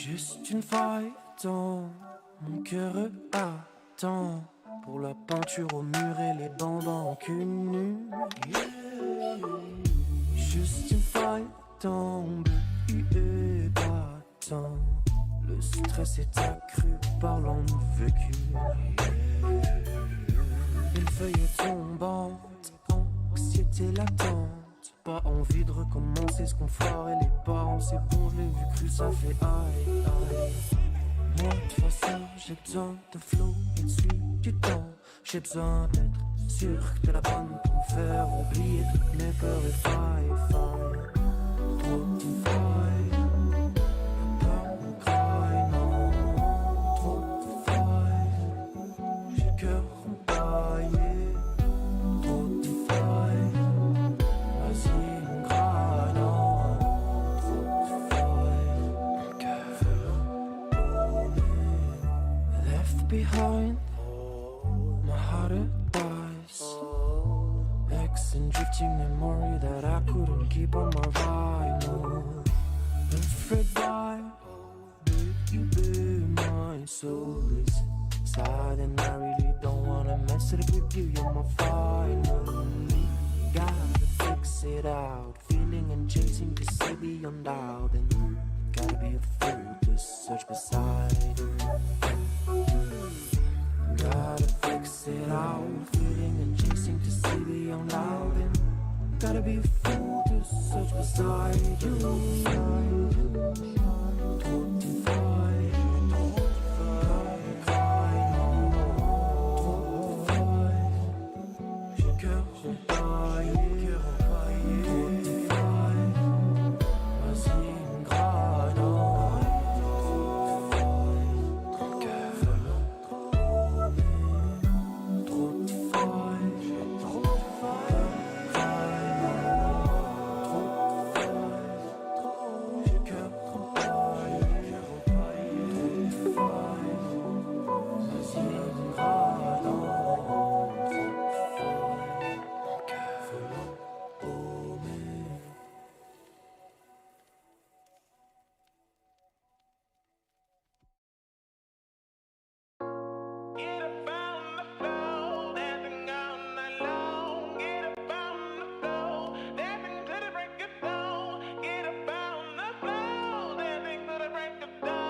Juste une faille dans mon cœur attend pour la peinture au mur et les bambins en cul nu. Juste une faille tombe et battant. Le stress est accru par l'envécu. Une feuille tombante, anxiété latente. Pas envie de recommencer ce qu'on foirait les parents. C'est bon, je l'ai vu cru, ça fait aïe aïe. Moi de toute façon j'ai besoin de flow et de suivre du temps. J'ai besoin d'être sûr que t'es la bonne pour me faire oublier toutes mes peurs et failles. Trop de failles, pas mon craille, non. Trop de failles, j'ai le cœur empaillé. Trop de failles, vas-y mon craille, non. Trop de failles, mon cœur left behind. My heart advice, X and drifting memory that I couldn't keep on my vinyl. Afraid by, baby, my soul is sad and I really don't wanna mess it up with you. You're my final. Gotta fix it out, feeling and chasing to see beyond doubt. And gotta be a fool to search beside you. Gotta fix it out, feeling and chasing to see beyond loud. And gotta be a fool to search beside you. Trop de failles, trop de failles, j'ai le cœur empaillé. Trop de failles, vas-y me graille, non. Trop de failles, trop de cœur. Get up on the floor, dancing to the break of dawn.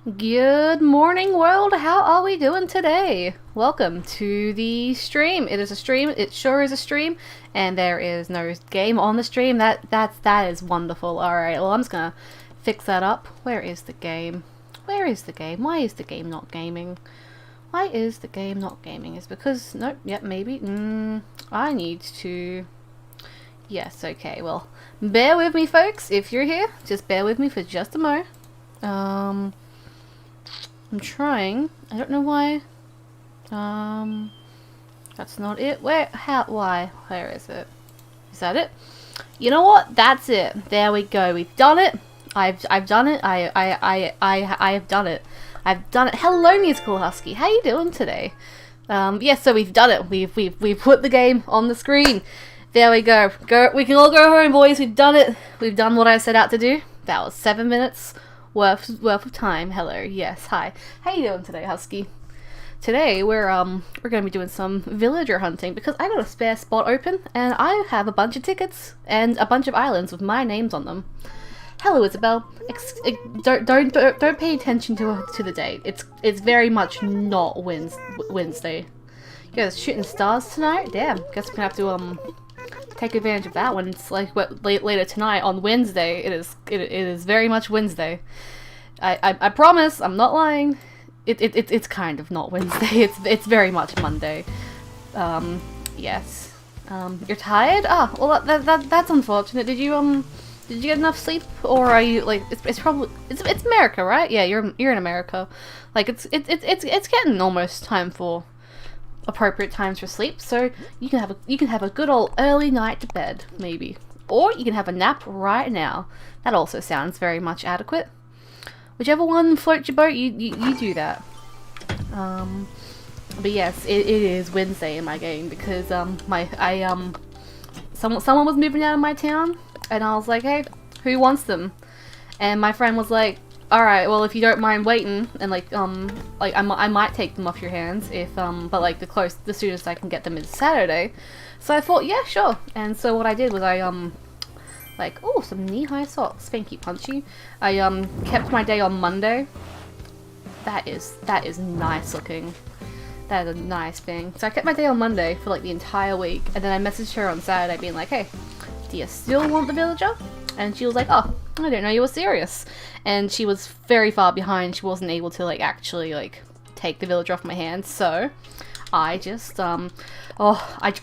Good morning, world. How are we doing today? Welcome to the stream. It is a stream. It sure is a stream, and there is no game on the stream. That is wonderful. All right. Well, I'm just gonna fix that up. Where is the game? Where is the game? Why is the game not gaming? Why is the game not gaming? Is because nope. Yep. Maybe. I need to. Yes. Okay. Well, bear with me, folks. If you're here, just bear with me for just a mo. I'm trying. I don't know why. That's not it. Where? How? Why? Where is it? Is that it? You know what? That's it. There we go. We've done it. I've done it. I have done it. I've done it. Hello, Musical Husky. How you doing today? Yeah. So we've done it. We've put the game on the screen. There we go. We can all go home, boys. We've done it. We've done what I set out to do. That was 7 minutes. Worth of time. Hello. Yes. Hi. How you doing today, Husky? Today we're gonna be doing some villager hunting because I got a spare spot open and I have a bunch of tickets and a bunch of islands with my names on them. Hello, Isabel. Don't pay attention to the date. It's very much not Wednesday. You guys shooting stars tonight? Damn. Guess we're gonna have to take advantage of that when it's like later tonight on Wednesday. It is very much Wednesday. I promise, I'm not lying. It's kind of not Wednesday. It's very much Monday. Yes. You're tired? Ah, well that's unfortunate. Did you get enough sleep, or are you like it's probably it's America, right? Yeah, you're in America. Like it's getting almost time for appropriate times for sleep, so you can have a good old early night to bed, maybe, or you can have a nap right now. That also sounds very much adequate. Whichever one floats your boat, you do that. But yes, it is Wednesday in my game because someone was moving out of my town, and I was like, hey, who wants them? And my friend was like, alright, well, if you don't mind waiting, and I might take them off your hands if, but like the soonest I can get them is Saturday. So I thought, yeah, sure. And so what I did was I, like, oh, some knee-high socks, spanky punchy. I, kept my day on Monday. That is nice looking. That is a nice thing. So I kept my day on Monday for like the entire week, and then I messaged her on Saturday being like, hey, do you still want the villager? And she was like, oh, I didn't know you were serious. And she was very far behind. She wasn't able to, like, actually, like, take the villager off my hands. So I just, I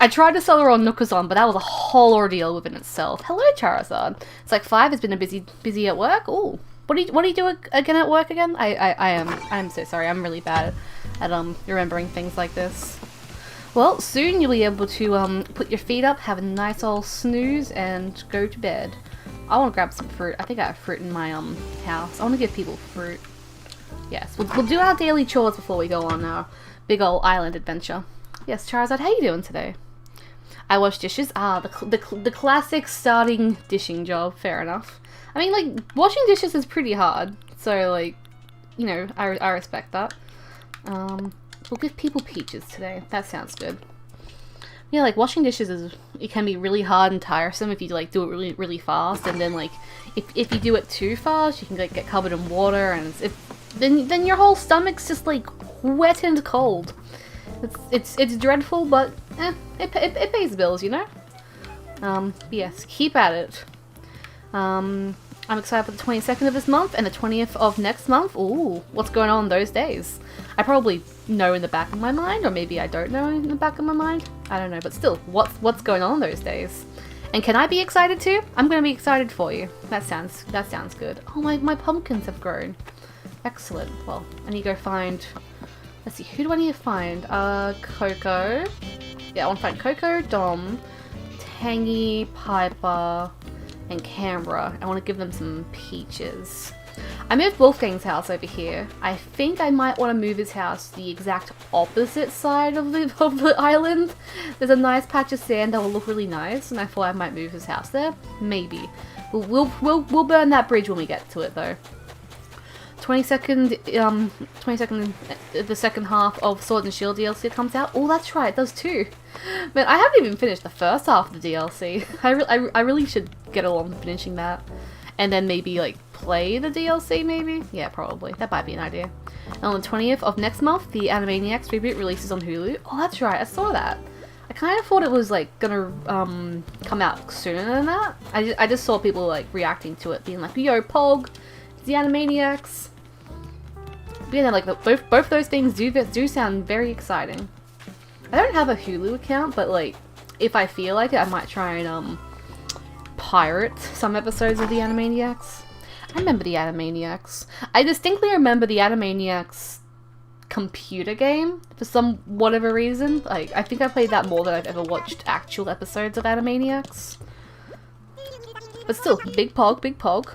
tried to sell her on Nookazon, but that was a whole ordeal within itself. Hello, Charizard. It's like 5 has been busy at work. Ooh, what do you do again at work again? I'm so sorry. I'm really bad at remembering things like this. Well, soon you'll be able to put your feet up, have a nice old snooze, and go to bed. I want to grab some fruit. I think I have fruit in my house. I want to give people fruit. Yes, we'll do our daily chores before we go on our big old island adventure. Yes, Charizard, how you doing today? I wash dishes. Ah, the classic starting dishing job. Fair enough. I mean, like, washing dishes is pretty hard. So, like, you know, I respect that. We'll give people peaches today. That sounds good. Yeah, like, washing dishes it can be really hard and tiresome if you, like, do it really, really fast, and then, like, if you do it too fast, you can, like, get covered in water, and then your whole stomach's just, like, wet and cold. It's dreadful, but, it pays the bills, you know? Yes, keep at it. I'm excited for the 22nd of this month and the 20th of next month. Ooh, what's going on those days? I probably know in the back of my mind, or maybe I don't know in the back of my mind. I don't know, but still, what's going on those days? And can I be excited too? I'm gonna be excited for you. That sounds good. Oh, my pumpkins have grown. Excellent. Well, I need to go find. Let's see, who do I need to find? Coco. Yeah, I want to find Coco, Dom, Tangy, Piper, and Canberra. I want to give them some peaches. I moved Wolfgang's house over here. I think I might want to move his house to the exact opposite side of the island. There's a nice patch of sand that will look really nice, and I thought I might move his house there. Maybe. We'll burn that bridge when we get to it, though. 22nd, the second half of Sword and Shield DLC comes out. Oh, that's right, those too. Man, I haven't even finished the first half of the DLC. I really should get along finishing that. and then maybe like play the DLC maybe? Yeah, probably. That might be an idea. And on the 20th of next month, the Animaniacs reboot releases on Hulu. Oh, that's right, I saw that. I kind of thought it was like gonna come out sooner than that. I just saw people like reacting to it, being like, "Yo, Pog, the Animaniacs." But yeah, like both those things do sound very exciting. I don't have a Hulu account, but like if I feel like it, I might try and pirate some episodes of the Animaniacs. I remember the Animaniacs. I distinctly remember the Animaniacs computer game for some whatever reason. Like, I think I played that more than I've ever watched actual episodes of Animaniacs. But still, big pog.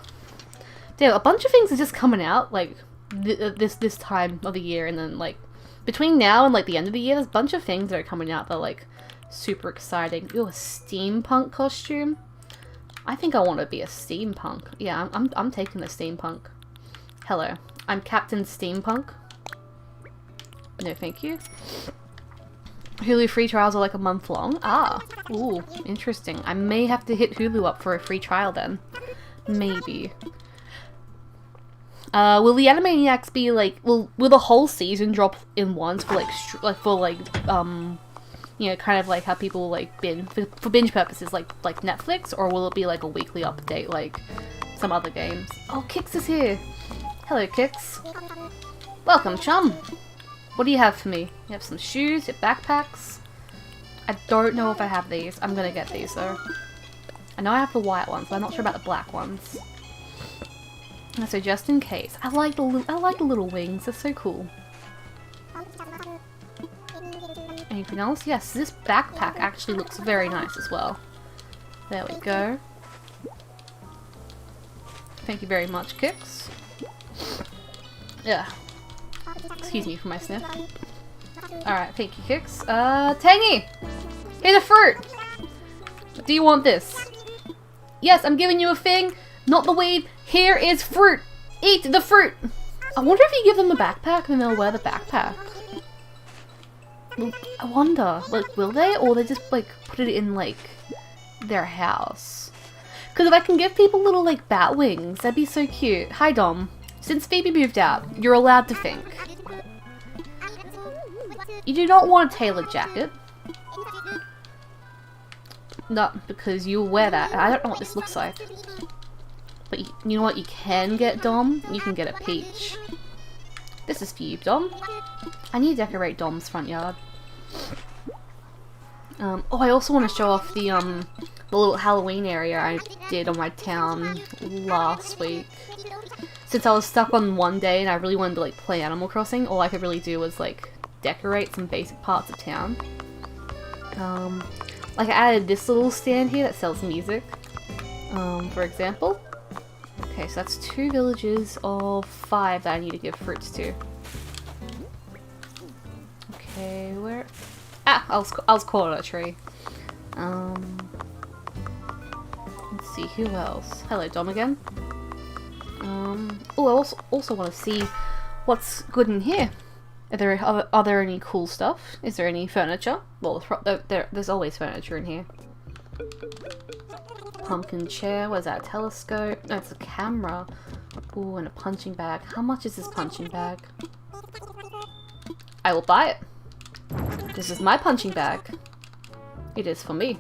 Damn, a bunch of things are just coming out like this time of the year, and then like between now and like the end of the year, there's a bunch of things that are coming out that are like super exciting. Ooh, a steampunk costume. I think I want to be a steampunk. Yeah, I'm taking the steampunk. Hello, I'm Captain Steampunk. No, thank you. Hulu free trials are like a month long. Ah, ooh, interesting. I may have to hit Hulu up for a free trial then. Maybe. Will the Animaniacs be like? Will the whole season drop in once for you know, kind of like how people like binge for binge purposes, like Netflix, or will it be like a weekly update like some other games? Oh, Kix is here. Hello, Kix. Welcome, chum. What do you have for me? You have some shoes, your backpacks. I don't know if I have these. I'm gonna get these though. I know I have the white ones, but I'm not sure about the black ones. So just in case, I like the little wings. They're so cool. Anything else? Yes, this backpack actually looks very nice as well. There we go. Thank you very much, Kix. Yeah. Excuse me for my sniff. Alright, thank you, Kix. Tangy! Here's a fruit! Do you want this? Yes, I'm giving you a thing, not the weed. Here is fruit! Eat the fruit! I wonder if you give them a backpack, then they'll wear the backpack. I wonder, like, will they? Or they just, like, put it in, like, their house? Because if I can give people little, like, bat wings, that'd be so cute. Hi, Dom. Since Phoebe moved out, you're allowed to think. You do not want a tailored jacket. Not because you'll wear that. I don't know what this looks like. But you know what you can get, Dom? You can get a peach. This is for you, Dom. I need to decorate Dom's front yard. Oh, I also want to show off the little Halloween area I did on my town last week. Since I was stuck on one day and I really wanted to like play Animal Crossing, all I could really do was like decorate some basic parts of town. Like I added this little stand here that sells music, for example. Okay, so that's 2 villages of 5 that I need to give fruits to. Okay, where? Ah, I was caught on a tree. Let's see, who else? Hello, Dom again. Oh, I also want to see what's good in here. Are there any cool stuff? Is there any furniture? Well, there's always furniture in here. Pumpkin chair. What is that? A telescope? No, it's a camera. Ooh, and a punching bag. How much is this punching bag? I will buy it. This is my punching bag. It is for me.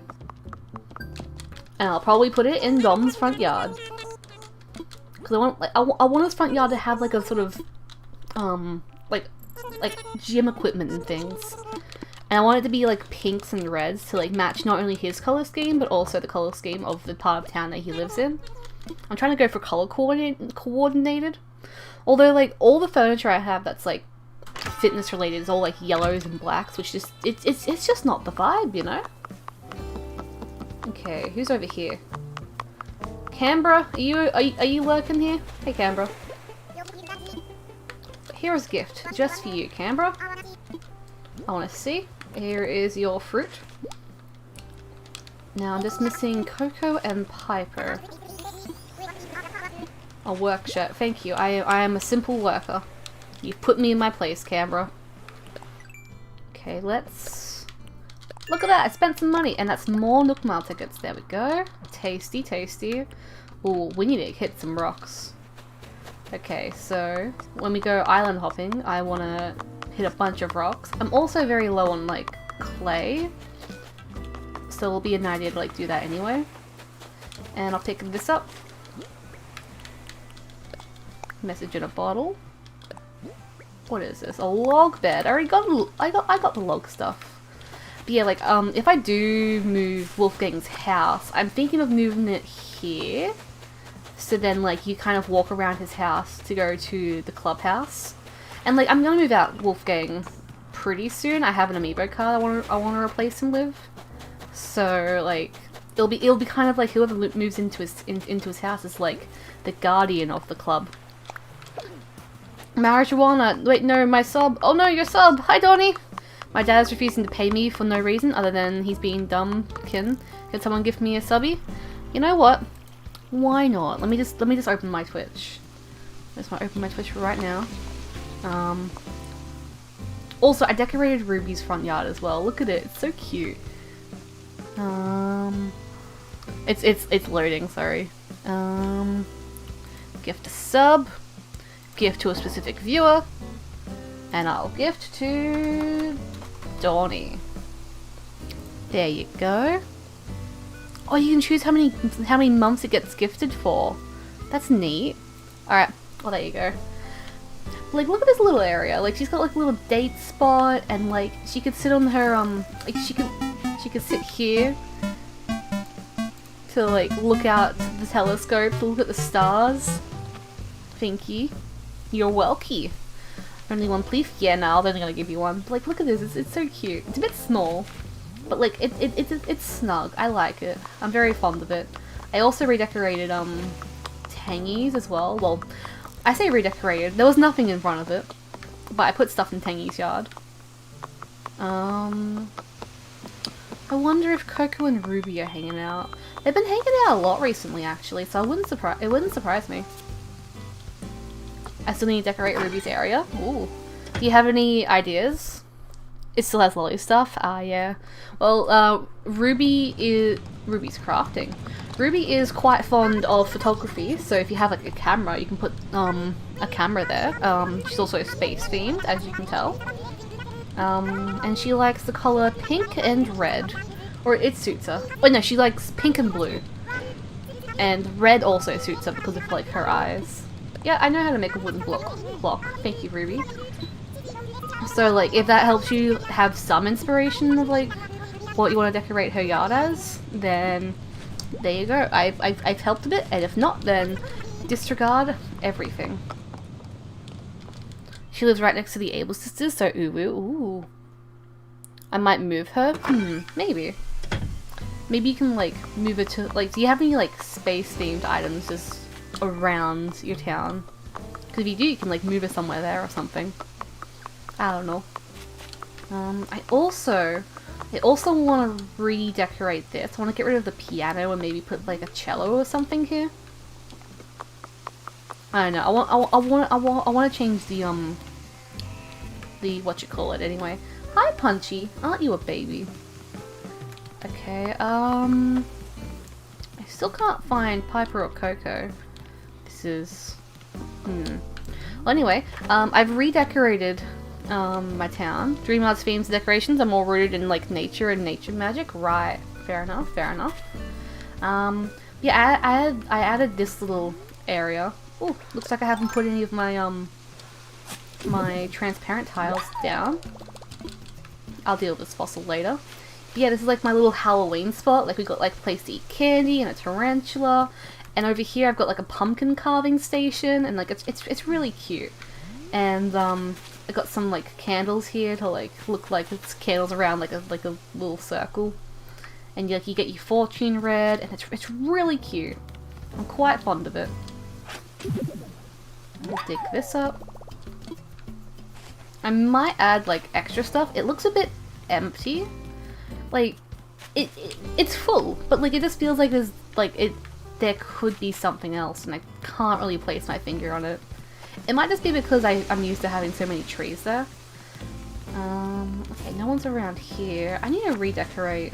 And I'll probably put it in Dom's front yard. Because I want his front yard to have like a sort of, like gym equipment and things. And I want it to be like pinks and reds to like match not only his color scheme, but also the color scheme of the part of town that he lives in. I'm trying to go for color coordinated. Although like all the furniture I have that's like fitness related is all like yellows and blacks, which just it's just not the vibe, you know? Okay, who's over here? Canberra, are you lurking here? Hey Canberra. Here's a gift, just for you, Canberra. I want to see. Here is your fruit. Now I'm just missing Coco and Piper. A work shirt, thank you. I am a simple worker. You've put me in my place, Canberra. Okay, let's... Look at that, I spent some money, and that's more Nook Mile tickets. There we go. Tasty, tasty. Ooh, we need to hit some rocks. Okay, so when we go island hopping, I want to hit a bunch of rocks. I'm also very low on, like, clay. So it'll be an idea to, like, do that anyway. And I'll pick this up. Message in a bottle. What is this? A log bed. I already got I got the log stuff. But yeah, like if I do move Wolfgang's house, I'm thinking of moving it here. So then like you kind of walk around his house to go to the clubhouse. And like I'm gonna move out Wolfgang pretty soon. I have an amiibo card I want to replace him with. So like it'll be kind of like whoever moves into his house is like the guardian of the club. Marijuana. Wait, no, my sub. Oh no, your sub. Hi, Donnie. My dad's refusing to pay me for no reason other than he's being dumb. Can someone give me a subby? You know what? Why not? Let me just open my Twitch. I just want to open my Twitch right now. Also, I decorated Ruby's front yard as well. Look at it. It's so cute. It's loading. Sorry. Gift a sub. Gift to a specific viewer, and I'll gift to Donnie. There you go. Oh, you can choose how many months it gets gifted for. That's neat. All right. Well, there you go. Like, look at this little area. Like, she's got like a little date spot, and like she could sit on her like she could sit here to like look out the telescope to look at the stars. Thank you. You're welky. Only one please? Yeah, no, I'm only gonna give you one. But, like, look at this. It's so cute. It's a bit small, but like it's snug. I like it. I'm very fond of it. I also redecorated Tangy's as well. Well, I say redecorated. There was nothing in front of it, but I put stuff in Tangy's yard. I wonder if Coco and Ruby are hanging out. They've been hanging out a lot recently, actually, so it wouldn't surprise me. I still need to decorate Ruby's area. Ooh. Do you have any ideas? It still has lolly stuff. Ah, yeah. Well, Ruby's crafting. Ruby is quite fond of photography, so if you have like a camera, you can put a camera there. She's also space themed, as you can tell. And she likes the color pink and red, or it suits her. Oh no, she likes pink and blue, and red also suits her because of like her eyes. Yeah, I know how to make a wooden block. Thank you, Ruby. So, like, if that helps you have some inspiration of, like, what you want to decorate her yard as, then there you go. I've helped a bit, and if not, then disregard everything. She lives right next to the Able sisters, so ooh. I might move her. Maybe. Maybe you can, like, move her to, like, do you have any, like, space-themed items just around your town? Because if you do, you can like move her somewhere there or something. I don't know. I also want to redecorate this. I want to get rid of the piano and maybe put like a cello or something here. I don't know. I want to change the what you call it anyway. Hi, Punchy. Aren't you a baby? Okay. I still can't find Piper or Coco. Is well, anyway, I've redecorated my town. Dreamheart's themes and decorations are more rooted in like nature and nature magic. Right, fair enough. Yeah, I added this little area. Oh, looks like I haven't put any of my my transparent tiles down. I'll deal with this fossil later. But yeah, this is like my little Halloween spot. Like we got like a place to eat candy and a tarantula. And over here I've got like a pumpkin carving station, and like it's really cute. And I got some like candles here to like look like it's candles around like a little circle. And you get your fortune read, and it's really cute. I'm quite fond of it. I'll dig this up. I might add like extra stuff. It looks a bit empty. Like it's full, but like it just feels like there's like there could be something else, and I can't really place my finger on it. It might just be because I'm used to having so many trees there. Okay, no one's around here. I need to redecorate.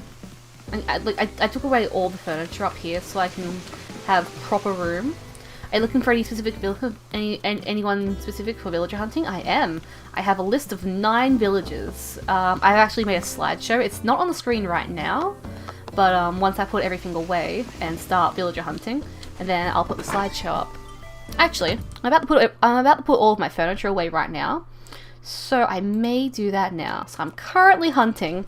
I took away all the furniture up here so I can have proper room. Are you looking for any specific anyone specific for villager hunting? I am. I have a list of 9 villages. I've actually made a slideshow. It's not on the screen right now, but once I put everything away and start villager hunting, and then I'll put the slideshow up. Actually, I'm about to put all of my furniture away right now, so I may do that now. So I'm currently hunting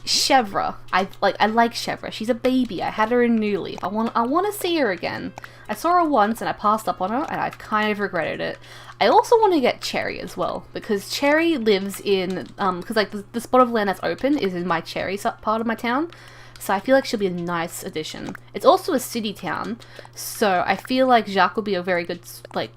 Chevra. I like Chevra. She's a baby. I had her in New Leaf. I want to see her again. I saw her once and I passed up on her and I've kind of regretted it. I also want to get Cherry as well, because Cherry lives in because like the spot of land that's open is in my Cherry part of my town. So I feel like she'll be a nice addition. It's also a city town, so I feel like Jacques will be a very good like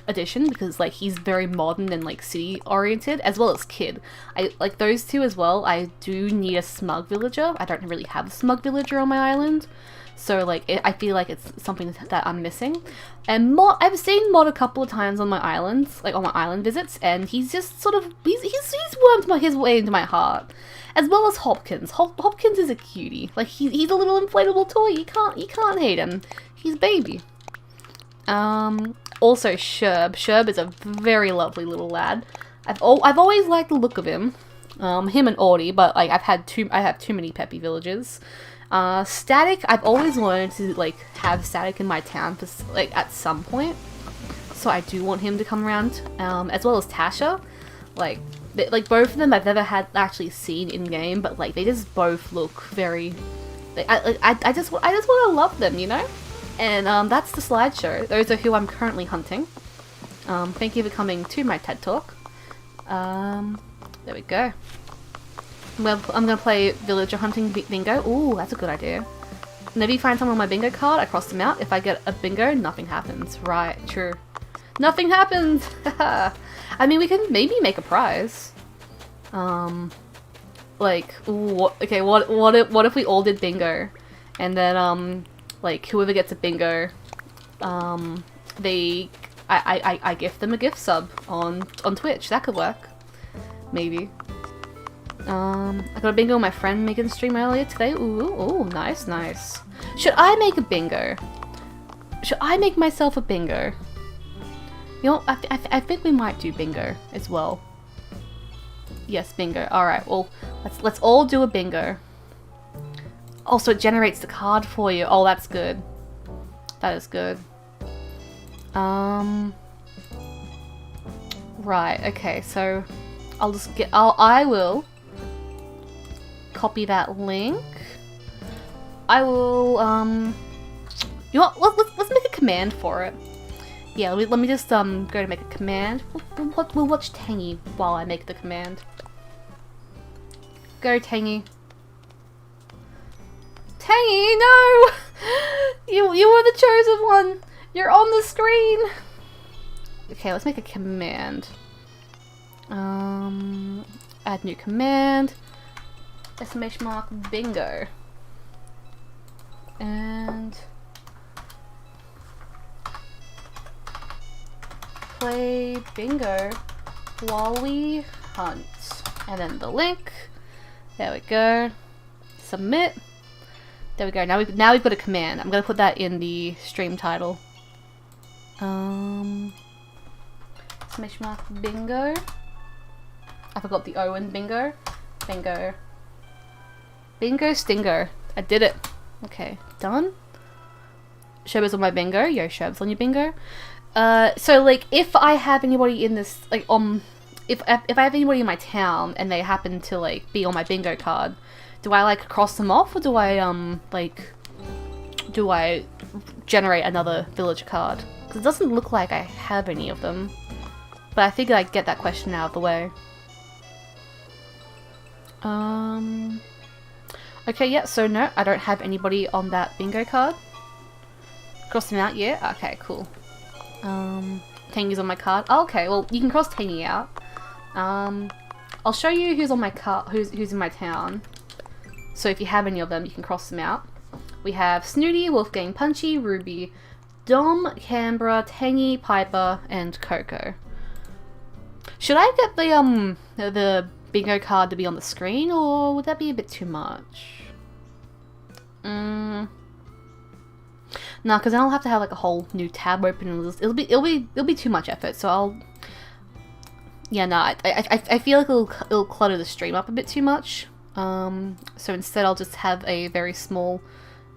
addition, because like he's very modern and like city oriented, as well as Kid. I like those two as well. I do need a smug villager. I don't really have a smug villager on my island, so like I feel like it's something that I'm missing. And I've seen Mod a couple of times on my islands, like on my island visits, and he's just sort of he's wormed his way into my heart, as well as Hopkins. Hopkins is a cutie. Like he's a little inflatable toy. You can't hate him. He's a baby. Also Sherb. Sherb is a very lovely little lad. I've always liked the look of him. Him and Audie, but like I have too many peppy villagers. Static, I've always wanted to like have Static in my town for like at some point, so I do want him to come around. As well as Tasha, like both of them I've never actually seen in game, but like they just both look very. Like, I just want to love them, you know. And that's the slideshow. Those are who I'm currently hunting. Thank you for coming to my TED Talk. There we go. I'm gonna play villager hunting bingo. Ooh, that's a good idea. Whenever you find someone on my bingo card, I cross them out. If I get a bingo, nothing happens. Right, true. Nothing happens! I mean, we can maybe make a prize. Like, ooh, okay, what if we all did bingo? And then, like, whoever gets a bingo, I gift them a gift sub on Twitch. That could work. Maybe. I got a bingo with my friend Megan stream earlier today. Ooh, nice. Should I make a bingo? Should I make myself a bingo? You know, I think we might do bingo as well. Yes, bingo. Alright, well, let's all do a bingo. Also, it generates the card for you. Oh, that's good. That is good. Right, okay, so I will copy that link. I will, you know what, let's make a command for it. Yeah, let me just, go to make a command. We'll watch Tangy while I make the command. Go, Tangy. Tangy, no! You were the chosen one! You're on the screen! Okay, let's make a command. Add new command. Exclamation mark bingo. And play bingo while we hunt. And then the link. There we go. Submit. There we go. Now we've got a command. I'm gonna put that in the stream title. Exclamation mark bingo. I forgot the O in bingo. Bingo. Bingo stingo. I did it. Okay, done. Shob's on my bingo. Yo, Shob's on your bingo. So like, if I have anybody in this, like, if I have anybody in my town and they happen to like be on my bingo card, do I like cross them off, or do I generate another villager card? Because it doesn't look like I have any of them. But I figured I'd get that question out of the way. Okay, yeah, so no, I don't have anybody on that bingo card. Cross them out, yeah? Okay, cool. Tangy's on my card. Oh, okay, well, you can cross Tangy out. I'll show you who's on my card, who's in my town. So if you have any of them, you can cross them out. We have Snooty, Wolfgang Punchy, Ruby, Dom, Canberra, Tangy, Piper, and Coco. Should I get the bingo card to be on the screen, or would that be a bit too much? No, because then I'll have to have like a whole new tab open and it'll be too much effort. So I'll, yeah, no, I feel like it'll clutter the stream up a bit too much. So instead I'll just have a very small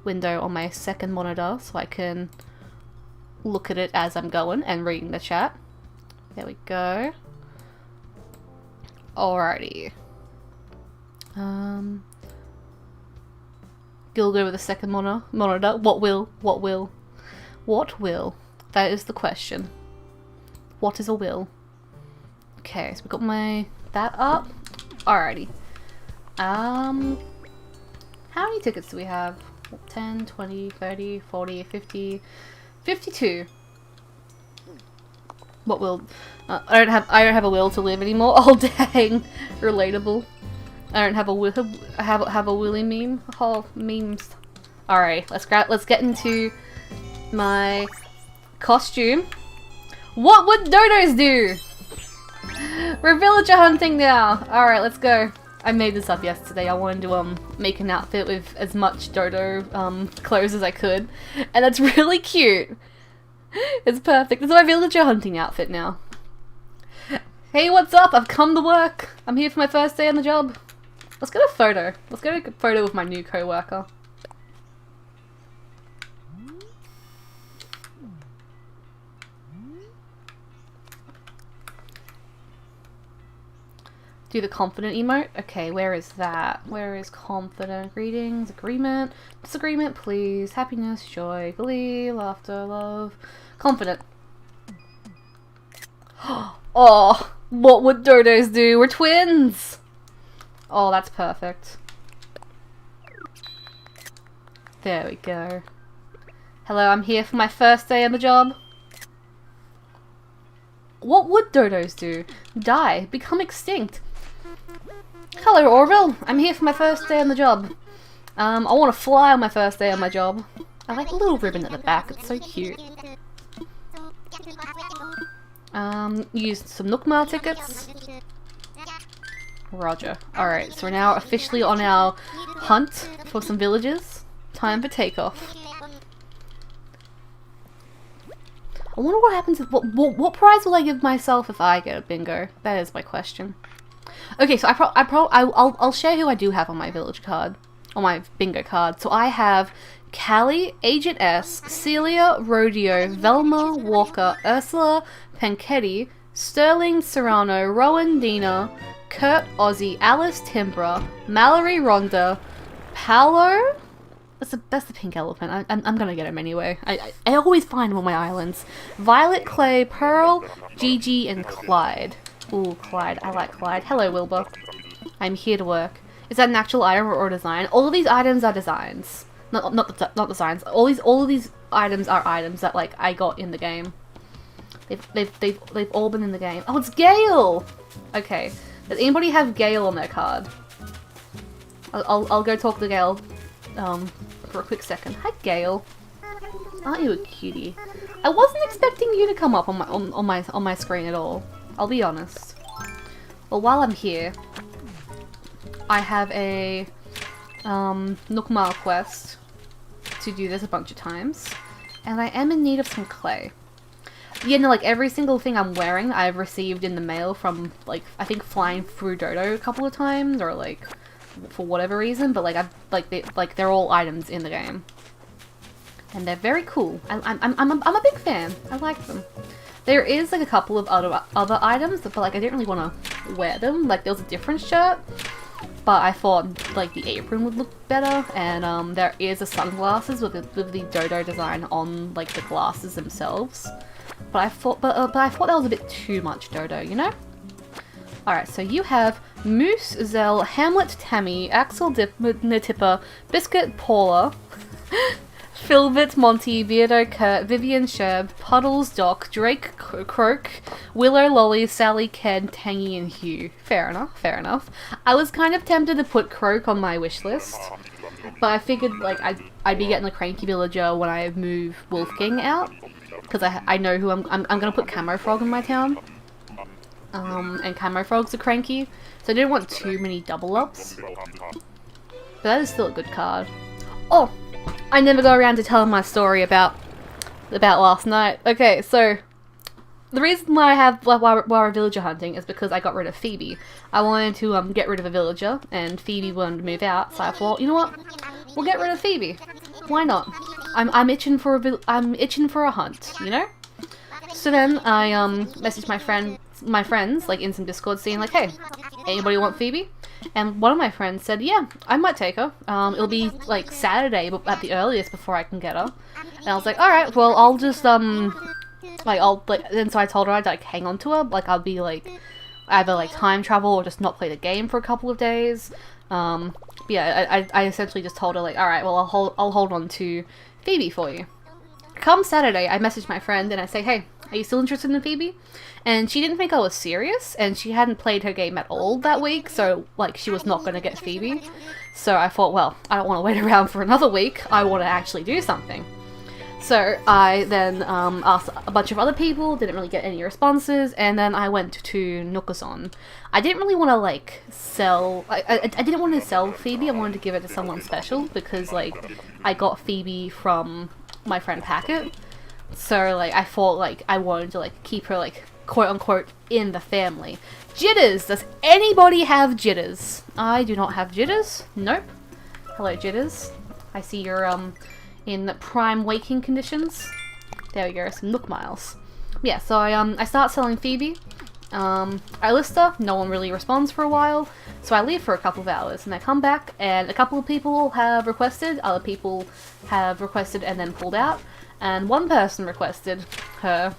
window on my second monitor so I can look at it as I'm going and reading the chat. There we go. Alrighty. Gil go with the second monitor. What will? That is the question. What is a will? Okay, so we got that up. Alrighty. How many tickets do we have? 10, 20, 30, 40, 50, 52. What will? I don't have a will to live anymore. Oh dang, relatable. I don't have a will. I have a willy meme. Oh, memes. All right, let's get into my costume. What would dodos do? We're villager hunting now. All right, let's go. I made this up yesterday. I wanted to make an outfit with as much dodo clothes as I could, and that's really cute. It's perfect. It's my villager hunting outfit now. Hey, what's up? I've come to work. I'm here for my first day on the job. Let's get a photo. Let's get a photo with my new co-worker. Do the confident emote. Okay, where is that? Where is confident? Greetings, agreement, disagreement, please, happiness, joy, glee, laughter, love, confident. Oh, what would dodos do? We're twins! Oh, that's perfect. There we go. Hello, I'm here for my first day on the job. What would dodos do? Die, become extinct. Hello, Orville. I'm here for my first day on the job. I want to fly on my first day on my job. I like the little ribbon at the back. It's so cute. Used some Nookmar tickets. Roger. Alright, so we're now officially on our hunt for some villagers. Time for takeoff. I wonder what happens if, what prize will I give myself if I get a bingo? That is my question. Okay, so I'll share who I do have on my village card, on my bingo card. So I have Callie, Agent S, Celia, Rodeo, Velma, Walker, Ursula, Panchetti, Sterling, Serrano, Rowan, Dina, Kurt, Ozzy, Alice, Timbra, Mallory, Rhonda, Paolo. That's the pink elephant. I'm gonna get him anyway. I always find him on my islands. Violet, Clay, Pearl, Gigi, and Clyde. Ooh, Clyde. I like Clyde. Hello, Wilbur. I'm here to work. Is that an actual item or design? All of these items are designs. Not designs. All of these items are items that like I got in the game. They've all been in the game. Oh, it's Gale. Okay. Does anybody have Gale on their card? I'll go talk to Gale. For a quick second. Hi, Gale. Aren't you a cutie? I wasn't expecting you to come up on my screen at all. I'll be honest. Well, while I'm here, I have a Nookmar quest to do this a bunch of times, and I am in need of some clay. Yeah, no, like every single thing I'm wearing, I've received in the mail from like I think flying through Dodo a couple of times, or like for whatever reason. But like they're all items in the game, and they're very cool. I'm a big fan. I like them. There is like a couple of other items, but like I didn't really want to wear them. Like there was a different shirt, but I thought like the apron would look better. And there is a sunglasses with the Dodo design on like the glasses themselves. But I thought that was a bit too much Dodo, you know. All right, so you have Moose, Zell, Hamlet, Tammy, Axel, Natipper, Biscuit, Paula. Philbert, Monty, Beardo, Kurt, Vivian, Sherb, Puddles, Doc, Drake, Croak, Willow, Lolly, Sally, Ken, Tangy, and Hugh. Fair enough, fair enough. I was kind of tempted to put Croak on my wish list, but I figured like I'd be getting a cranky villager when I move Wolfgang out, because I know who I'm gonna put Camo Frog in my town, and Camo Frogs are cranky, so I didn't want too many double ups. But that is still a good card. Oh. I never go around to telling my story about last night. Okay, so the reason why we're villager hunting is because I got rid of Phoebe. I wanted to get rid of a villager, and Phoebe wanted to move out. So I thought, you know what? We'll get rid of Phoebe. Why not? I'm itching for a hunt, you know. So then I messaged my friends like in some Discord, saying like, hey, anybody want Phoebe? And one of my friends said, yeah, I might take her. It'll be like Saturday, but at the earliest before I can get her. And I was like, all right, well, I'll just and so I told her I'd like hang on to her, like I'll be like either like time travel or just not play the game for a couple of days. Yeah, I essentially just told her like, all right, well, I'll hold on to Phoebe for you. Come Saturday, I messaged my friend and I say, hey, are you still interested in Phoebe? And she didn't think I was serious, and she hadn't played her game at all that week, so like she was not going to get Phoebe. So I thought, well, I don't want to wait around for another week, I want to actually do something. So I then asked a bunch of other people, didn't really get any responses, and then I went to Nookazon. I didn't really want to like sell, I didn't want to sell Phoebe, I wanted to give it to someone special, because like I got Phoebe from my friend Packet. So like I thought like I wanted to like keep her like quote unquote in the family. Jitters! Does anybody have jitters? I do not have jitters. Nope. Hello Jitters. I see you're in prime waking conditions. There we go, some Nook miles. Yeah, so I start selling Phoebe. I list her, no one really responds for a while, so I leave for a couple of hours and I come back and a couple of people have requested, other people have requested and then pulled out, and one person requested her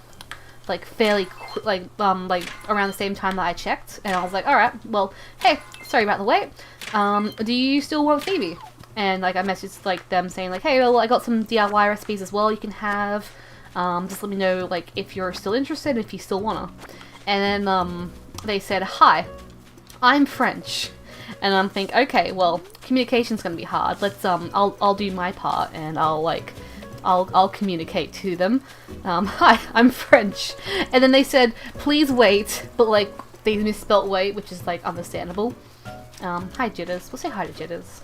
like fairly around the same time that I checked, and I was like, alright, well, hey, sorry about the wait, do you still want Phoebe? And like I messaged like them saying like, hey, well, I got some DIY recipes as well you can have, just let me know like if you're still interested, if you still wanna. And then they said, hi, I'm French. And I'm thinking, okay, well, communication's gonna be hard. Let's I'll do my part and I'll communicate to them. Hi, I'm French. And then they said, please wait, but like they misspelt wait, which is like understandable. Hi Jitters. We'll say hi to Jitters.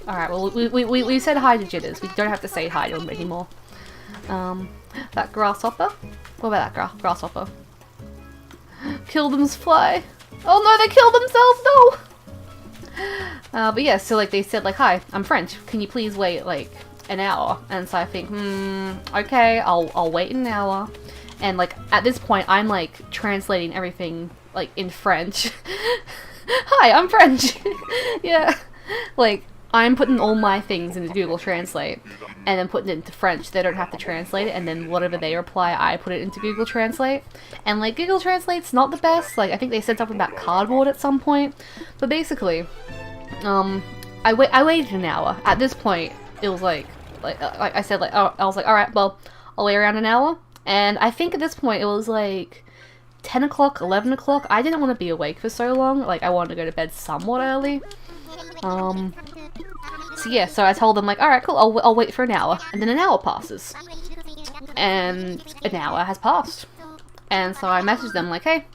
Alright, well we said hi to Jitters. We don't have to say hi to him anymore. That grasshopper? What about that grasshopper? Kill them's fly. Oh no, they killed themselves, no! But yeah, so like they said like, hi, I'm French. Can you please wait like an hour? And so I think, okay, I'll wait an hour. And like at this point I'm like translating everything like in French. Hi, I'm French. Yeah. Like I'm putting all my things into Google Translate and then putting it into French. They don't have to translate it, and then whatever they reply, I put it into Google Translate. And like Google Translate's not the best. Like I think they said something about cardboard at some point. But basically, I waited an hour. At this point, it was like I said, like, oh, I was like, all right, well, I'll wait around an hour. And I think at this point it was like 10 o'clock, 11 o'clock. I didn't want to be awake for so long. Like I wanted to go to bed somewhat early. So yeah, so I told them like, alright, cool, I'll wait for an hour. And then an hour passes. And an hour has passed. And so I messaged them like, hey,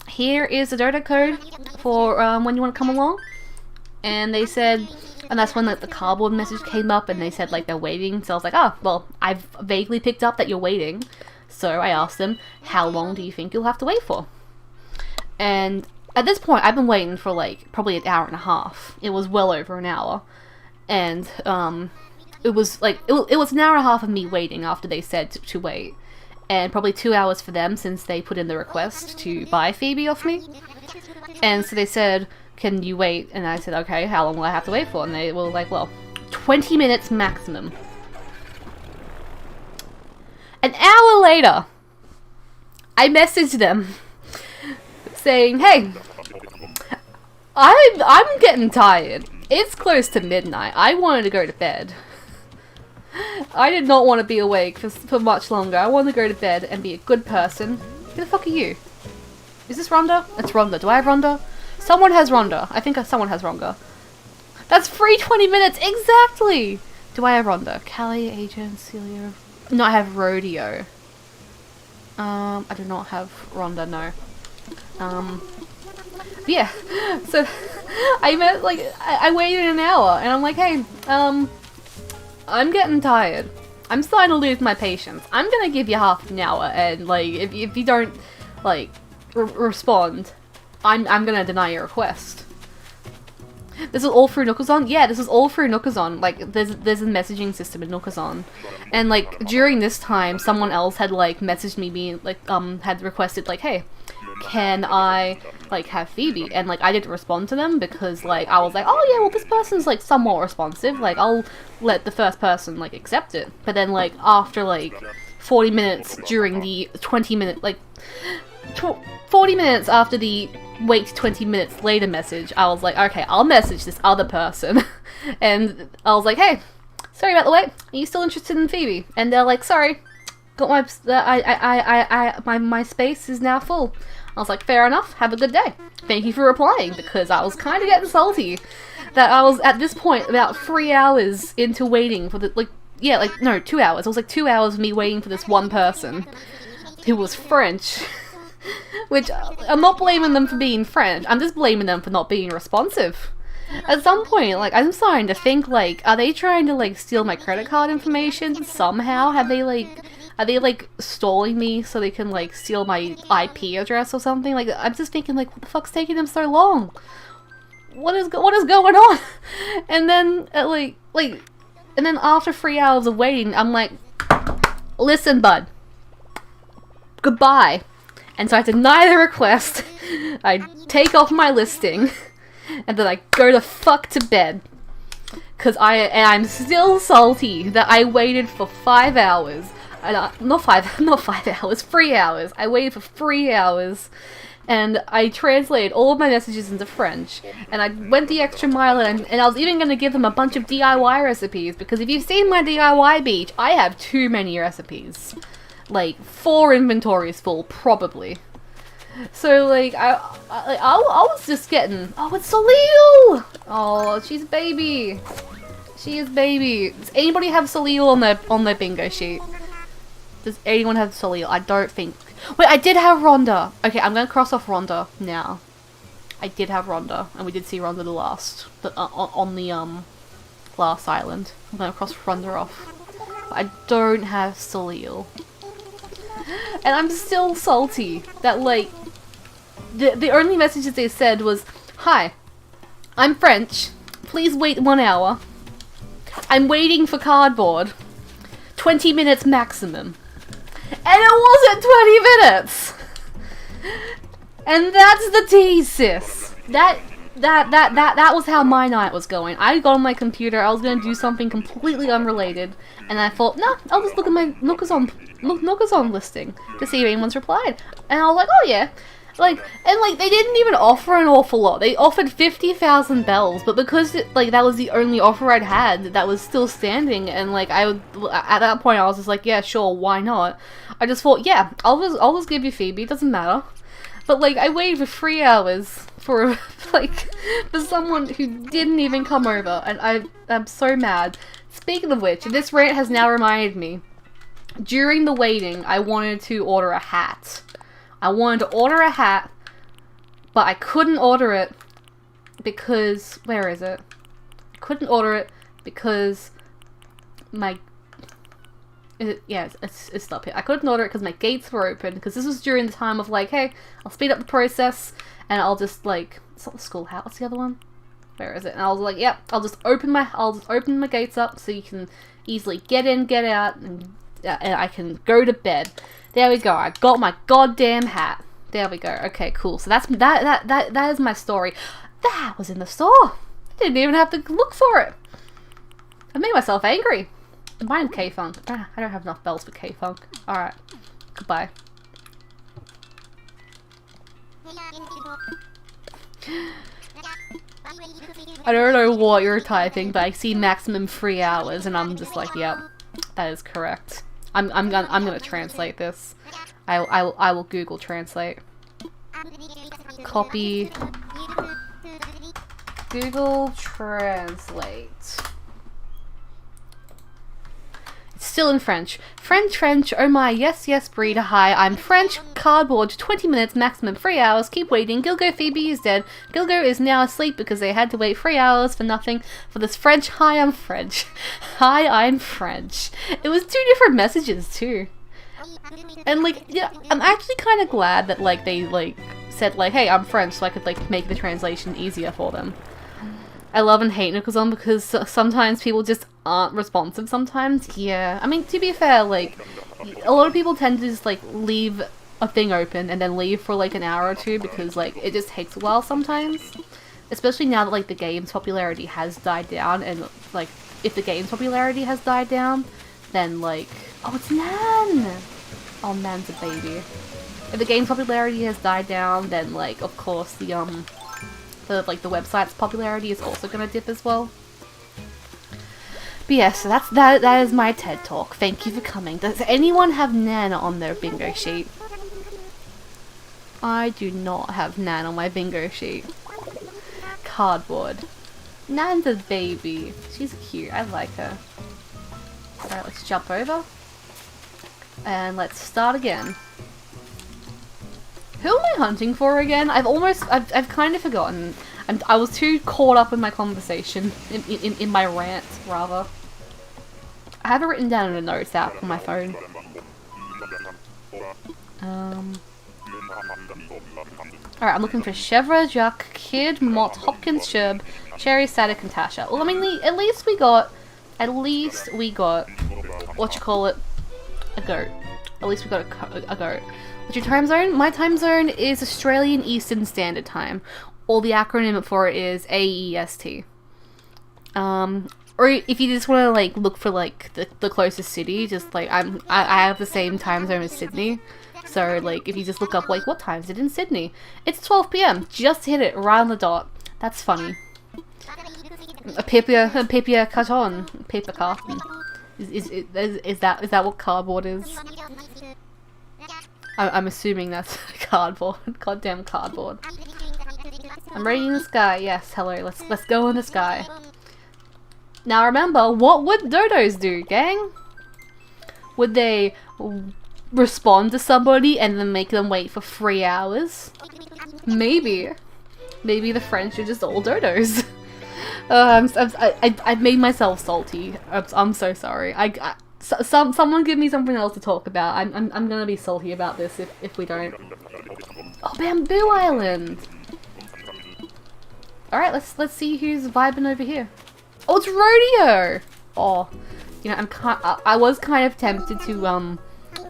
here is the Dota code for when you want to come along. And they said, and that's when like, the cardboard message came up and they said like they're waiting. So I was like, oh, well, I've vaguely picked up that you're waiting. So I asked them, how long do you think you'll have to wait for? And at this point, I've been waiting for like probably an hour and a half. It was well over an hour, and it was like it was an hour and a half of me waiting after they said to wait, and probably 2 hours for them since they put in the request to buy Phoebe off me. And so they said, "Can you wait?" And I said, "Okay, how long will I have to wait for?" And they were like, "Well, 20 minutes maximum." An hour later, I messaged them saying, hey, I'm getting tired. It's close to midnight. I wanted to go to bed. I did not want to be awake for much longer. I want to go to bed and be a good person. Who the fuck are you? Is this Rhonda? It's Rhonda. Do I have Rhonda? Someone has Rhonda. I think someone has Rhonda. That's free 20 minutes. Exactly. Do I have Rhonda? Callie, Agent, Celia. No, I have Rodeo. I do not have Rhonda, no. Yeah, so I waited an hour, and I'm like, hey, I'm getting tired. I'm starting to lose my patience. I'm gonna give you half an hour, and like, if you don't like respond, I'm gonna deny your request. This is all through Nookazon? Yeah, this is all through Nookazon. Like, there's a messaging system in Nookazon. And, like, during this time, someone else had, like, messaged me being, like, had requested, like, hey, can I, like, have Phoebe? And, like, I didn't respond to them because, like, I was like, oh, yeah, well, this person's, like, somewhat responsive. Like, I'll let the first person, like, accept it. But then, like, after, like, 40 minutes during the 20-minute, like, 40 minutes after the wait 20 minutes later message, I was like, okay, I'll message this other person. And I was like, hey, sorry about the wait, are you still interested in Phoebe? And they're like, sorry, got my space is now full. I was like, fair enough, have a good day. Thank you for replying, because I was kind of getting salty that I was at this point about 3 hours into waiting for the, like, yeah, like, no, 2 hours. It was like 2 hours of me waiting for this one person who was French. Which, I'm not blaming them for being French, I'm just blaming them for not being responsive. At some point, like, I'm starting to think, like, are they trying to, like, steal my credit card information somehow? Are they, like, stalling me so they can, like, steal my IP address or something? Like, I'm just thinking, like, what the fuck's taking them so long? What is going on? And then, and then after 3 hours of waiting, I'm like, listen, bud. Goodbye. And so I deny the request, I take off my listing, and then I go the fuck to bed. Cause I'm still salty that I waited for 5 hours. Not 5 hours, 3 hours. I waited for 3 hours, and I translated all of my messages into French, and I went the extra mile, and I was even gonna give them a bunch of DIY recipes, because if you've seen my DIY beach, I have too many recipes. Like, 4 inventories full, probably. So, like, I was just getting, oh, it's Salil! Oh, she's a baby. She is baby. Does anybody have Salil on their bingo sheet? Does anyone have Salil? I don't think. Wait, I did have Rhonda. Okay, I'm gonna cross off Rhonda now. I did have Rhonda, and we did see Rhonda on the last island. I'm gonna cross Rhonda off. But I don't have Salil. And I'm still salty that, like, the only messages they said was, hi, I'm French, please wait 1 hour, I'm waiting for cardboard, 20 minutes maximum. And it wasn't 20 minutes! And that's the tea, sis. That was how my night was going. I got on my computer, I was gonna do something completely unrelated, and I thought, nah, I'll just look at my Nookazon listing to see if anyone's replied. And I was like, oh yeah. Like, they didn't even offer an awful lot. They offered 50,000 bells, but because, like, that was the only offer I'd had that was still standing, and, like, at that point I was just like, yeah, sure, why not? I just thought, yeah, I'll just give you Phoebe, it doesn't matter. But, like, I waited for 3 hours for, like, for someone who didn't even come over, and I'm so mad. Speaking of which, this rant has now reminded me, during the waiting, I wanted to order a hat. I wanted to order a hat, but I couldn't order it because, where is it? I couldn't order it because my, yeah, it's up here. I couldn't order it because my gates were open, because this was during the time of, like, hey, I'll speed up the process, and I'll just, like, it's not the school hat, what's the other one? Where is it? And I was like, yep, I'll just open my gates up so you can easily get in, get out, and I can go to bed. There we go. I got my goddamn hat. There we go. Okay, cool. So that is my story. That was in the store. I didn't even have to look for it. I made myself angry. Mine's K-Funk. I don't have enough bells for K-Funk. Alright. Goodbye. I don't know what you're typing, but I see maximum 3 hours, and I'm just like, yep, that is correct. I'm gonna translate this. I will Google Translate. Copy. Google Translate. Still in French. French, oh my, yes, breed, hi, I'm French, cardboard, 20 minutes, maximum 3 hours, keep waiting, Gilgo Phoebe is dead, Gilgo is now asleep because they had to wait 3 hours for nothing for this French, hi, I'm French. Hi, I'm French. It was 2 different messages too. And like, yeah, I'm actually kind of glad that like they like said like, hey, I'm French, so I could like make the translation easier for them. I love and hate Nicholson because sometimes people just aren't responsive sometimes. Yeah, I mean, to be fair, like, a lot of people tend to just, like, leave a thing open and then leave for, like, an hour or two because, like, it just takes a while sometimes. Especially now that, like, the game's popularity has died down and, like, if the game's popularity has died down, then, like... Oh, it's Nan! Oh, Nan's a baby. If the game's popularity has died down, then, like, of course, the website's popularity is also gonna dip as well. But yeah, so that is my TED Talk. Thank you for coming. Does anyone have Nan on their bingo sheet? I do not have Nan on my bingo sheet. Cardboard. Nan's a baby. She's cute. I like her. Alright, let's jump over. And let's start again. Who am I hunting for again? I've kind of forgotten. I was too caught up in my conversation, in my rant, rather. I have it written down in a notes app on my phone. Alright, I'm looking for Chevra, Jacques, Kid, Mott, Hopkins, Sherb, Sherry, Static, and Tasha. Well, I mean, at least we got, what you call it, a goat. At least we got a goat. What's your time zone? My time zone is Australian Eastern Standard Time. Or the acronym for it is AEST. Or if you just want to like look for like the closest city, just like I have the same time zone as Sydney. So like if you just look up like what time is it in Sydney? It's 12 PM. Just hit it right on the dot. That's funny. A paper carton. Paper carton. Is that what cardboard is? I'm assuming that's cardboard. Goddamn cardboard. I'm reading the sky. Yes, hello. Let's go in the sky. Now remember, what would dodos do, gang? Would they respond to somebody and then make them wait for 3 hours? Maybe. Maybe the French are just all dodos. I've made myself salty. I'm so sorry. Someone give me something else to talk about. I'm gonna be salty about this if we don't. Oh, Bamboo Island! Alright, let's see who's vibing over here. Oh, it's Rodeo! Oh, you know, I was kind of tempted to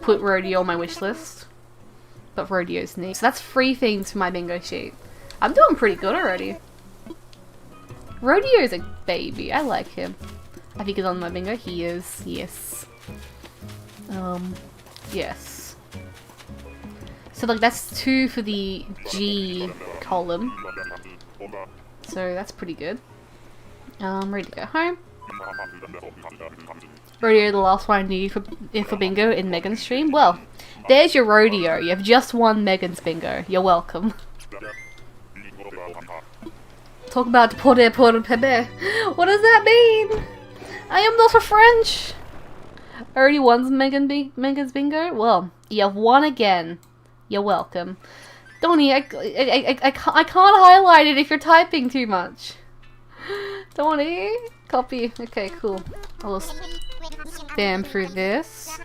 put Rodeo on my wish list, but Rodeo's neat. So that's 3 things for my bingo sheet. I'm doing pretty good already. Rodeo's a baby. I like him. I think he's on my bingo. He is. Yes. Yes. So like that's 2 for the G column. So that's pretty good. Ready to go home. Rodeo, the last one I need for bingo in Megan's stream. Well, there's your rodeo. You have just won Megan's bingo. You're welcome. Talk about por pepe. What does that mean? I am not a French. I already won Megan's bingo. Well, you have won again. You're welcome. Donnie, I can't highlight it if you're typing too much. Donnie, copy. Okay, cool. I'll just spam through this.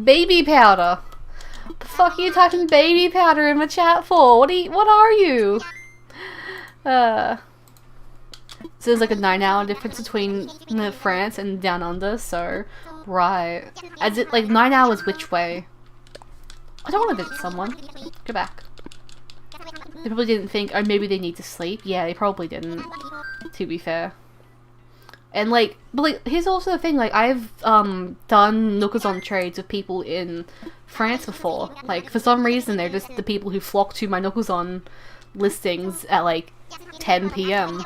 Baby powder. What the fuck are you typing baby powder in my chat for? What are you? So there's like a 9-hour difference between France and Down Under, so right. As it like 9 hours which way? I don't want to visit someone. Go back. They probably didn't think, oh maybe they need to sleep. Yeah, they probably didn't, to be fair. And like, but like, here's also the thing, like I've done Nookazon trades with people in France before. Like for some reason they're just the people who flock to my Nookazon listings at like 10 PM.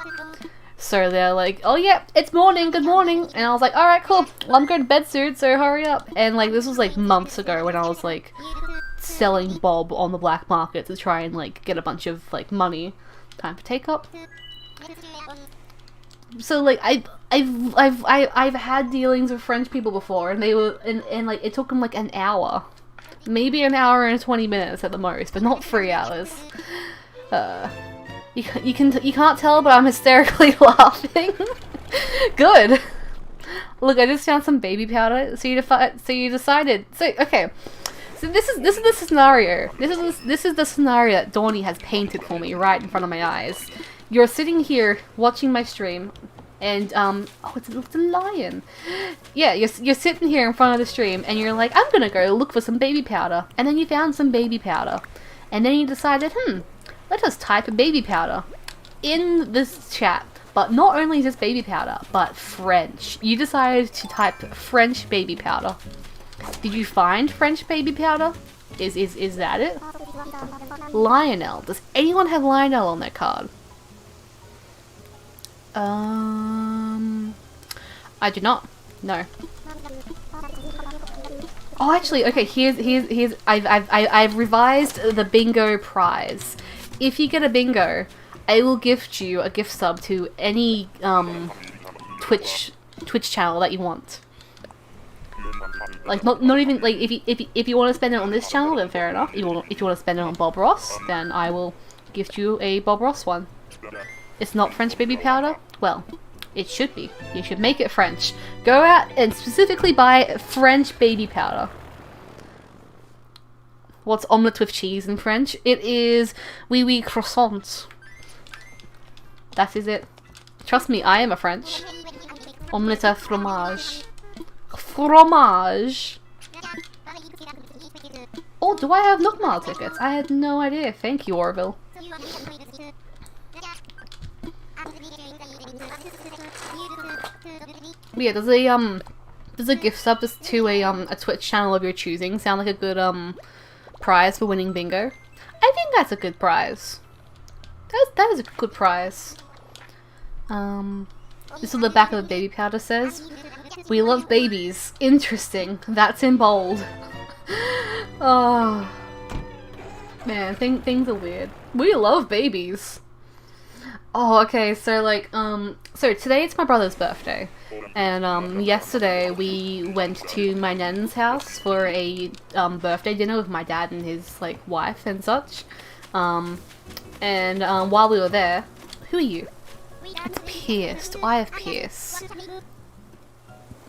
So they're like, oh yeah, it's morning, good morning. And I was like, alright, cool. Well, I'm going to bed soon, so hurry up. And like, this was like months ago when I was like selling Bob on the black market to try and like get a bunch of like money. Time for take up. So like, I've had dealings with French people before, and they were and like it took them like an hour, maybe an hour and 20 minutes at the most, but not 3 hours. You can't tell, but I'm hysterically laughing. Good. Look, I just found some baby powder. So you decided. So okay. So this is the scenario. This is the scenario that Dawny has painted for me right in front of my eyes. You're sitting here watching my stream, and oh, it's a lion. Yeah, you're sitting here in front of the stream, and you're like, I'm gonna go look for some baby powder, and then you found some baby powder, and then you decided, let us type a baby powder in this chat. But not only just baby powder, but French. You decided to type French baby powder. Did you find French baby powder? Is that it? Lionel. Does anyone have Lionel on their card? I do not. No. Oh, actually, okay. Here's. I've revised the bingo prize. If you get a bingo, I will gift you a gift sub to any Twitch channel that you want. Like not even like if you want to spend it on this channel, then fair enough. If you want to spend it on Bob Ross, then I will gift you a Bob Ross one. It's not French baby powder? Well, it should be. You should make it French. Go out and specifically buy French baby powder. What's omelette with cheese in French? It is oui croissant. That is it. Trust me, I am a French. Omelette à fromage. Fromage. Oh, do I have Nookmile tickets? I had no idea. Thank you, Orville. Yeah, does a gift sub to a Twitch channel of your choosing sound like a good prize for winning bingo? I think that's a good prize. That is a good prize. This is the back of the baby powder says. We love babies. Interesting. That's in bold. Oh. Man, things are weird. We love babies. Oh, okay, so like, so today it's my brother's birthday. And, yesterday we went to my nan's house for a, birthday dinner with my dad and his, like, wife and such. And while we were there, who are you? It's Pierce. Do I have Pierce?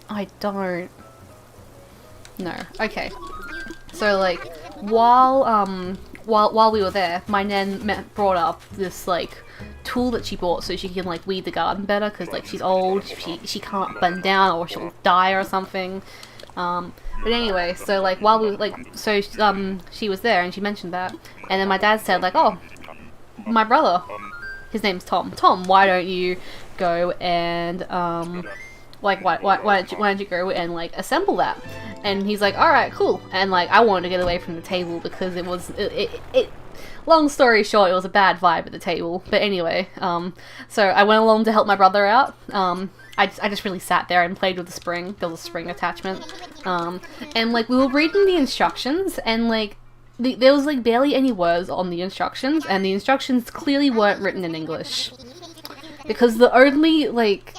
I don't. No. Okay. So like, while we were there, my nan brought up this like tool that she bought so she can like weed the garden better because like she's old, she can't bend down or she'll die or something. But anyway, so like while we she was there and she mentioned that, and then my dad said like, oh, my brother, his name's Tom. Tom, why don't you go and like why don't you go and like assemble that? And he's like, all right, cool. And like I wanted to get away from the table because it was it long story short, it was a bad vibe at the table. But anyway, so I went along to help my brother out. I just really sat there and played with the spring. There was a spring attachment. And like we were reading the instructions and like there was like barely any words on the instructions, and the instructions clearly weren't written in English. Because the only like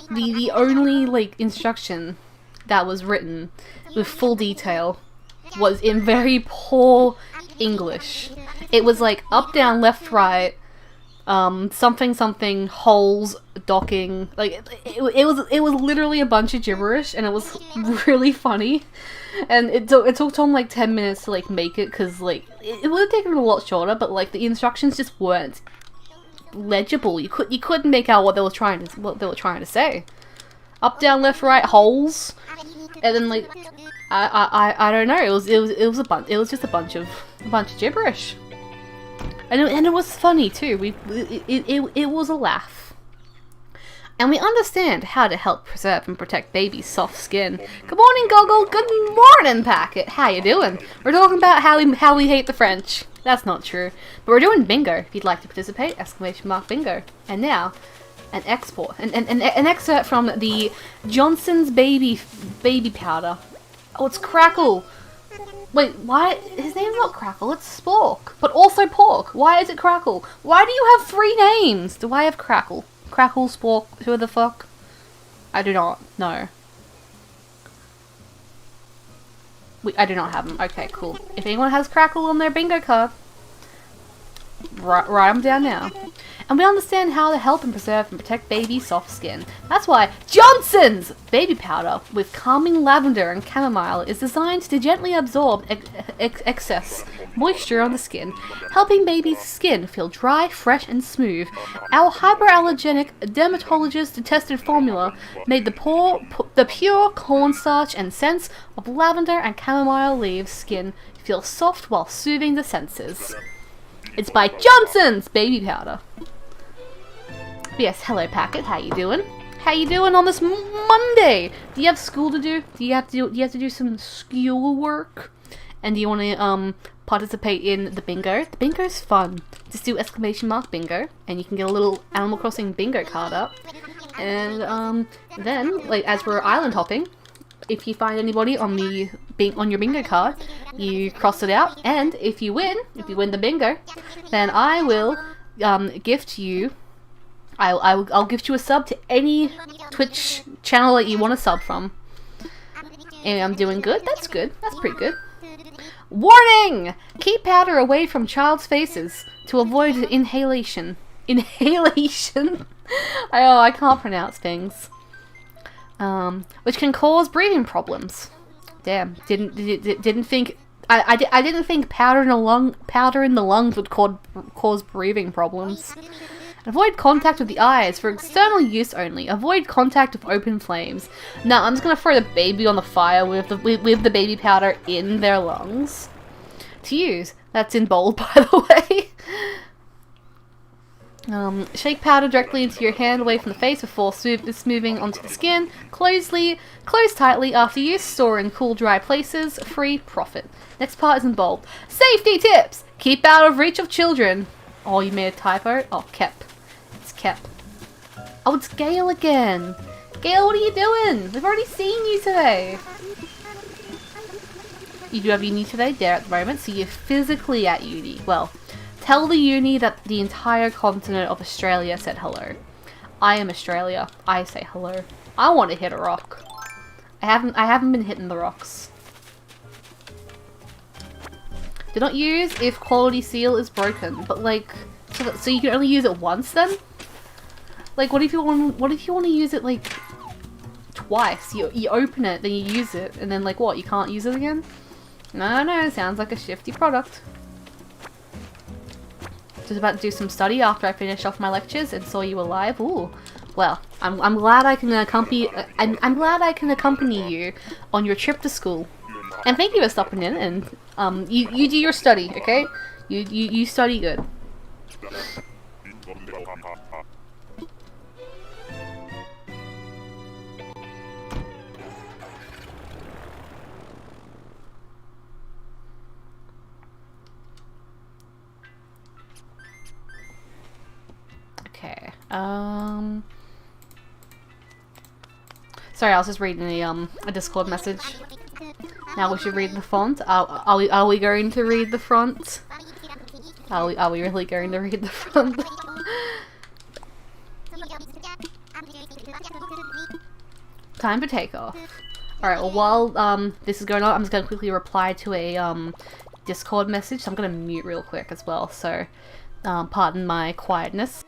the only like instruction that was written with full detail was in very poor English. It was like up, down, left, right, something, something, holes, docking. Like it was literally a bunch of gibberish, and it was really funny. And it took Tom like 10 minutes to like make it because like it would have taken a lot shorter, but like the instructions just weren't legible. You couldn't make out what they were trying to say. Up, down, left, right, holes, and then like I don't know. It was just a bunch of gibberish, and it was funny too. It was a laugh. And we understand how to help preserve and protect baby's soft skin. Good morning, Goggle. Good morning, Packet. How you doing? We're talking about how we hate the French. That's not true. But we're doing bingo. If you'd like to participate, !bingo. And now, an excerpt from the Johnson's baby powder. Oh, it's Crackle. Wait, why? His name's not Crackle, it's Spork. But also Pork. Why is it Crackle? Why do you have 3 names? Do I have Crackle? Crackle, Spork, who the fuck? I do not. No. I do not have them. Okay, cool. If anyone has Crackle on their bingo card, write them down now. And we understand how to help and preserve and protect baby soft skin. That's why Johnson's baby powder with calming lavender and chamomile is designed to gently absorb excess moisture on the skin, helping baby's skin feel dry, fresh, and smooth. Our hyperallergenic dermatologist-tested formula made the pure cornstarch and scents of lavender and chamomile leaves skin feel soft while soothing the senses. It's by Johnson's baby powder. Yes, hello Packet, how you doing? How you doing on this Monday? Do you have school to do? Do you have to do some school work? And do you want to participate in the bingo? The bingo's fun. Just do ! bingo, and you can get a little Animal Crossing bingo card up. And then, like, as we're island hopping, if you find anybody on your bingo card, you cross it out, and if you win the bingo, then I will gift you. I'll gift you a sub to any Twitch channel that you want to sub from. And I'm doing good. That's good. That's pretty good. Warning! Keep powder away from child's faces to avoid inhalation. Inhalation? I can't pronounce things. Which can cause breathing problems. Damn, didn't think I didn't think powder in the lungs would cause breathing problems. Avoid contact with the eyes for external use only. Avoid contact with open flames. Now I'm just gonna throw the baby on the fire with the baby powder in their lungs to use. That's in bold, by the way. Shake powder directly into your hand away from the face before smoothing onto the skin. Close tightly after use. Store in cool, dry places. Free profit. Next part is in bold. Safety tips! Keep out of reach of children. Oh, you made a typo? Oh, Kep. It's Kep. Oh, it's Gail again. Gail, what are you doing? We've already seen you today. You do have uni today, there at the moment, so you're physically at uni. Well, tell the uni that the entire continent of Australia said hello. I am Australia. I say hello. I want to hit a rock. I haven't been hitting the rocks. Do not use if quality seal is broken, but like, so you can only use it once then? Like, what if you want to use it like twice? You open it, then you use it, and then like what? You can't use it again? No, sounds like a shifty product. Just about to do some study after I finish off my lectures and saw you were live. Ooh, well, I'm glad I can accompany. I'm glad I can accompany you on your trip to school. And thank you for stopping in, and you do your study, okay? You study good. Okay. Sorry, I was just reading a Discord message. Now we should read the font. Are we going to read the front? Are we really going to read the front? Time for takeoff. Alright, well while this is going on, I'm just going to quickly reply to a Discord message. So I'm going to mute real quick as well, so pardon my quietness.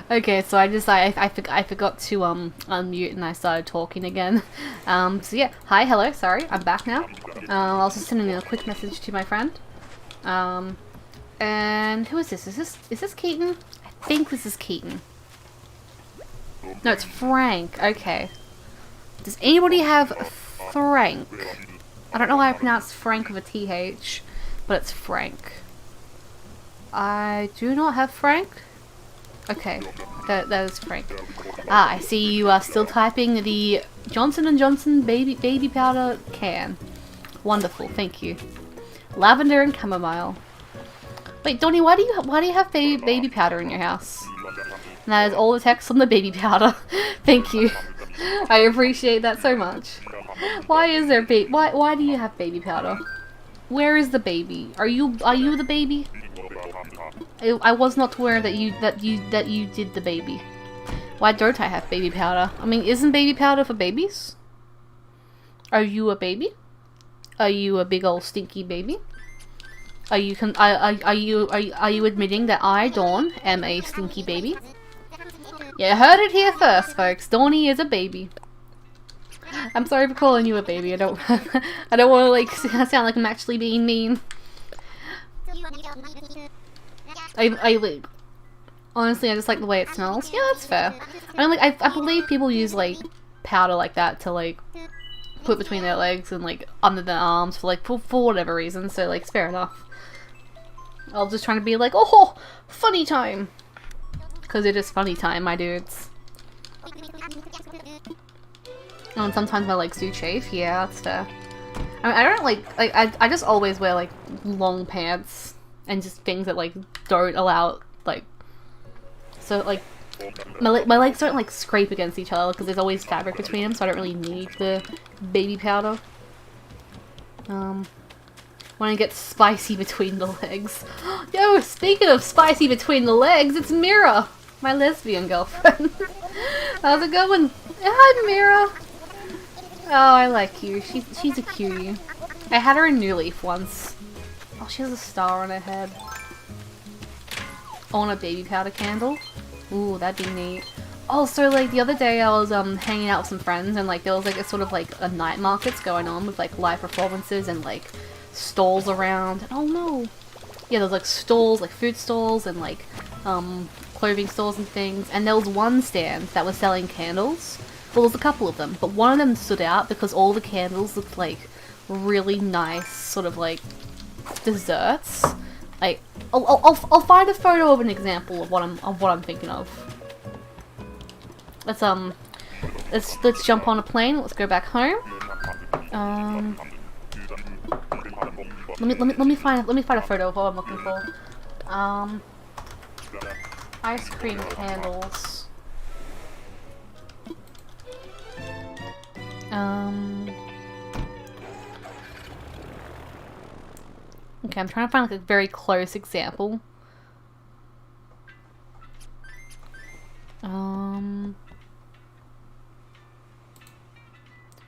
Okay, so I forgot to unmute and I started talking again. So yeah, hi, hello, sorry, I'm back now. I was just sending a quick message to my friend. And who is this? Is this Keaton? I think this is Keaton. No, it's Frank. Okay. Does anybody have Frank? I don't know why I pronounced Frank with a TH, but it's Frank. I do not have Frank. Okay, that is Frank. Ah, I see you are still typing the Johnson & Johnson baby powder can. Wonderful, thank you. Lavender and chamomile. Wait, Donnie, why do you have baby powder in your house? And that is all the text on the baby powder. Thank you. I appreciate that so much. Why is there why do you have baby powder? Where is the baby? Are you the baby? I was not aware that you did the baby. Why don't I have baby powder? I mean, isn't baby powder for babies? Are you a baby? Are you a big old stinky baby? Are you admitting that I, Dawn, am a stinky baby? You heard it here first, folks. Dawnie is a baby. I'm sorry for calling you a baby. I don't I don't want to like sound like I'm actually being mean. Honestly, I just like the way it smells. Yeah, that's fair. I believe people use like powder like that to like put between their legs and like under their arms for whatever reason. So like, it's fair enough. I was just trying to be like, oh, funny time, because it is funny time, my dudes. And sometimes my legs do chafe. Yeah, that's fair. I mean, I don't like I just always wear like long pants and just things that like don't allow like, so like my legs don't like scrape against each other because there's always fabric between them, so I don't really need the baby powder. When it gets spicy between the legs. Yo, speaking of spicy between the legs, it's Mira, my lesbian girlfriend. How's it going? Hi, Mira. Oh, I like you. She's a cutie. I had her in New Leaf once. Oh, she has a star on her head. On a baby powder candle. Ooh, that'd be neat. Oh, so like the other day I was hanging out with some friends and like there was like a sort of like a night markets going on with like live performances and like stalls around. And, oh no! Yeah, there's like stalls, like food stalls and like clothing stores and things. And there was one stand that was selling candles. Well, there's a couple of them, but one of them stood out because all the candles looked like really nice, sort of like desserts. Like, I'll find a photo of an example of what I'm thinking of. Let's jump on a plane. Let's go back home. Let me find a photo of what I'm looking for. Ice cream candles. Okay, I'm trying to find like a very close example. You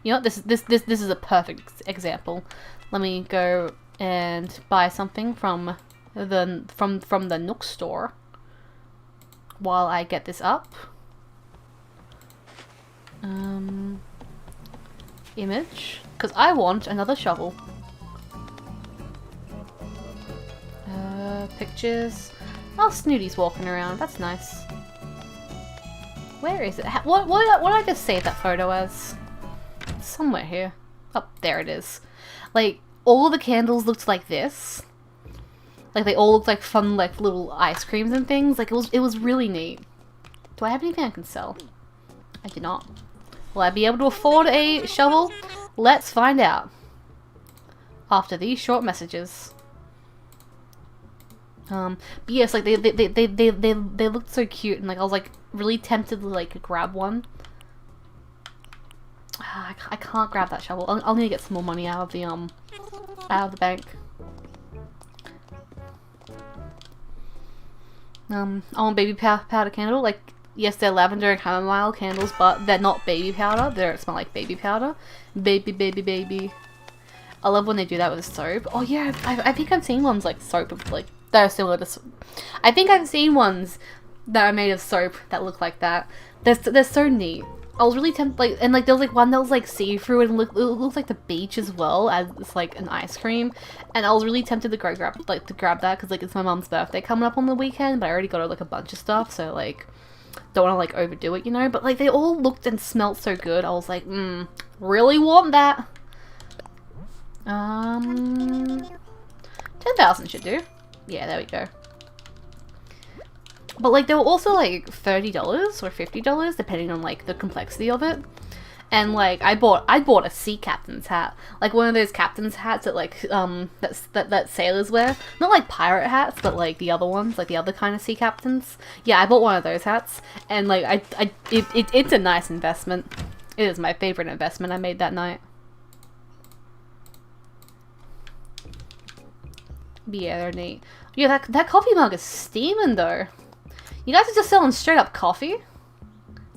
know what? This is a perfect example. Let me go and buy something from the Nook store while I get this up. Image, because I want another shovel. Pictures. Oh, Snooty's walking around. That's nice. Where is it? What did I just save that photo as? It's somewhere here. Oh, there it is. Like, all of the candles looked like this. Like, they all looked like fun, like, little ice creams and things. Like, it was really neat. Do I have anything I can sell? I do not. Will I be able to afford a shovel? Let's find out. After these short messages. But yes, like, they looked so cute, and, like, I was, like, really tempted to, like, grab one. I can't grab that shovel. I'll need to get some more money out of the bank. I want baby powder candle. Like, yes, they're lavender and chamomile candles, but they're not baby powder. They don't smell like baby powder. Baby. I love when they do that with soap. Oh yeah, I think I've seen ones like soap with like that are similar to. I think I've seen ones that are made of soap that look like that. They're so neat. I was really tempted, like, and like there was like one that was like see-through and it looked like the beach as well as it's like an ice cream, and I was really tempted to grab that because like it's my mom's birthday coming up on the weekend, but I already got her like a bunch of stuff, so like don't want to like overdo it, you know. But like they all looked and smelled so good. I was like, really want that. 10,000 should do. Yeah, there we go. But like they were also like $30 or $50 depending on like the complexity of it. And like I bought a sea captain's hat, like one of those captain's hats that like that sailors wear, not like pirate hats, but like the other ones, like the other kind of sea captains. Yeah, I bought one of those hats, and like it's a nice investment. It is my favorite investment I made that night. But yeah, they're neat. Yeah, that coffee mug is steaming though. You guys are just selling straight up coffee?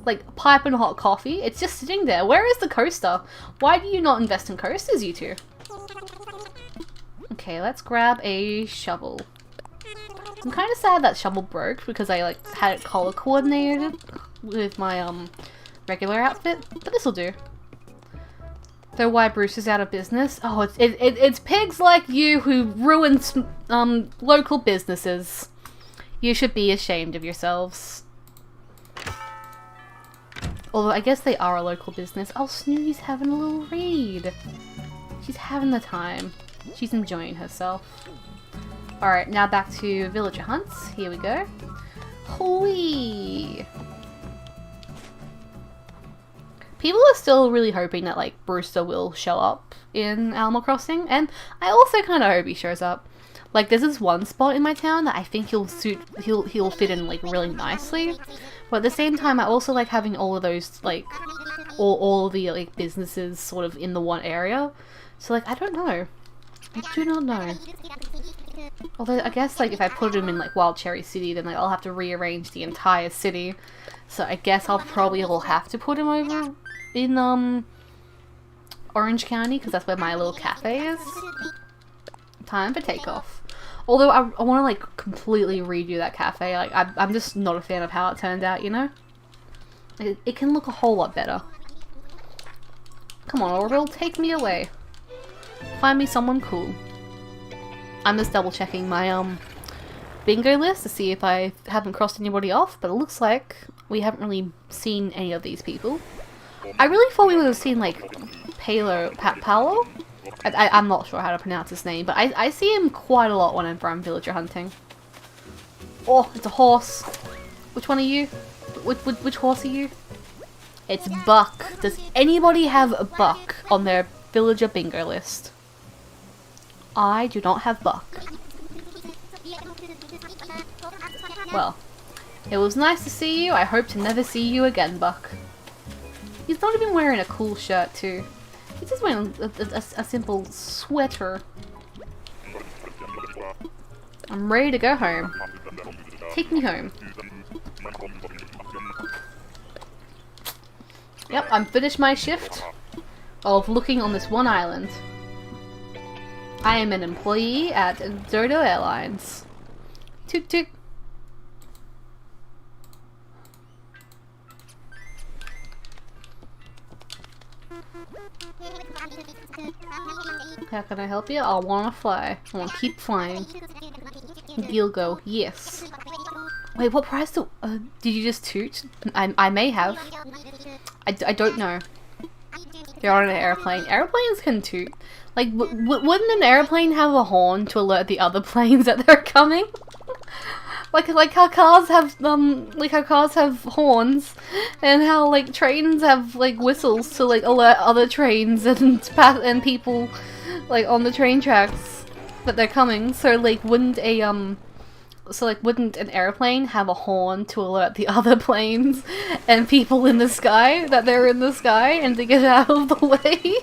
Like piping hot coffee? It's just sitting there. Where is the coaster? Why do you not invest in coasters, you two? Okay, let's grab a shovel. I'm kind of sad that shovel broke because I like had it color coordinated with my regular outfit, but this will do. So why Bruce is out of business? Oh, it's pigs like you who ruin local businesses. You should be ashamed of yourselves. Although I guess they are a local business. Oh, Snooty's having a little read. She's having the time. She's enjoying herself. Alright, now back to villager hunts. Here we go. Hoi! People are still really hoping that like Brewster will show up in Animal Crossing, and I also kind of hope he shows up. Like there's this one spot in my town that I think he'll fit in like really nicely, but at the same time I also like having all of those like all of the like businesses sort of in the one area. So like I don't know. I do not know. Although I guess like if I put him in like Wild Cherry City, then like I'll have to rearrange the entire city. So I guess I'll probably will have to put him over in Orange County because that's where my little cafe is. Time for takeoff. Although I want to like completely redo that cafe. Like I'm just not a fan of how it turned out, you know? It can look a whole lot better. Come on, Orville, take me away. Find me someone cool. I'm just double checking my bingo list to see if I haven't crossed anybody off, but it looks like we haven't really seen any of these people. I really thought we would have seen like Paolo? I'm not sure how to pronounce his name, but I see him quite a lot whenever I'm villager hunting. Oh, it's a horse. Which one are you? Which horse are you? It's Buck. Does anybody have a Buck on their villager bingo list? I do not have Buck. Well, it was nice to see you. I hope to never see you again, Buck. He's not even wearing a cool shirt too. He's just wearing a simple sweater. I'm ready to go home. Take me home. Yep, I'm finished my shift of looking on this one island. I am an employee at Dodo Airlines. Toot toot. How can I help you? I want to fly. I want to keep flying. Deal go. Yes. Wait, what price did you just toot? I may have. I don't know. They're on an airplane. Airplanes can toot. Like, wouldn't an airplane have a horn to alert the other planes that they're coming? like how cars have horns, and how like trains have like whistles to like alert other trains and people like on the train tracks that they're coming. So like wouldn't an airplane have a horn to alert the other planes and people in the sky that they're in the sky and to get out of the way?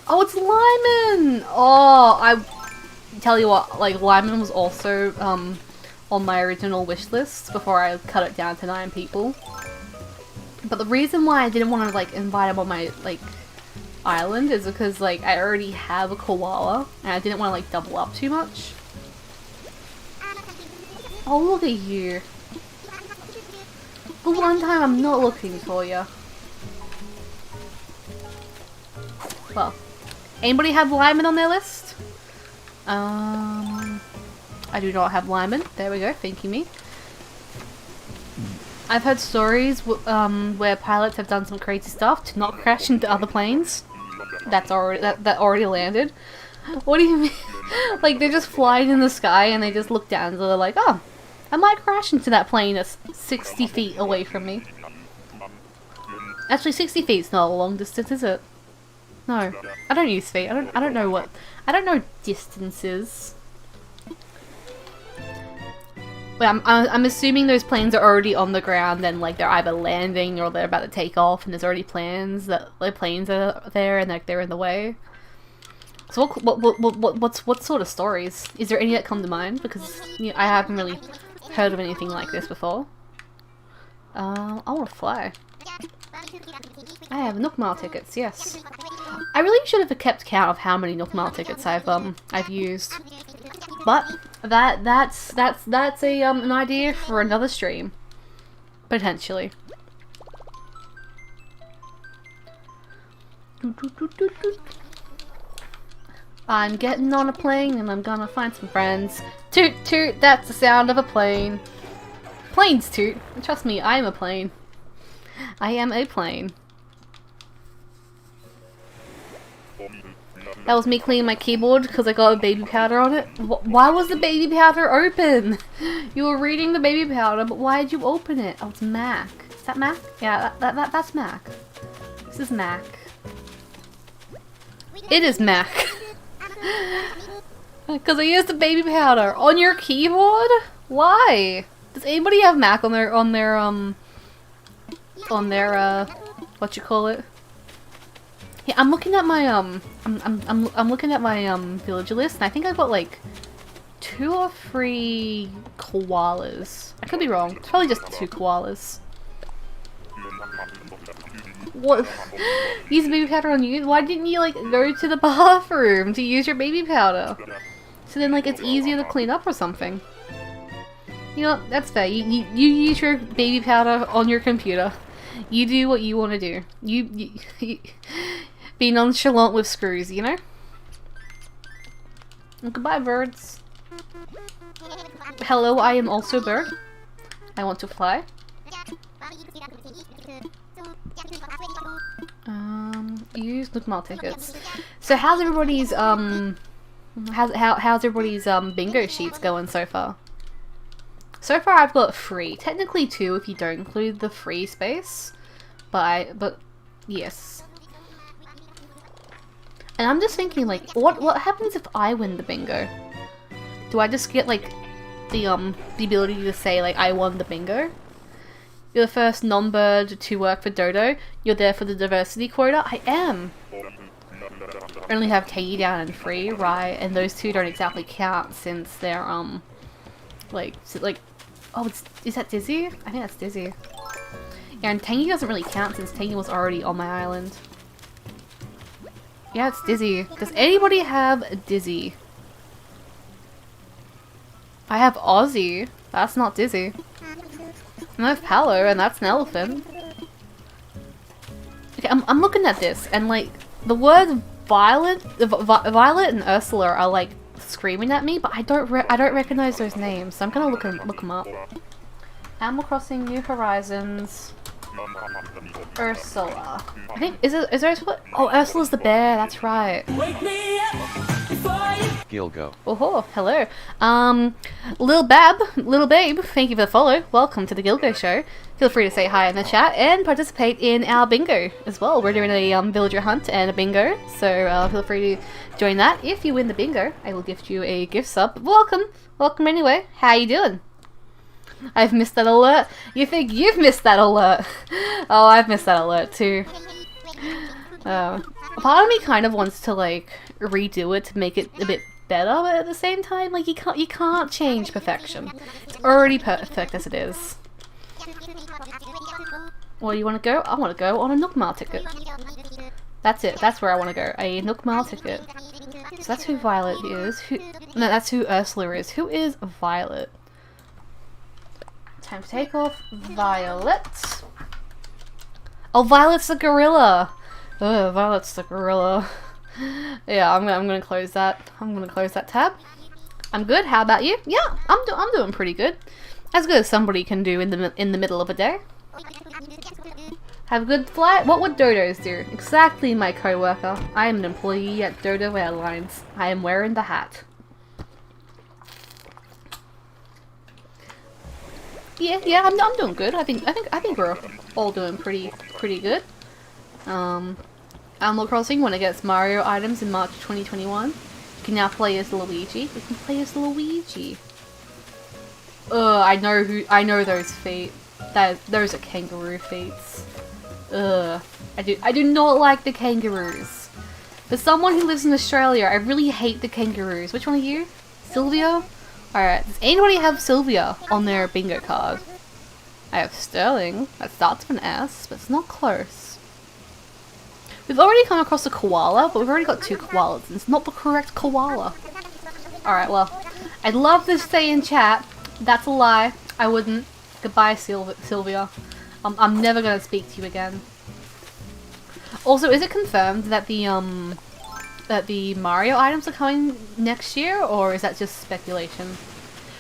Oh, it's Lyman! Oh, I tell you what, like, Lyman was also, on my original wish list before I cut it down to 9 people. But the reason why I didn't want to, like, invite him on my, like, island is because, like, I already have a koala, and I didn't want to, like, double up too much. Oh, look at you. The one time I'm not looking for you. Well, anybody have Lyman on their list? I do not have Lyman. There we go, thank you me. I've heard stories where pilots have done some crazy stuff to not crash into other planes. That already landed. What do you mean? Like, they're just flying in the sky and they just look down and they're like, oh, I might crash into that plane that's 60 feet away from me. Actually, 60 feet's not a long distance, is it? No. I don't use feet. I don't know distances. Well, I'm assuming those planes are already on the ground and like they're either landing or they're about to take off and there's already plans that the planes are there and like they're in the way. So what sort of stories? Is there any that come to mind? Because you know, I haven't really heard of anything like this before. I want to fly. I have Nook Mile tickets, yes. I really should have kept count of how many Nook Mile tickets I've used. But that's a an idea for another stream, potentially. I'm getting on a plane and I'm gonna find some friends. Toot toot, that's the sound of a plane. Planes toot. Trust me, I am a plane. I am a plane. That was me cleaning my keyboard because I got a baby powder on it. Why was the baby powder open? You were reading the baby powder, but why did you open it? Oh, it's Mac. Is that Mac? Yeah, that's Mac. This is Mac. It is Mac. Because I used the baby powder on your keyboard? Why? Does anybody have Mac on their what you call it? Yeah, I'm looking at my I'm looking at my villager list and I think I've got like 2 or 3 koalas. I could be wrong. It's probably just 2 koalas. What? Use baby powder on you? Why didn't you like go to the bathroom to use your baby powder? So then like it's easier to clean up or something. You know, that's fair. You use your baby powder on your computer. You do what you want to do. You be nonchalant with screws, you know? And goodbye, birds. Hello, I am also a bird. I want to fly. Use Nook Mile tickets. So how's everybody's how's everybody's bingo sheets going so far? So far I've got 3. Technically 2 if you don't include the free space. But yes. And I'm just thinking like what happens if I win the bingo? Do I just get like the ability to say like I won the bingo? You're the first non-bird to work for Dodo. You're there for the diversity quota. I am. I only have Katie down and Free, right? And those 2 don't exactly count since they're like oh, is that Dizzy? I think that's Dizzy. Yeah, and Tangy doesn't really count since Tangy was already on my island. Yeah, it's Dizzy. Does anybody have Dizzy? I have Ozzy. That's not Dizzy. And I have Palo, and that's an elephant. Okay, I'm looking at this, and like the word Violet and Ursula are like screaming at me, but I don't recognize those names, so I'm gonna look them up. Animal Crossing New Horizons. Ursula. I think is there Ursula? Oh, Ursula's the bear. That's right. Wake me up Gilgo. Oh, hello. Lil Babe, thank you for the follow. Welcome to the Gilgo Show. Feel free to say hi in the chat and participate in our bingo as well. We're doing a villager hunt and a bingo, so feel free to join that. If you win the bingo, I will gift you a gift sub. Welcome anyway. How you doing? I've missed that alert. You think you've missed that alert? Oh, I've missed that alert too. Part of me kind of wants to like redo it to make it a bit better, but at the same time, like you can't change perfection. It's already perfect as it is. Well, you want to go? I want to go on a Nook Mile ticket. That's it. That's where I want to go. A Nook Mile ticket. So that's who Violet is. No, that's who Ursula is. Who is Violet? Time to take off Violet. Oh, Violet's the gorilla. Oh, Violet's the gorilla. Yeah, I'm gonna close that. I'm gonna close that tab. I'm good. How about you? Yeah, I'm doing pretty good. As good as somebody can do in the middle of a day. Have a good flight? What would dodos do? Exactly, my co-worker. I am an employee at Dodo Airlines. I am wearing the hat. Yeah, I'm doing good. I think we're all doing pretty good. Animal Crossing, when it gets Mario items in March 2021, you can now play as Luigi. You can play as Luigi. I know those feet. Those are kangaroo feet. I do not like the kangaroos. For someone who lives in Australia, I really hate the kangaroos. Which one are you? Sylvia? Alright, does anybody have Sylvia on their bingo card? I have Sterling. That starts with an S, but it's not close. We've already come across a koala, but we've already got 2 koalas, and it's not the correct koala. Alright, well, I'd love to say in chat, that's a lie. I wouldn't. Goodbye, Sylvia. I'm never gonna speak to you again. Also, is it confirmed that the Mario items are coming next year, or is that just speculation?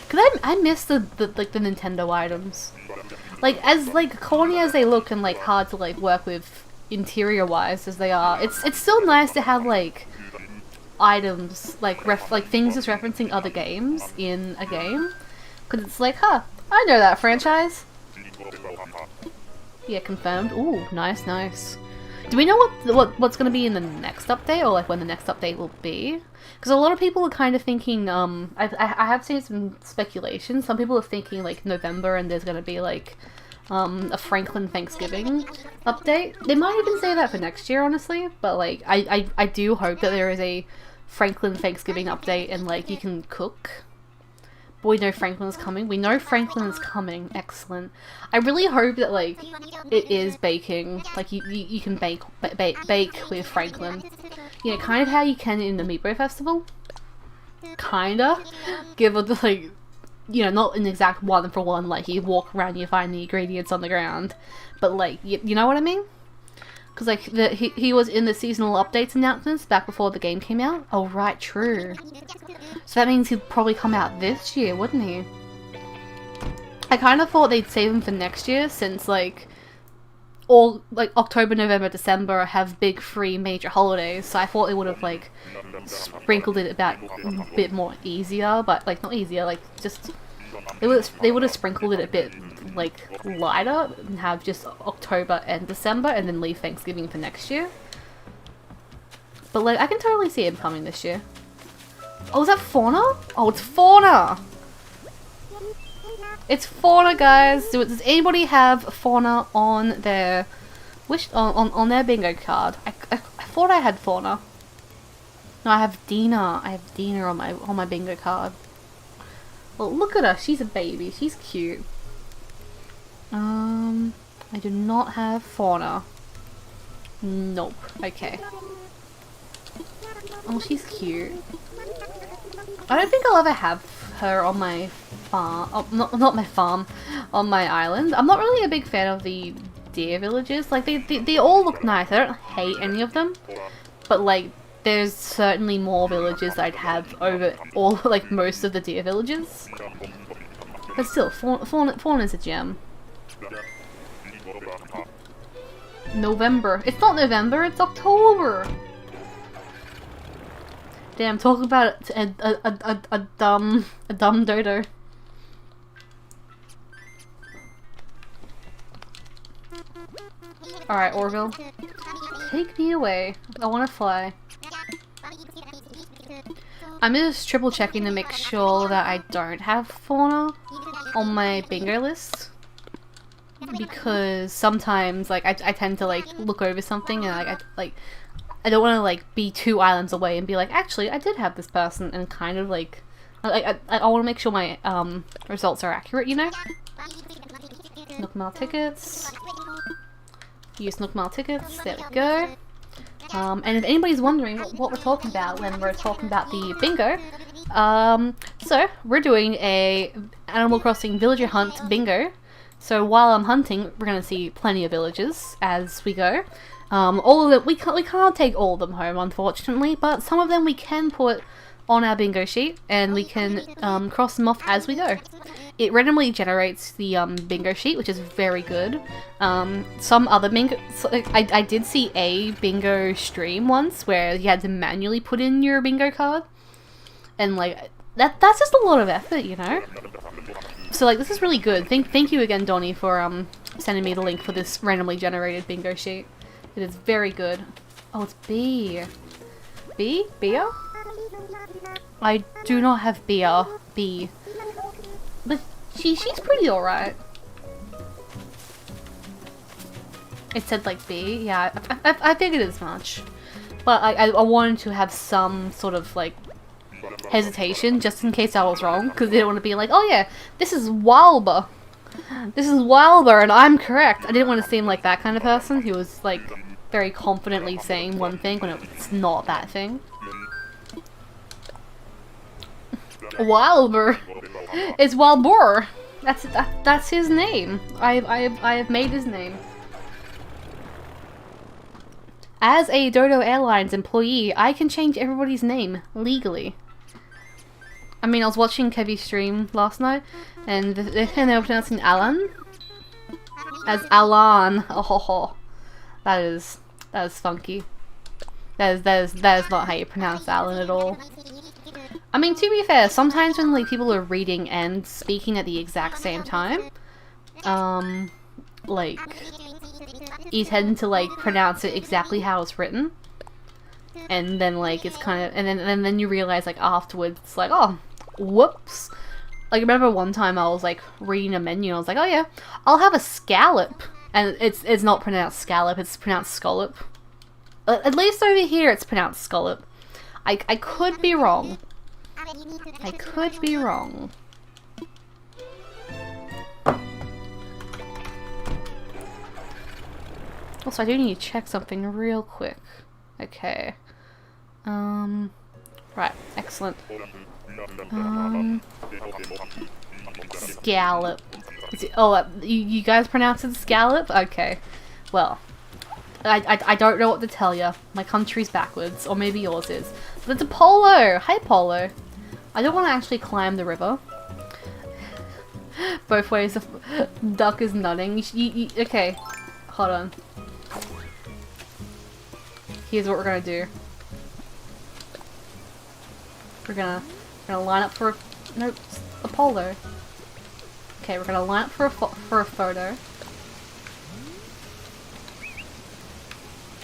Cause I miss the Nintendo items. Like, as corny as they look and like hard to like work with interior wise as they are, it's still nice to have like items like things just referencing other games in a game. Cause it's like, huh, I know that franchise. Yeah, confirmed. Ooh, nice. Do we know what's gonna be in the next update, or like when the next update will be? Because a lot of people are kind of thinking, I have seen some speculation. Some people are thinking like November, and there's gonna be like a Franklin Thanksgiving update. They might even say that for next year, honestly. But like, I do hope that there is a Franklin Thanksgiving update, and like you can cook. But we know Franklin is coming. We know Franklin is coming. Excellent. I really hope that like it is baking. Like you can bake with Franklin. You know, kind of how you can in the Meatball Festival. Kinda. Give it like, you know, not an exact 1-for-1. Like you walk around, you find the ingredients on the ground, but like you know what I mean? Because like he was in the seasonal updates announcements back before the game came out. Oh right, true. So that means he'd probably come out this year, wouldn't he? I kind of thought they'd save him for next year, since like all like October, November, December have big free major holidays. So I thought they would have like sprinkled it about a bit more easier, but like not easier, like just they would have sprinkled it a bit like lighter and have just October and December, and then leave Thanksgiving for next year. But like I can totally see him coming this year. Oh, is that Fauna? Oh, it's Fauna! It's Fauna, guys! Does anybody have Fauna on their on their bingo card? I thought I had Fauna. No, I have Dina. I have Dina on my bingo card. Well, look at her. She's a baby. She's cute. I do not have Fauna. Nope. Okay. Oh, she's cute. I don't think I'll ever have her on my farm. Oh, not my farm. On my island. I'm not really a big fan of the deer villages. Like, they all look nice. I don't hate any of them. But, like, there's certainly more villages I'd have over all, like, most of the deer villages. But still, Fauna's a gem. November. It's not November, it's October! Damn, talk about a dumb dodo. Alright, Orville. Take me away. I wanna fly. I'm just triple checking to make sure that I don't have Fauna on my bingo list. Because sometimes, like, I tend to, like, look over something and, I don't want to, like, be 2 islands away and be like, actually, I did have this person, and kind of, like, I want to make sure my, results are accurate, you know? Nook Mile tickets. Use Nook Mile tickets. There we go. And if anybody's wondering what we're talking about when we're talking about the bingo, So we're doing a Animal Crossing villager hunt bingo. So while I'm hunting, we're gonna see plenty of villagers as we go. All of them, we can't take all of them home, unfortunately, but some of them we can put on our bingo sheet, and we can cross them off as we go. It randomly generates the bingo sheet, which is very good. Some other bingo, I did see a bingo stream once where you had to manually put in your bingo card, and like that's just a lot of effort, you know. So like this is really good. Thank you again, Donnie, for sending me the link for this randomly generated bingo sheet. It is very good. Oh, it's B. B? Beer? I do not have beer. B. But she's pretty alright. It said like B. Yeah, I figured as much. But I wanted to have some sort of like hesitation just in case I was wrong, because they didn't want to be like, oh yeah, this is Wilbur. This is Wilbur and I'm correct. I didn't want to seem like that kind of person who was like very confidently saying one thing when it's not that thing. Wilbur. It's Wilbur. That's his name. I have made his name. As a Dodo Airlines employee, I can change everybody's name legally. I mean, I was watching Kevy's stream last night, and they were pronouncing Alan as Alan. Oh ho ho. That is funky. That is not how you pronounce Alan at all. I mean, to be fair, sometimes when like people are reading and speaking at the exact same time, like you tend to like pronounce it exactly how it's written, and then like it's kind of, and then you realize like afterwards, it's like, oh, whoops. Like I remember one time I was like reading a menu and I was like, oh yeah, I'll have a scallop, and it's not pronounced scallop, it's pronounced scallop. At least over here it's pronounced scallop. I could be wrong. I could be wrong. Also, I do need to check something real quick. Okay. Right, excellent. Scallop. You guys pronounce it scallop? Okay. Well, I don't know what to tell you. My country's backwards, or maybe yours is. But it's a polo! Hi, Polo. I don't want to actually climb the river. Both ways of duck is nutting. Okay, hold on. Here's what we're gonna do. We're gonna line up for a polo. Okay, we're gonna line up for a photo.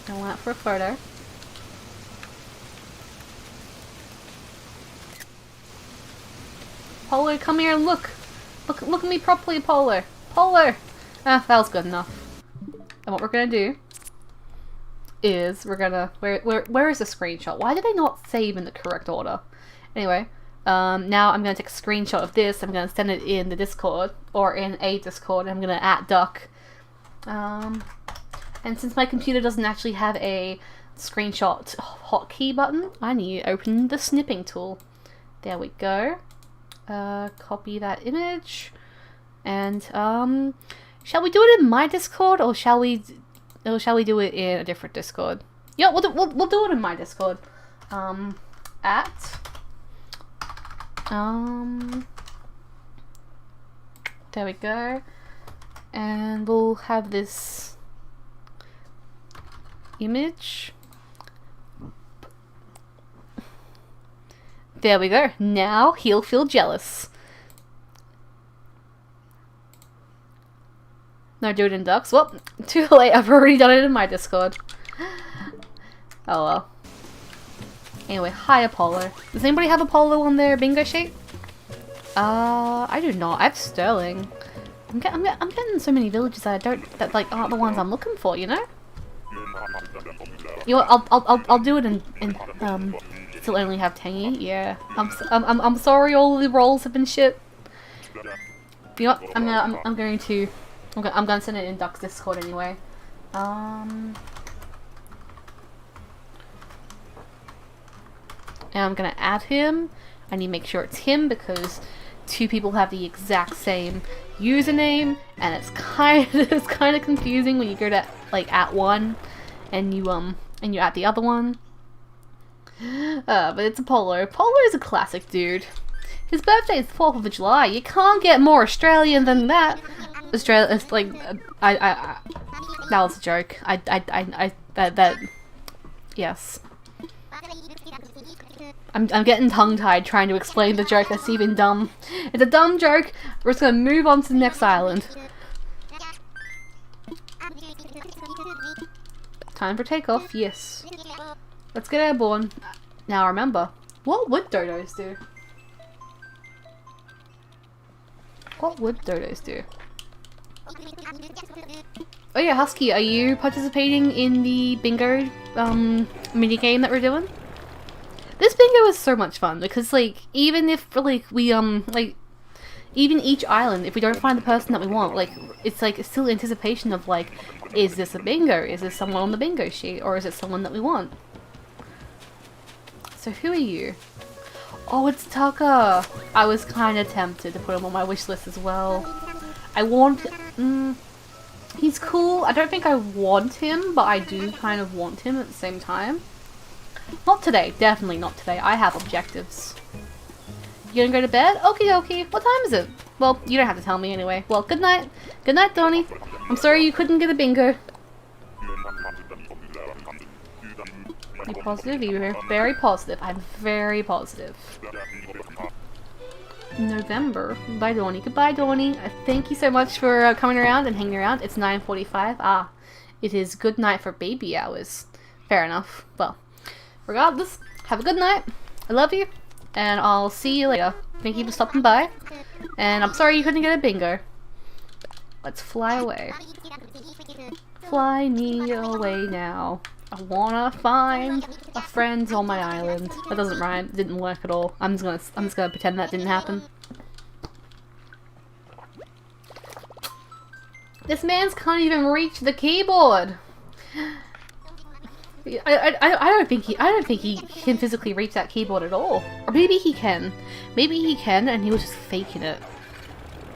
Gonna line up for a photo. Polo, come here and look. Look at me properly, Polo. Polo! Ah, that was good enough. And what we're gonna do is we're gonna where is the screenshot? Why did they not save in the correct order? Anyway, now I'm gonna take a screenshot of this. I'm gonna send it in the Discord or in a Discord. I'm gonna @duck. And since my computer doesn't actually have a screenshot hotkey button, I need to open the snipping tool. There we go. Copy that image, and shall we do it in my Discord or shall we do it in a different Discord? Yeah, we'll do it in my Discord. There we go, and we'll have this image. There we go. Now he'll feel jealous. No, do it in ducks. Well, too late. I've already done it in my Discord. Oh well. Anyway, hi Apollo. Does anybody have Apollo on their bingo sheet? I do not. I have Sterling. I'm getting so many villages that aren't the ones I'm looking for. You know. You know what, I'll do it in still only have Tangy. Yeah. I'm sorry. All the rolls have been shit. You know what? I'm going to send it in Duck's Discord anyway. And I'm gonna add him. I need to make sure it's him because two people have the exact same username, and it's kind of confusing when you go to like at one and you at the other one. But it's Apollo. Apollo is a classic dude. His birthday is 4th of July. You can't get more Australian than that. Australia is like that was a joke. Yes. I'm getting tongue-tied trying to explain the joke. That's even dumb. It's a dumb joke. We're just gonna move on to the next island. Time for takeoff. Yes. Let's get airborne. Now remember, what would dodos do? What would dodos do? Oh yeah, Husky, are you participating in the bingo mini game that we're doing? This bingo is so much fun because like even if like we like even each island, if we don't find the person that we want, like it's like still anticipation of like, is this a bingo? Is this someone on the bingo sheet, or is it someone that we want? So who are you? Oh, it's Tucker. I was kind of tempted to put him on my wish list as well. I want... he's cool. I don't think I want him, but I do kind of want him at the same time. Not today. Definitely not today. I have objectives. You gonna go to bed? Okie dokie. What time is it? Well, you don't have to tell me anyway. Well, good night. Good night, Donnie. I'm sorry you couldn't get a bingo. You positive? You're very positive. I'm very positive. November. Bye, Donnie. Goodbye, Donnie. Thank you so much for coming around and hanging around. It's 9:45. Ah, it is good night for baby hours. Fair enough. Well, regardless, have a good night. I love you. And I'll see you later. Thank you for stopping by. And I'm sorry you couldn't get a bingo. Let's fly away. Fly me away now. I wanna find a friend on my island. That doesn't rhyme. It didn't work at all. I'm just gonna pretend that didn't happen. This man's can't even reach the keyboard. I don't think he can physically reach that keyboard at all. Or maybe he can. Maybe he can, and he was just faking it.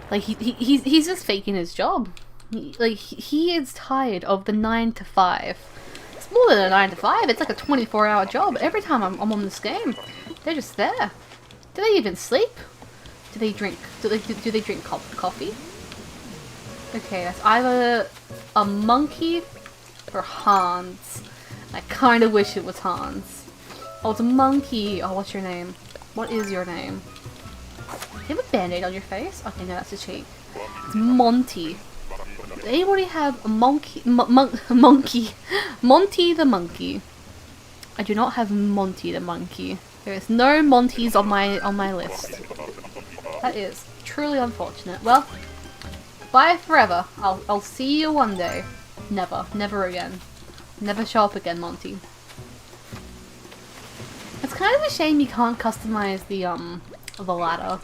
Like he's just faking his job. He is tired of the 9 to 5. It's more than a 9 to 5. It's like a 24-hour job. Every time I'm on this game, they're just there. Do they even sleep? Do they drink? Do they drink coffee? Okay, that's either a monkey or Hans. I kind of wish it was Hans. Oh, it's a monkey. Oh, what's your name? What is your name? Do you have a band-aid on your face? Okay, no, that's a cheek. It's Monty. Does anybody have a monkey? Monkey. Monty the monkey. I do not have Monty the monkey. There is no Montys on my list. That is truly unfortunate. Well, bye forever. I'll see you one day. Never again. Never show up again, Monty. It's kind of a shame you can't customize the ladder.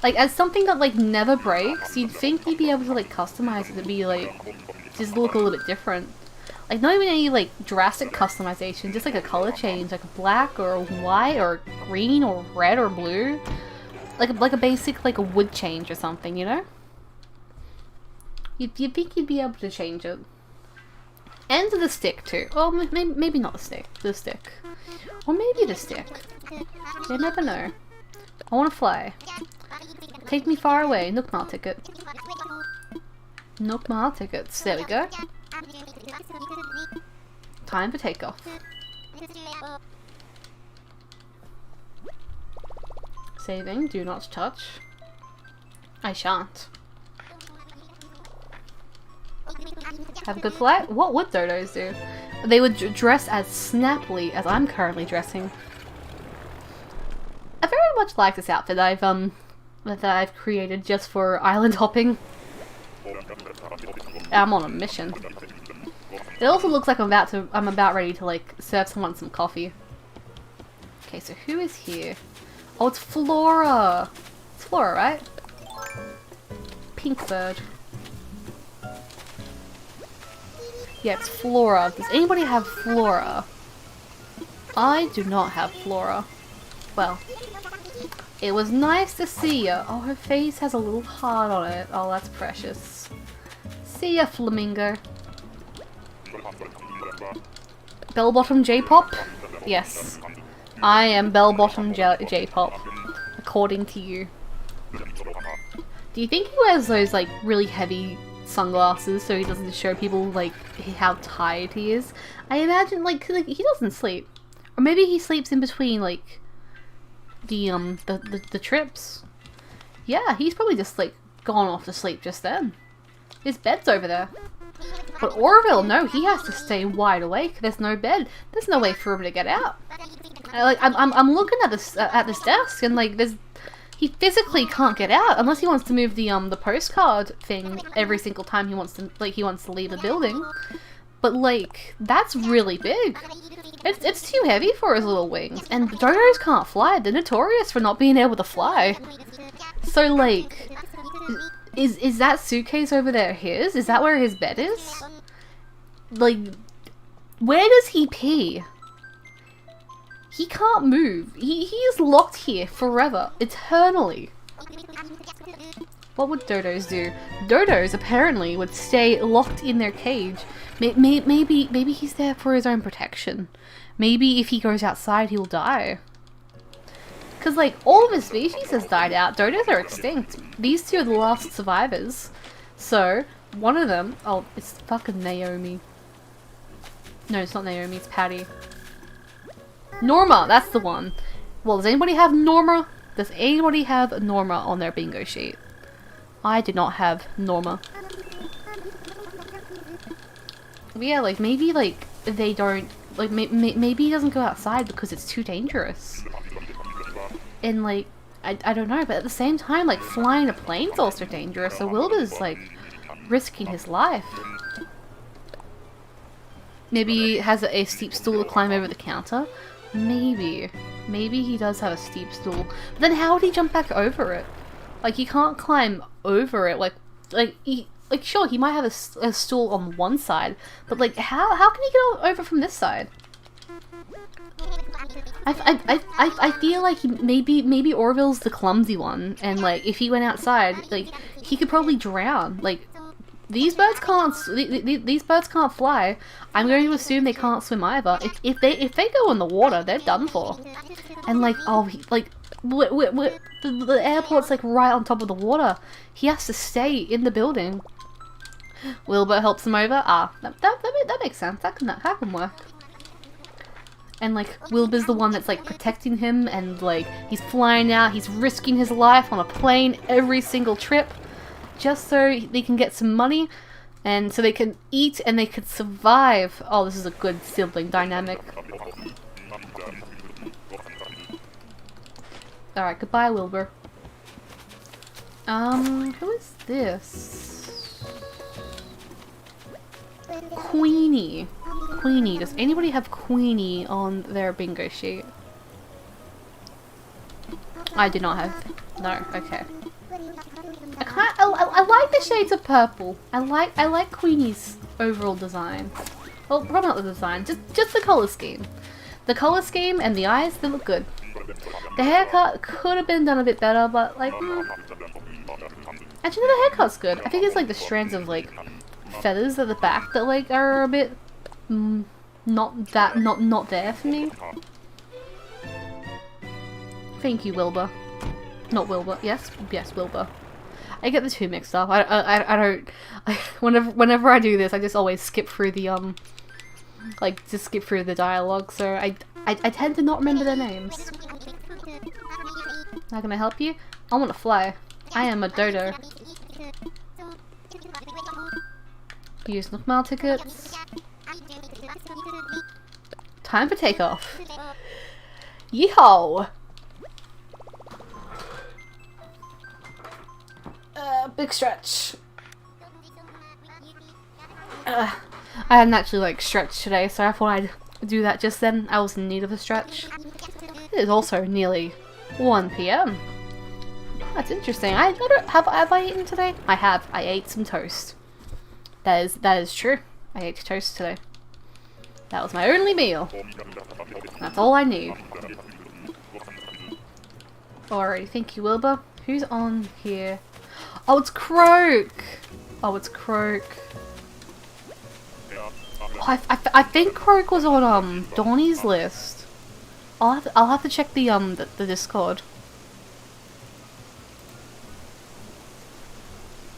Like, as something that like never breaks, you'd think you'd be able to like customize it to be like just look a little bit different. Like not even any like drastic customization, just like a color change, like a black or a white or green or red or blue. Like a basic like a wood change or something, you know? You'd think you'd be able to change it. And the stick too. Well, maybe not the stick. The stick. Or maybe the stick. You never know. I want to fly. Take me far away. Nook Mile ticket. Nook Mile tickets. There we go. Time for takeoff. Saving. Do not touch. I shan't. Have a good flight? What would dodos do? They would dress as snappily as I'm currently dressing. I very much like this outfit that I've created just for island hopping. I'm on a mission. It also looks like I'm about ready to like serve someone some coffee. Okay, so who is here? Oh, it's Flora. It's Flora, right? Pink bird. Yeah, it's Flora. Does anybody have Flora? I do not have Flora. Well, It was nice to see ya. Oh, her face has a little heart on it. Oh, that's precious. See ya, Flamingo. Bell-bottom J-pop? Yes. I am bell-bottom J-pop. According to you. Do you think he wears those, like, really heavy sunglasses so he doesn't show people, like, how tired he is? I imagine, like he doesn't sleep. Or maybe he sleeps in between, like, the trips. Yeah, he's probably just, like, gone off to sleep just then. His bed's over there. But Orville, no, he has to stay wide awake. There's no bed. There's no way for him to get out. I'm looking at this desk and, like, he physically can't get out unless he wants to move the postcard thing every single time he wants to leave the building. But, like, that's really big. It's too heavy for his little wings. And dodos can't fly. They're notorious for not being able to fly. So, like, is that suitcase over there his? Is that where his bed is? Like, where does he pee? He can't move. He is locked here forever. Eternally. What would dodos do? Dodos apparently would stay locked in their cage. Maybe he's there for his own protection. Maybe if he goes outside he'll die. Because, like, all of his species has died out. Dodos are extinct. These two are the last survivors. So, one of them... Oh, it's fucking Naomi. No, it's not Naomi, it's Patty. Norma, that's the one. Well, does anybody have Norma? Does anybody have Norma on their bingo sheet? I did not have Norma. But yeah, like, maybe, like, they don't... Like, maybe he doesn't go outside because it's too dangerous. And, like, I don't know, but at the same time, like, flying a plane's also dangerous, so Wilbur's, like, risking his life. Maybe he has a steep stool to climb over the counter. Maybe. Maybe he does have a steep stool. But then how would he jump back over it? Like, he can't climb over it, sure, he might have a stool on one side, but, like, how can he get over from this side? I feel like maybe Orville's the clumsy one, and, like, if he went outside, like, he could probably drown. Like, these birds can't fly. I'm going to assume they can't swim either. If they go in the water, they're done for. And, like, the airport's, like, right on top of the water. He has to stay in the building. Wilbur helps him over. Ah, that makes sense. That can work. And, like, Wilbur's the one that's, like, protecting him, and, like, he's flying out, he's risking his life on a plane every single trip, just so they can get some money, and so they can eat and they can survive. Oh, this is a good sibling dynamic. Alright, goodbye, Wilbur. Who is this? Queenie. Queenie. Does anybody have Queenie on their bingo sheet? I do not have. No. Okay. I like the shades of purple. I like Queenie's overall design. Well, probably not the design. Just the color scheme. The color scheme and the eyes, they look good. The haircut could have been done a bit better, but like, actually, no, the haircut's good. I think it's like the strands of like feathers at the back that like are a bit not there for me. Thank you, Wilbur. Not Wilbur. Yes, Wilbur. I get the two mixed up. I don't. Whenever I do this, I just always skip through the just skip through the dialogue. So I tend to not remember their names. How can I help you? I want to fly. I am a dodo. Use Nook Mile tickets. Time for takeoff. Yeehaw! Big stretch. I hadn't actually like stretched today, so I thought I'd do that just then. I was in need of a stretch. It is also nearly 1 PM. That's interesting. I don't have I eaten today? I have. I ate some toast. That is true. I ate toast today. That was my only meal. That's all I need. Alrighty, thank you, Wilbur. Who's on here? Oh, it's Croak! Oh, it's Croak. Oh, I think Croak was on Donnie's list. I'll have to check the Discord.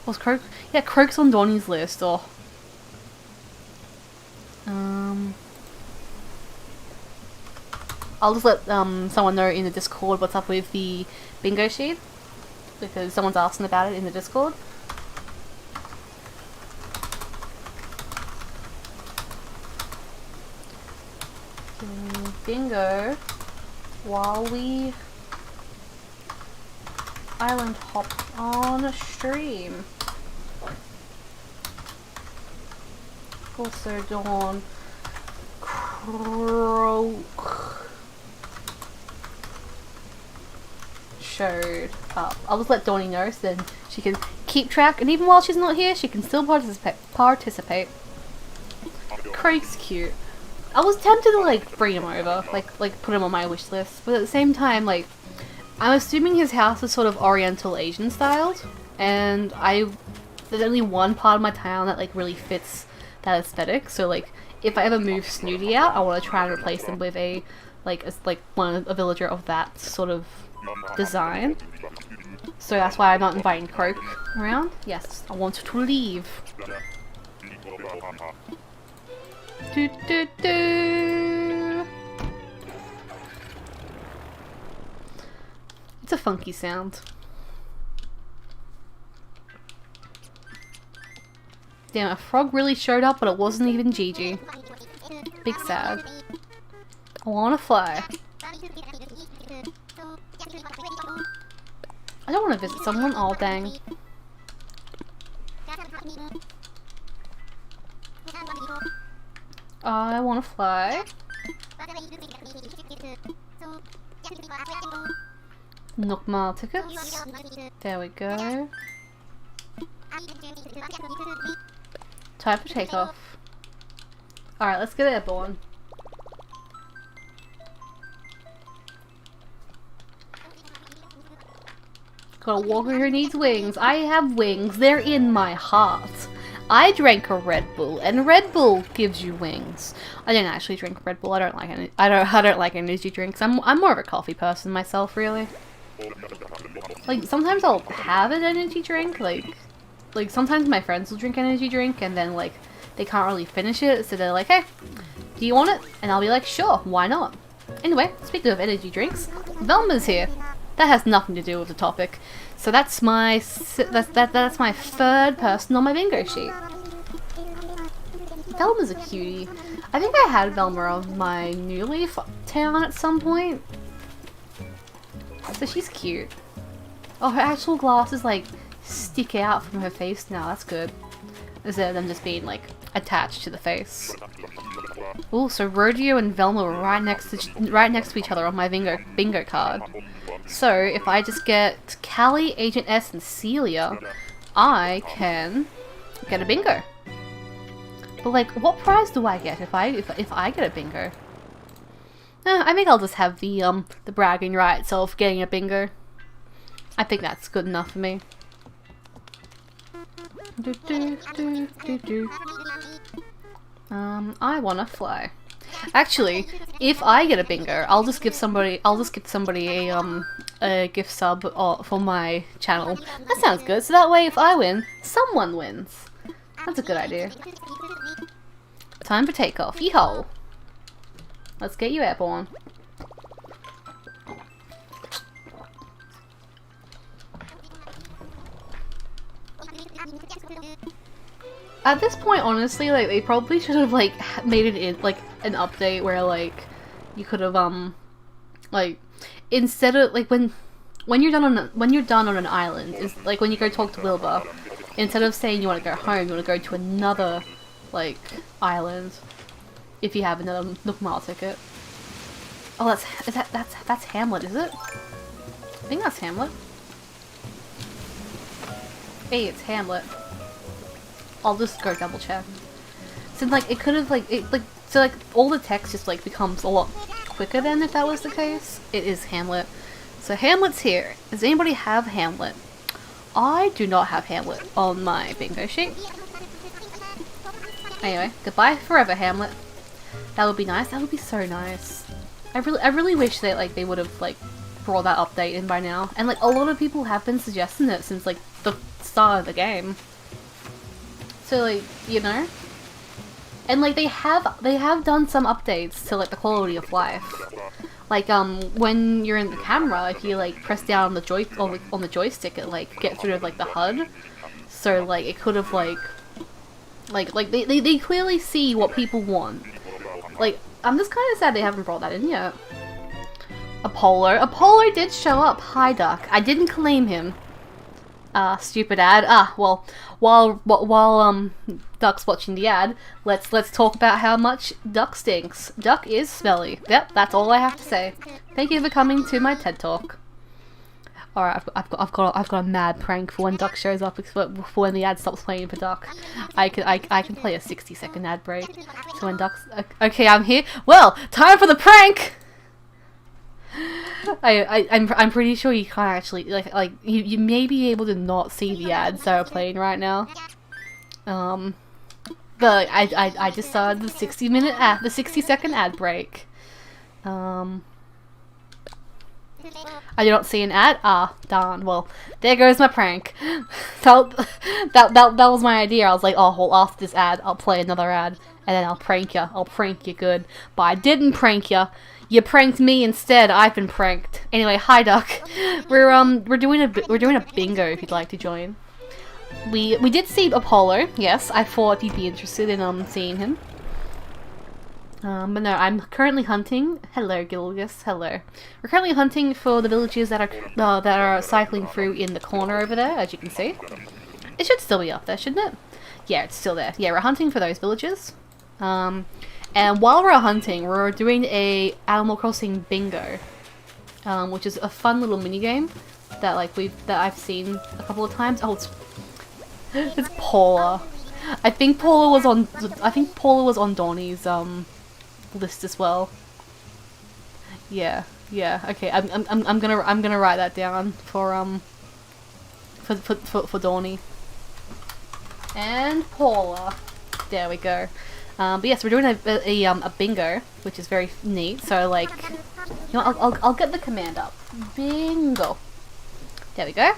Was Croak? Yeah, Croak's on Donnie's list. Oh. I'll just let someone know in the Discord what's up with the bingo sheet, because someone's asking about it in the Discord. Bingo while we island hop on stream. Also Dawn Croak showed up. I'll just let Dawny know so then she can keep track, and even while she's not here she can still participate. Craig's cute. I was tempted to like bring him over, like put him on my wish list, but at the same time, like, I'm assuming his house is sort of Oriental Asian styled, and there's only one part of my town that like really fits that aesthetic. So like, if I ever move Snooty out, I want to try and replace him with a villager of that sort of design. So that's why I'm not inviting Croak around. Yes, I want to leave. Do, do, do. It's a funky sound. Damn, a frog really showed up, but it wasn't even Gigi. Big sad. I wanna fly. I don't want to visit someone. Oh, dang. I want to fly. Nook Mile tickets. There we go. Time for takeoff. Alright, let's get airborne. Got a walker who needs wings. I have wings. They're in my heart. I drank a Red Bull, and Red Bull gives you wings. I didn't actually drink Red Bull. I don't like energy drinks. I'm more of a coffee person myself, really. Like, sometimes I'll have an energy drink. Like sometimes my friends will drink energy drink, and then like they can't really finish it, so they're like, "Hey, do you want it?" And I'll be like, "Sure, why not?" Anyway, speaking of energy drinks, Velma's here. That has nothing to do with the topic. So that's my that's my third person on my bingo sheet. Velma's a cutie. I think I had Velma on my New Leaf town at some point. So she's cute. Oh, her actual glasses like stick out from her face now. That's good. Instead of them just being like attached to the face. Oh, so Rodeo and Velma were right next to each other on my bingo card. So if I just get Callie, Agent S, and Celia, I can get a bingo. But like, what prize do I get if I get a bingo? I think I'll just have the bragging rights of getting a bingo. I think that's good enough for me. I wanna fly. Actually, if I get a bingo, I'll just give somebody a gift sub for my channel. That sounds good. So that way, if I win, someone wins. That's a good idea. Time for takeoff. Yeehaw! Let's get you airborne. At this point, honestly, like, they probably should have, like, made it in, like, an update where, like, you could have, like, instead of, like, when you're done on an island, is, like, when you go talk to Wilbur, instead of saying you want to go home, you want to go to another, like, island, if you have another Nook Mile ticket. Oh, that's Hamlet, is it? I think that's Hamlet. Hey, it's Hamlet. I'll just go double check. So like it could have so all the text just like becomes a lot quicker then if that was the case. It is Hamlet. so Hamlet's here. Does anybody have Hamlet? I do not have Hamlet on my bingo sheet. Anyway, goodbye forever, Hamlet. That would be nice. That would be so nice. I really wish that like they would have like brought that update in by now. And like a lot of people have been suggesting it since like the start of the game. So like, you know, and like they have done some updates to like the quality of life. Like when you're in the camera, if you like press down on the joystick, it like gets rid of like the HUD. So like it could have like they clearly see what people want. Like I'm just kind of sad they haven't brought that in yet. Apollo did show up. Hi, Duck. I didn't claim him. Stupid ad. Well, while Duck's watching the ad, let's talk about how much Duck stinks. Duck is smelly. Yep, that's all I have to say. Thank you for coming to my TED Talk. Alright, I've got a mad prank for when Duck shows up, for when the ad stops playing for Duck. I can play a 60-second ad break. So when Duck's okay, I'm here. Well, time for the prank. I'm pretty sure you can't actually like you may be able to not see the ads that are playing right now. But I just started the 60-second ad break. I do not see an ad. Darn. Well, there goes my prank. that was my idea. I was like, oh, well, after this ad, I'll play another ad, and then I'll prank you. I'll prank you good. But I didn't prank you. You pranked me instead. I've been pranked. Anyway, hi, Duck. We're doing a bingo. If you'd like to join. We did see Apollo. Yes, I thought you'd be interested in seeing him. But no, I'm currently hunting. Hello, Gilgus. Hello. We're currently hunting for the villagers that are cycling through in the corner over there, as you can see. It should still be up there, shouldn't it? Yeah, it's still there. Yeah, we're hunting for those villagers. And while we're hunting, we're doing a Animal Crossing bingo, which is a fun little mini game that I've seen a couple of times. Oh, it's Paula. I think Paula was on Donnie's list as well. Yeah. Okay, I'm gonna write that down for Donnie and Paula. There we go. But yes, we're doing a bingo, which is very neat. So like, you know, I'll get the command up. Bingo. There we go.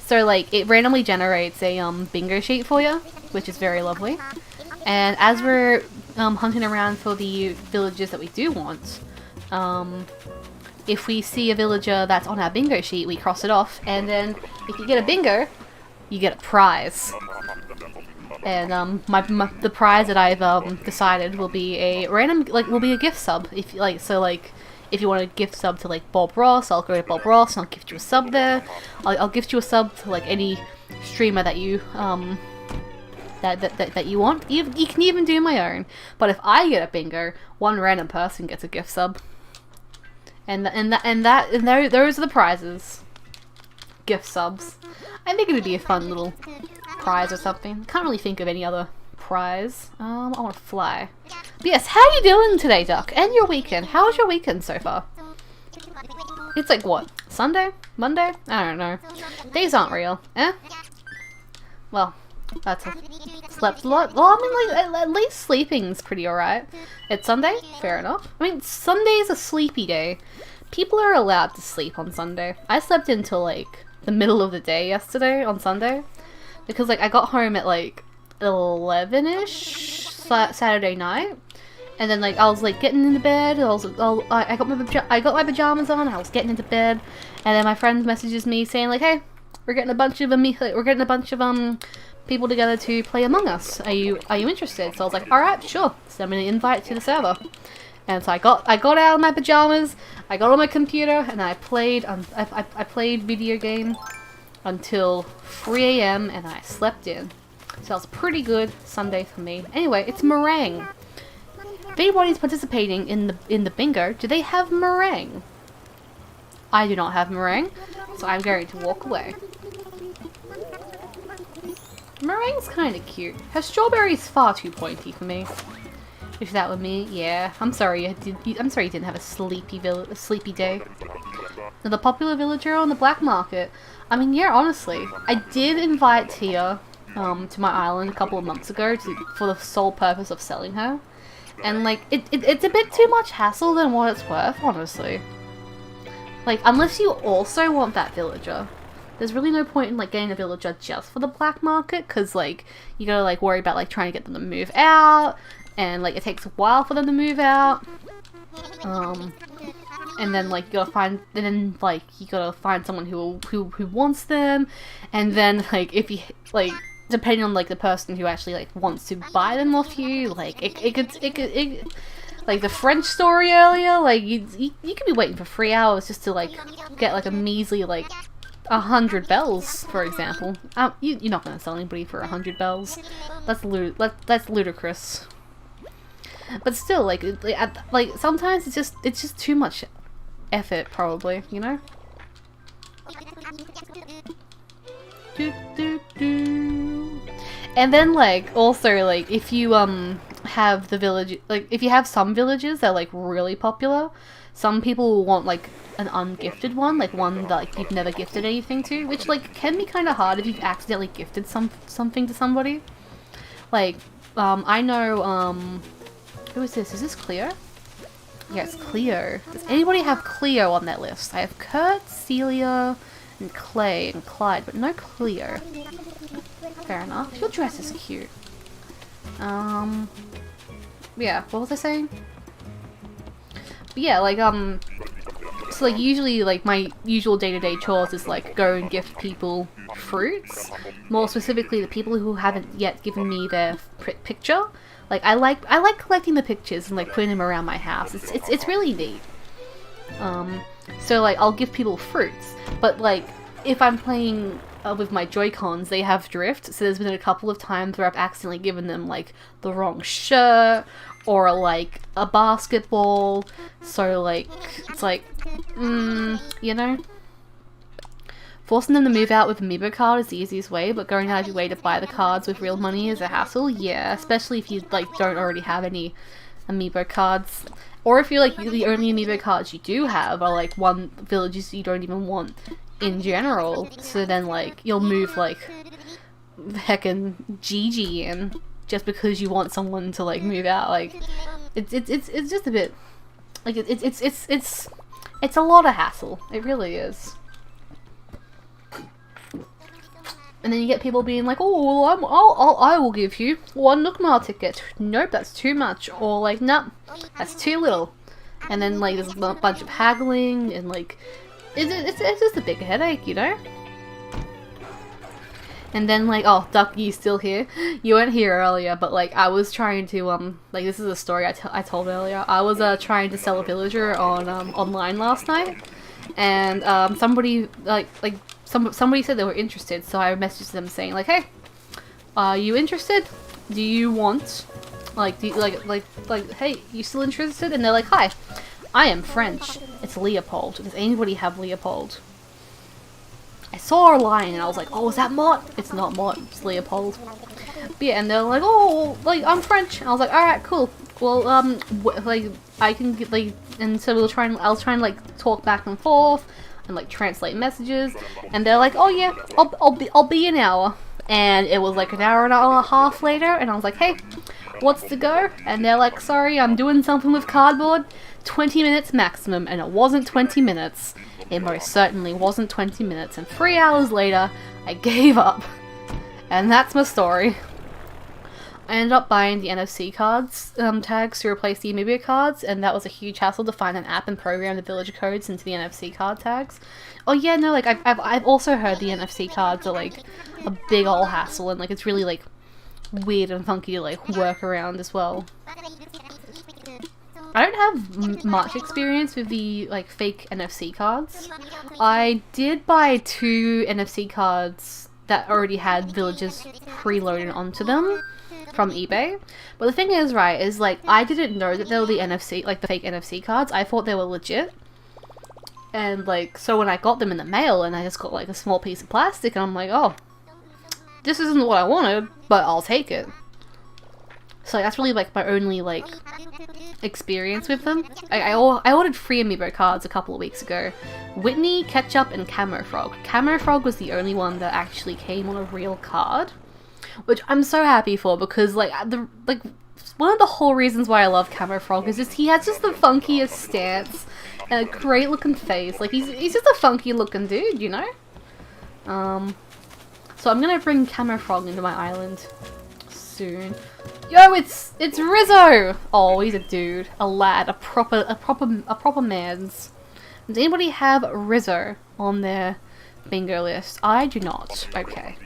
So like, it randomly generates a bingo sheet for you, which is very lovely. And as we're hunting around for the villagers that we do want, if we see a villager that's on our bingo sheet, we cross it off, and then if you get a bingo, you get a prize. And the prize that I've decided will be a random, will be a gift sub. If if you want a gift sub to like Bob Ross, I'll go to Bob Ross and I'll gift you a sub there. I'll gift you a sub to like any streamer that you that you want. You can even do my own. But if I get a bingo, one random person gets a gift sub. And those are the prizes. Gift subs. I think it would be a fun little prize or something. Can't really think of any other prize. I want to fly. But yes, how are you doing today, Duck? And your weekend? How's your weekend so far? It's like what? Sunday? Monday? I don't know. Days aren't real. Eh? Well, that's slept a lot. Well, I mean, like, at least sleeping's pretty alright. It's Sunday? Fair enough. I mean, Sunday's a sleepy day. People are allowed to sleep on Sunday. I slept until, like, the middle of the day yesterday on Sunday. Because, like, I got home at, like, 11-ish Saturday night. And then, like, I was, like, getting into bed. I got my pajamas on. I was getting into bed. And then my friend messages me saying, like, hey, we're getting a bunch of people together to play Among Us. Are you interested? So I was like, alright, sure. Send me an invite to the server. And so I got out of my pajamas, I got on my computer, and I played video game until 3 AM and I slept in. So that was pretty good Sunday for me. Anyway, it's meringue. If anybody's participating in the bingo, do they have meringue? I do not have meringue, so I'm going to walk away. Meringue's kind of cute. Her strawberry's far too pointy for me. If that were me, yeah. I'm sorry. I'm sorry you didn't have a sleepy day. The popular villager on the black market. I mean, yeah, honestly, I did invite Tia to my island a couple of months ago for the sole purpose of selling her. And, like, it's a bit too much hassle than what it's worth, honestly. Like, unless you also want that villager, there's really no point in, like, getting a villager just for the black market, because, like, you gotta, like, worry about, like, trying to get them to move out, and, like, it takes a while for them to move out. And then, like, you gotta find someone who wants them, and then, like, if you, like, depending on, like, the person who actually, like, wants to buy them off you, like, it could, like, the French story earlier, like, you could be waiting for 3 hours just to, like, get, like, a measly, like, 100 bells, for example. You're not gonna sell anybody for 100 bells. That's ludicrous. But still, like, sometimes it's just too much effort, probably, you know? And then, like, also, like, if you have the village, like, if you have some villages that are, like, really popular, some people will want, like, an ungifted one, like one that, like, you've never gifted anything to, which, like, can be kind of hard if you've accidentally gifted something to somebody. Like, I know, who is this? Is this Cleo? Yeah, it's Cleo. Does anybody have Cleo on their list? I have Kurt, Celia, and Clay, and Clyde, but no Cleo. Fair enough. Your dress is cute. Yeah, what was I saying? But yeah, like, so, like, usually, like, my usual day-to-day chores is, like, go and gift people fruits. More specifically, the people who haven't yet given me their picture. Like, I like collecting the pictures and, like, putting them around my house. It's really neat. So, like, I'll give people fruits. But, like, if I'm playing with my Joy-Cons, they have drift. So there's been a couple of times where I've accidentally given them, like, the wrong shirt. Or, like, a basketball. So, like, it's like, you know? Forcing them to move out with Amiibo card is the easiest way, but going out of your way to buy the cards with real money is a hassle. Yeah, especially if you, like, don't already have any Amiibo cards. Or if you're, like, the only Amiibo cards you do have are, like, one villages you don't even want in general. So then, like, you'll move, like, heckin' Gigi in just because you want someone to, like, move out. Like, it's just a bit, like, it's a lot of hassle. It really is. And then you get people being like, oh, well, I will give you 1 Nookmar ticket. Nope, that's too much. Or like, nope, that's too little. And then, like, there's a bunch of haggling, and, like, it's just a big headache, you know? And then, like, oh, Duck, you still here? You weren't here earlier, but, like, I was trying to, like, this is a story I told earlier. I was, trying to sell a villager on, online last night. And, somebody, somebody said they were interested, so I messaged them saying, like, hey, are you interested? Do you want, like, hey, you still interested? And they're like, hi, I am French. It's Leopold. Does anybody have Leopold? I saw a line and I was like, oh, is that Mott? It's not Mott, it's Leopold. But yeah, and they're like, oh, like, I'm French. And I was like, alright, cool. Well, like, I can get, like, and so I'll try and, like, talk back and forth and, like, translate messages. And they're like, oh yeah, I'll be an hour. And it was like an hour and a half later, and I was like, hey, what's the go? And they're like, sorry, I'm doing something with cardboard. 20 minutes maximum, and it wasn't 20 minutes. It most certainly wasn't 20 minutes, and 3 hours later, I gave up. And that's my story. I ended up buying the NFC cards tags to replace the Amiibo cards, and that was a huge hassle to find an app and program the villager codes into the NFC card tags. Oh yeah, no, like, I've also heard the NFC cards are, like, a big ol' hassle, and, like, it's really, like, weird and funky to, like, work around as well. I don't have much experience with the, like, fake NFC cards. I did buy 2 NFC cards that already had villagers preloaded onto them from eBay. But the thing is, right, is, like, I didn't know that they were the NFC, like, the fake NFC cards. I thought they were legit. And, like, so when I got them in the mail and I just got, like, a small piece of plastic, and I'm like, oh, this isn't what I wanted, but I'll take it. So that's really like my only like experience with them. I ordered 3 amiibo cards a couple of weeks ago. Whitney, Ketchup, and Camo Frog. Camo Frog was the only one that actually came on a real card, which I'm so happy for, because like one of the whole reasons why I love Camo Frog is just he has just the funkiest stance and a great looking face. Like he's just a funky looking dude, you know? So I'm gonna bring Camo Frog into my island soon. Yo, it's Rizzo! Oh, he's a dude, a lad, a proper man's. Does anybody have Rizzo on their bingo list? I do not. Okay.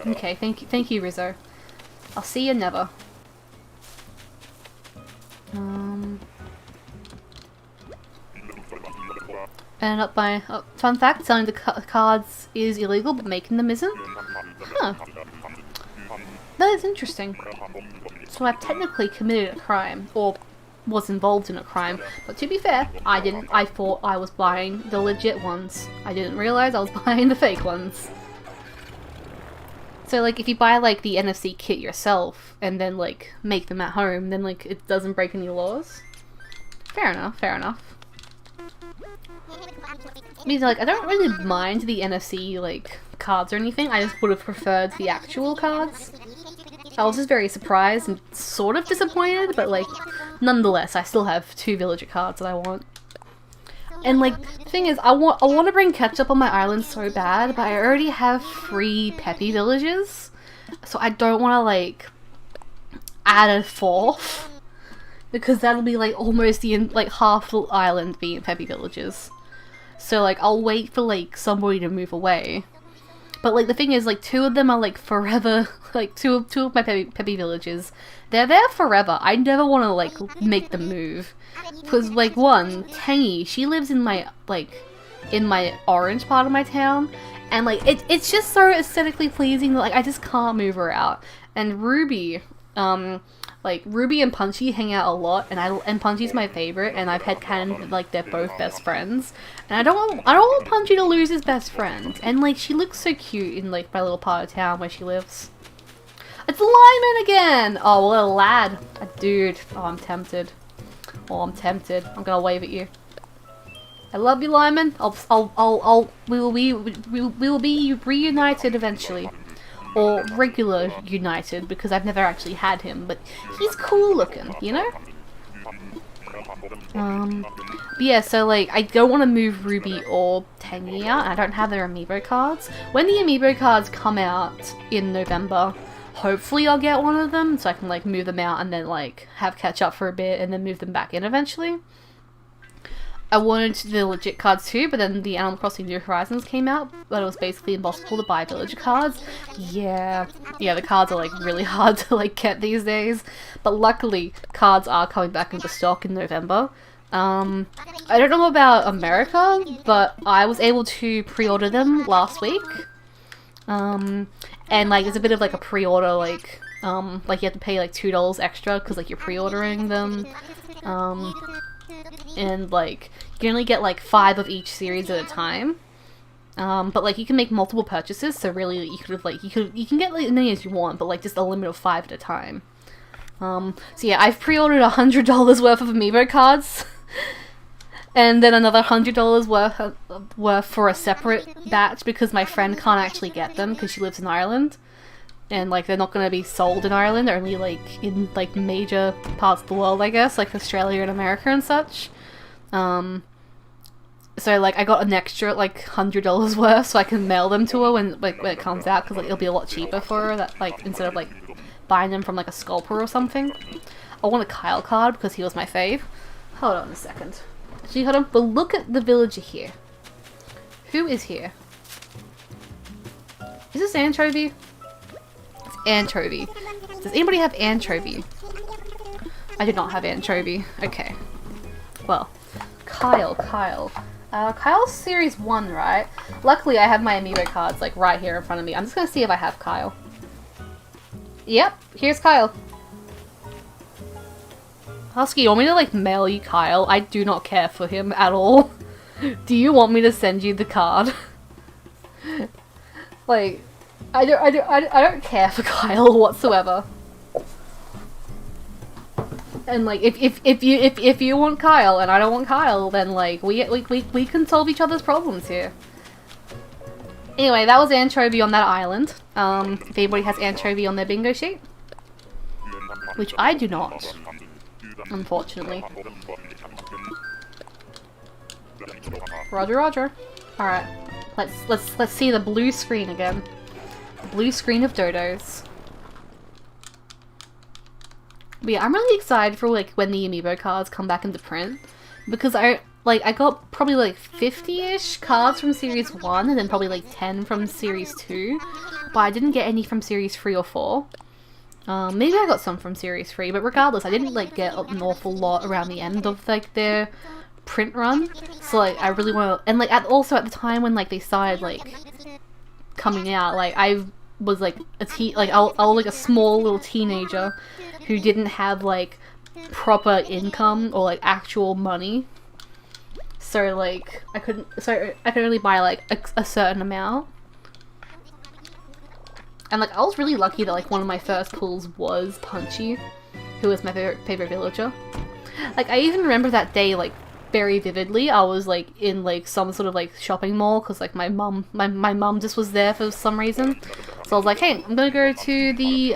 Okay, thank you, Rizzo. I'll see you never. And up by fun fact: selling the cards is illegal, but making them isn't. Huh. That is interesting. So I've technically committed a crime, or was involved in a crime. But to be fair, I didn't. I thought I was buying the legit ones. I didn't realize I was buying the fake ones. So like, if you buy like the NFC kit yourself and then like make them at home, then like it doesn't break any laws. Fair enough. Fair enough. I mean, like, I don't really mind the NFC, like, cards or anything. I just would have preferred the actual cards. I was just very surprised and sort of disappointed, but, like, nonetheless, I still have 2 villager cards that I want. And, like, the thing is, I want to bring Ketchup on my island so bad, but I already have 3 Peppy villagers, so I don't want to, like, add a 4th, because that'll be, like, almost the, like, half the island being Peppy villagers. So, like, I'll wait for, like, somebody to move away. But, like, the thing is, like, 2 of them are, like, forever, like, two of my Peppy villagers. They're there forever. I never want to, like, make them move. Because, like, one, Tangy, she lives in my, like, in my orange part of my town. And, like, it's just so aesthetically pleasing that, like, I just can't move her out. And Ruby, like, Ruby and Punchy hang out a lot, and Punchy's my favorite, and I've headcanoned, like, they're both best friends. And I don't want Punchy to lose his best friend. And, like, she looks so cute in, like, my little part of town where she lives. It's Lyman again! Oh, what a lad. A dude. Oh, I'm tempted. Oh, I'm tempted. I'm gonna wave at you. I love you, Lyman. We will be reunited eventually. Or regular united, because I've never actually had him, but he's cool looking, you know? But yeah, so like, I don't want to move Ruby or Tangy out, and I don't have their amiibo cards. When the amiibo cards come out in November, hopefully I'll get one of them, so I can like move them out and then like have catch up for a bit and then move them back in eventually. I wanted the legit cards too, but then the Animal Crossing New Horizons came out, but it was basically impossible to buy villager cards. Yeah, the cards are like really hard to like get these days, but luckily cards are coming back into stock in November. I don't know about America, but I was able to pre-order them last week. And like there's a bit of like a pre-order like you have to pay like $2 extra because like you're pre-ordering them. And like you can only get like 5 of each series at a time, but like you can make multiple purchases, so really you could have like you can get like as many as you want, but like just a limit of 5 at a time. So yeah, I've pre-ordered $100 worth of amiibo cards and then another $100 worth for a separate batch because my friend can't actually get them because she lives in Ireland. And, like, they're not going to be sold in Ireland, they're only, like, in, like, major parts of the world, I guess, like Australia and America and such. So, like, I got an extra, like, $100 worth so I can mail them to her when it comes out, because, like, it'll be a lot cheaper for her, that, like, instead of, like, buying them from, like, a scalper or something. I want a Kyle card, because he was my fave. Hold on a second. Actually, hold on, but look at the villager here. Who is here? Is this Anchovy? Anchovy. Does anybody have Anchovy? I do not have Anchovy. Okay. Well, Kyle. Kyle's series 1, right? Luckily, I have my amiibo cards, like, right here in front of me. I'm just gonna see if I have Kyle. Yep, here's Kyle. Husky, you want me to, like, mail you Kyle? I do not care for him at all. Do you want me to send you the card? Like... I don't care for Kyle whatsoever. And like, if you want Kyle and I don't want Kyle, then like we can solve each other's problems here. Anyway, that was anchovy on that island. If anybody has anchovy on their bingo sheet, which I do not, unfortunately. Roger, Roger. All right, let's see the blue screen again. The blue screen of dodos. But yeah, I'm really excited for like when the amiibo cards come back into print, because I got probably like 50-ish cards from Series 1 and then probably like 10 from Series 2, but I didn't get any from Series 3 or 4. Maybe I got some from Series 3, but regardless, I didn't like get an awful lot around the end of like their print run. So like I really want to, and like also at the time when like they started like coming out, like I was like I was like a small little teenager who didn't have like proper income or like actual money, so like I could only buy like a certain amount. And like I was really lucky that like one of my first pulls was Punchy, who was my favorite villager. Like I even remember that day like very vividly. I was like in like some sort of like shopping mall because like my mum just was there for some reason. So I was like, hey, I'm gonna go to the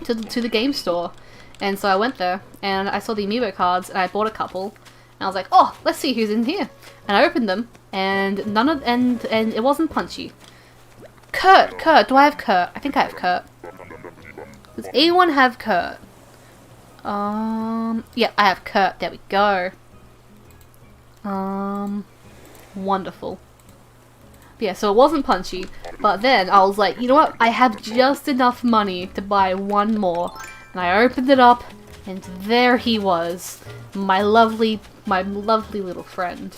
to the game store. And so I went there and I saw the amiibo cards and I bought a couple. And I was like, oh, let's see who's in here. And I opened them and and it wasn't Punchy. Kurt, do I have Kurt? I think I have Kurt. Does anyone have Kurt? Yeah, I have Kurt. There we go. Wonderful. Yeah, so it wasn't Punchy, but then I was like, you know what? I have just enough money to buy one more. And I opened it up, and there he was. My lovely little friend.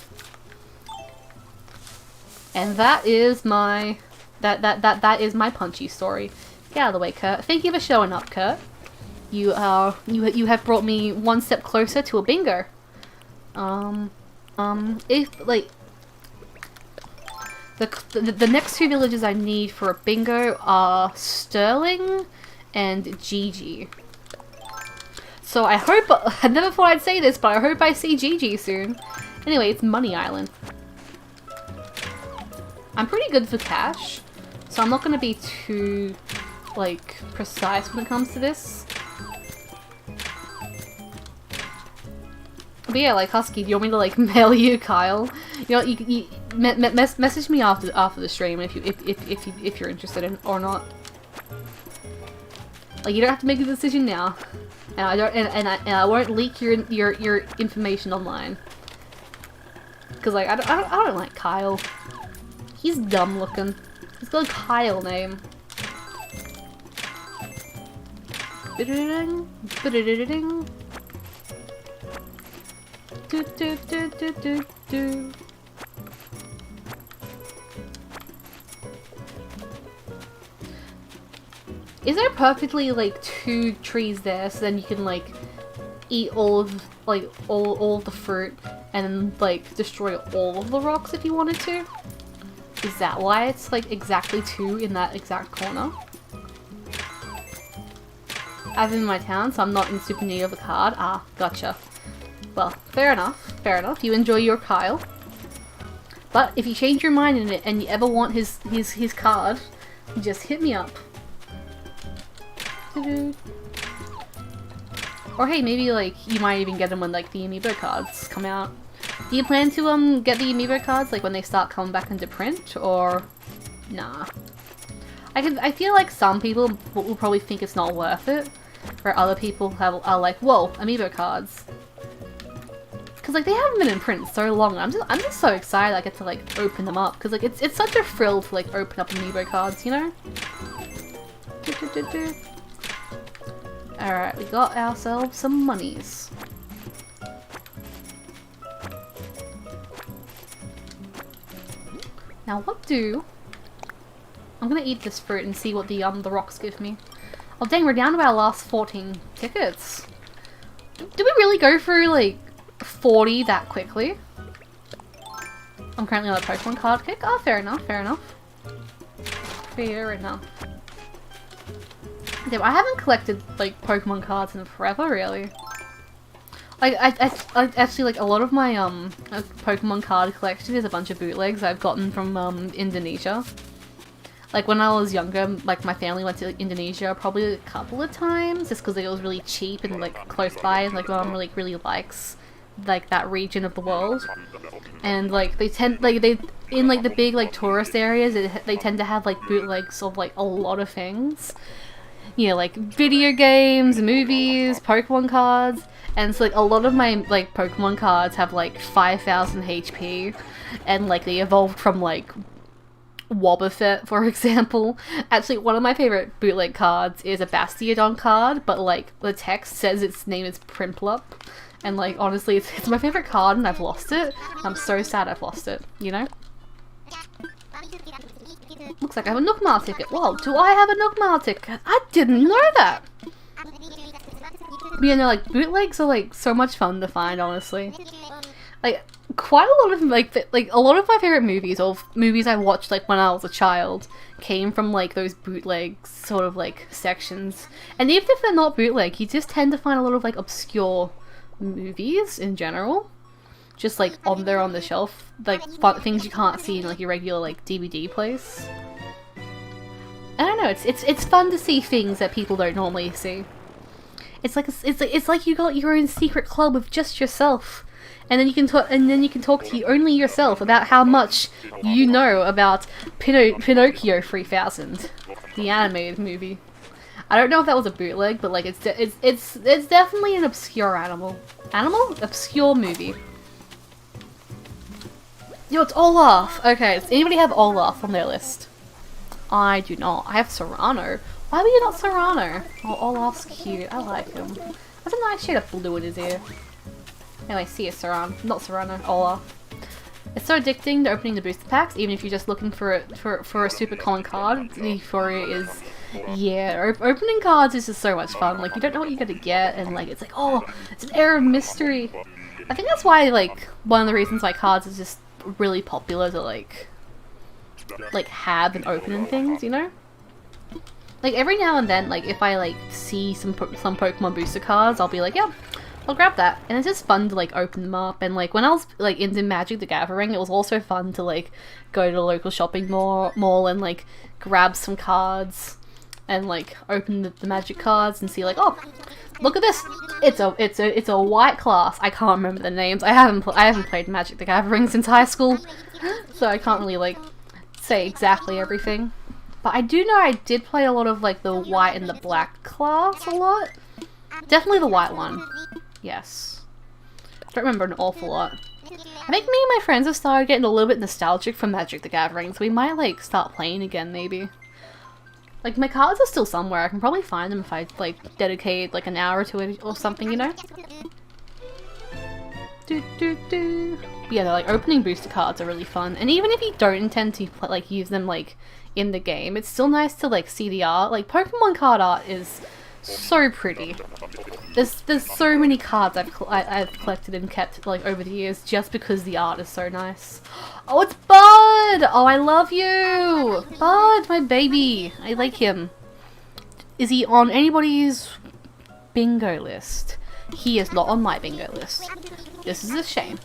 And that is my that is my Punchy story. Get out of the way, Kurt. Thank you for showing up, Kurt. You have brought me one step closer to a bingo. If like the next two villages I need for a bingo are Sterling and Gigi. So I hope, I never thought I'd say this, but I hope I see Gigi soon. Anyway, it's Money Island. I'm pretty good for cash, so I'm not going to be too, like, precise when it comes to this. But yeah, like, Husky, do you want me to, like, mail you Kyle? You know, you message me after the stream if you're interested in or not. Like, you don't have to make a decision now, and I don't, and I won't leak your information online. Cause like I don't like Kyle. He's dumb looking. He's got a Kyle name. Is there perfectly like 2 trees there, so then you can like eat all of like all of the fruit and then like destroy all of the rocks if you wanted to? Is that why it's like exactly 2 in that exact corner? I'm in my town, so I'm not in super need of a card. Ah, gotcha. Well, fair enough. Fair enough. You enjoy your Kyle. But if you change your mind in it and you ever want his card, just hit me up. Or hey, maybe like you might even get them when like the amiibo cards come out. Do you plan to get the amiibo cards like when they start coming back into print, or nah? I feel like some people will probably think it's not worth it, where other people are like, whoa, amiibo cards. Cause like they haven't been in print so long. I'm just so excited I get to like open them up, cause like it's such a thrill to like open up amiibo cards, you know? Alright, we got ourselves some monies. Now what do... I'm gonna eat this fruit and see what the rocks give me. Oh dang, we're down to our last 14 tickets. Did we really go through like 40 that quickly? I'm currently on a Pokemon card kick. Oh, fair enough, fair enough. Fair enough. Yeah, I haven't collected like Pokemon cards in forever, really. Like I actually like a lot of my Pokemon card collection is a bunch of bootlegs I've gotten from Indonesia. Like when I was younger, like my family went to Indonesia probably a couple of times just because it was really cheap and like close by, and like my mom really likes like that region of the world. And like they tend like they in like the big like tourist areas, they tend to have like bootlegs of like a lot of things. You know, like video games, movies, Pokemon cards. And so like a lot of my like Pokemon cards have like 5,000 HP, and like they evolved from like Wobbuffet, for example. Actually, one of my favorite bootleg cards is a Bastiodon card, but like the text says its name is Primplup, and like honestly, it's my favorite card, and I've lost it. I'm so sad I've lost it. You know. Looks like I have a Nookmar ticket. Whoa, do I have a Nookmar ticket? I didn't know that. But you know, like bootlegs are like so much fun to find, honestly. Like quite a lot of like a lot of my favorite movies, or movies I watched like when I was a child, came from like those bootleg sort of like sections. And even if they're not bootleg, you just tend to find a lot of like obscure movies in general, just like on there on the shelf, like things you can't see in like your regular like DVD place. I don't know. It's fun to see things that people don't normally see. It's like you got your own secret club with just yourself. And then you can talk to only yourself about how much you know about Pinocchio 3000, the animated movie. I don't know if that was a bootleg, but like it's definitely an obscure obscure movie. Yo, it's Olaf. Okay, does anybody have Olaf on their list? I do not. I have Serrano. Why were you not Serrano? Oh, Olaf's cute. I like him. That's a nice shade of blue in his ear. Anyway, see you, Serrano. Not Serrano, Olaf. It's so addicting to opening the booster packs, even if you're just looking for a super common card. The euphoria is, yeah. Opening cards is just so much fun. Like you don't know what you're gonna get, and like it's like, oh, it's an air of mystery. I think that's why like one of the reasons why cards is just really popular to like have and open and things, you know. Like every now and then, like if I like see some Pokemon booster cards, I'll be like, yeah, I'll grab that. And it's just fun to like open them up. And like when I was like into Magic the Gathering, it was also fun to like go to a local shopping mall and like grab some cards and like open the Magic cards and see like, oh, look at this! It's a white class. I can't remember the names. I haven't played Magic the Gathering since high school, so I can't really like say exactly everything. But I do know I did play a lot of like the white and the black class a lot. Definitely the white one. Yes. I don't remember an awful lot. I think me and my friends have started getting a little bit nostalgic for Magic the Gathering, so we might like start playing again maybe. Like my cards are still somewhere. I can probably find them if I like dedicate like an hour to it or something, you know? Yeah, they're like opening booster cards are really fun, and even if you don't intend to like use them like in the game, it's still nice to like see the art. Like Pokemon card art is so pretty. There's so many cards I've collected and kept like over the years just because the art is so nice. Oh, it's Bud! Oh, I love you! Bud, my baby. I like him. Is he on anybody's bingo list? He is not on my bingo list. This is a shame.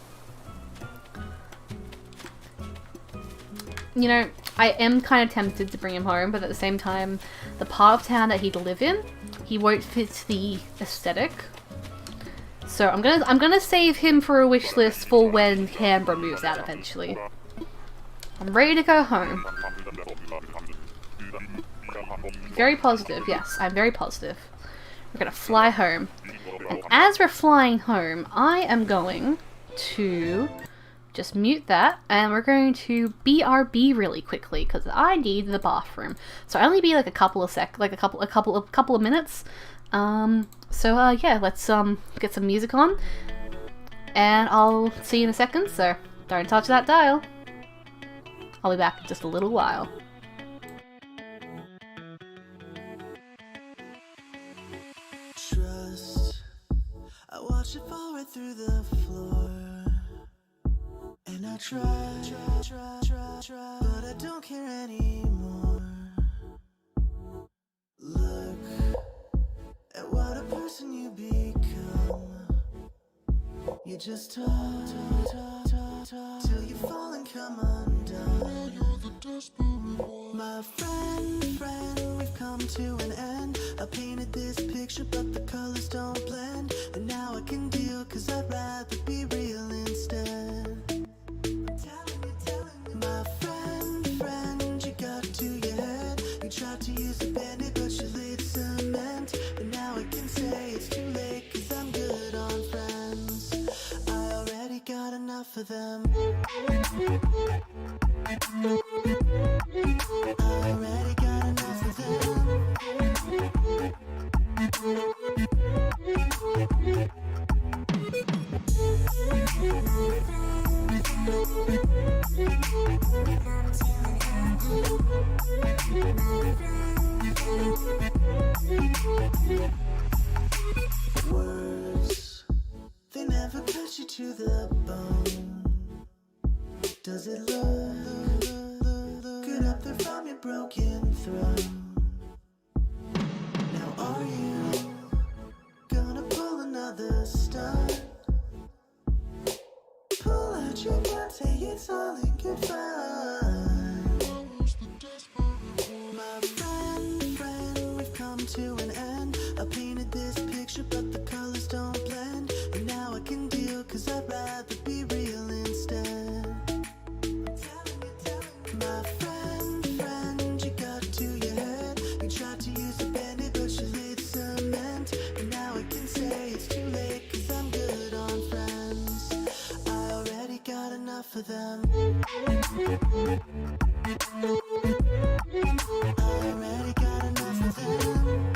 You know, I am kind of tempted to bring him home, but at the same time, the part of town that he'd live in, he won't fit the aesthetic. So I'm gonna save him for a wish list for when Canberra moves out eventually. I'm ready to go home. Very positive, yes, I'm very positive. We're gonna fly home. And as we're flying home, I am going to just mute that, and we're going to BRB really quickly because I need the bathroom. So I only be like a couple of minutes. Yeah, let's get some music on, and I'll see you in a second. So don't touch that dial. I'll be back in just a little while. Trust, I watch it fall right through the floor. And I try, but I don't care anymore. person you become. You just talk till you fall and come undone. My friend, we've come to an end. I painted this picture but the colors don't blend. And now I can deal cause I'd rather be real instead. My friend, you got to your head. You tried to use a bandit but you laid cement. And now I can say it's too late cause I'm good on friends. I already got enough of them. I already got enough of them. Words, they never cut you to the bone. Does it look good up there from your broken throne? Now are you gonna pull another stunt? Pull out your gun, say it's all in good fun. My friend, we've come to an end. I painted this picture but the colors don't blend. And now I can deal cause I'd rather be real instead. My friend, you got to your head. You tried to use a bandit but you laid cement. And now I can say it's too late cause I'm good on friends. I already got enough of them. I already got enough of them.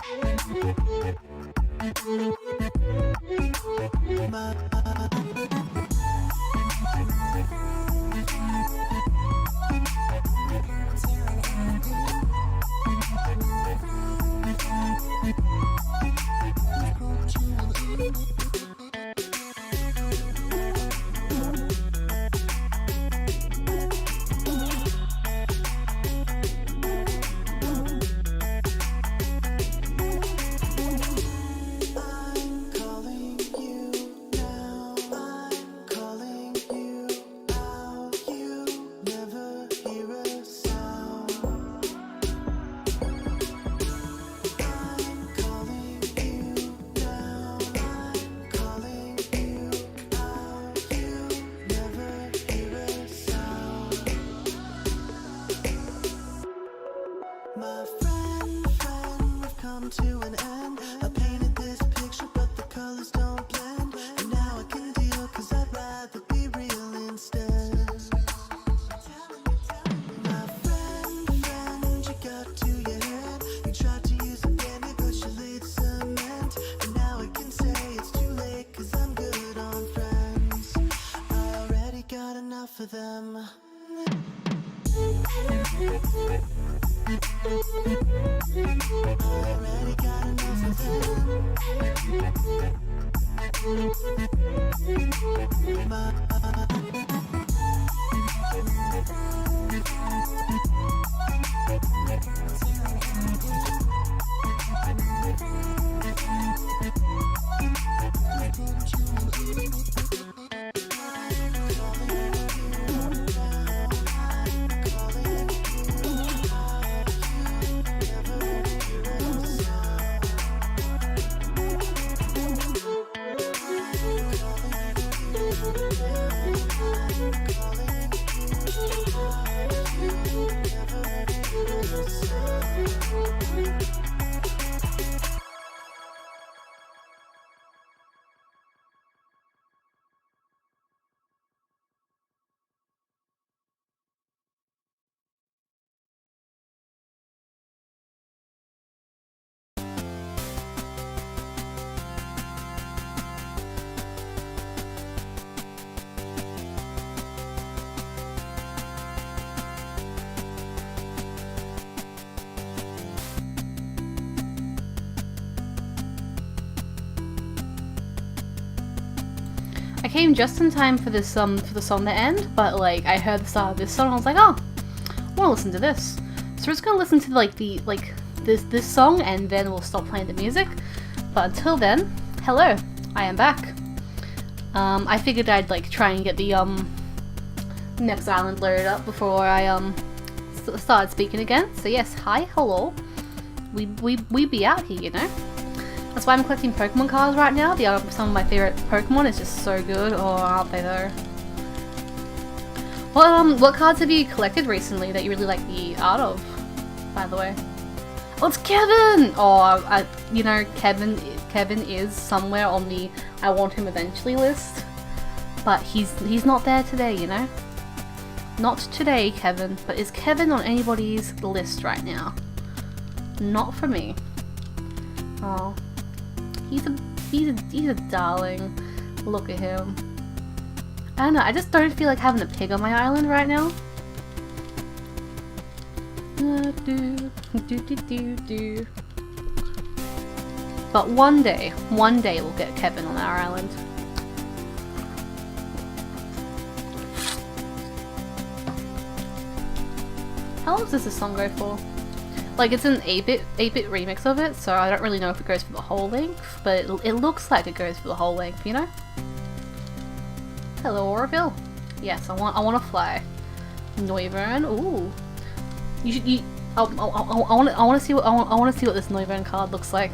My friend, we've come to an end. I painted this picture but the colors don't blend. And now I can deal cause I'd rather be real instead. My friend, you got to your head. You tried to use a bandit but you laid cement. And now I can say it's too late cause I'm good on friends. I already got enough of them. I already got enough of them. I came just in time for this for the song to end, but like I heard the start of this song and I was like, oh, I want to listen to this. So we're just gonna listen to this song and then we'll stop playing the music. But until then, hello, I am back. I figured I'd like try and get the next island loaded up before I started speaking again. So yes, hi, hello. We be out here, you know. That's why I'm collecting Pokemon cards right now. Some of my favorite Pokemon is just so good. Oh, aren't they though? What cards have you collected recently that you really like the art of, by the way? Oh, it's Kevin! Oh, you know, Kevin is somewhere on the I want him eventually list, but he's not there today, you know. Not today, Kevin. But is Kevin on anybody's list right now? Not for me. Oh, he's a darling. Look at him. I don't know. I just don't feel like having a pig on my island right now. But one day we'll get Kevin on our island. How long does this song go for? Like, it's an 8-bit remix of it, so I don't really know if it goes for the whole length, but it looks like it goes for the whole length, you know? Hello, Oroville. Yes, I want to fly. Noivern. Ooh. I want to see what this Noivern card looks like.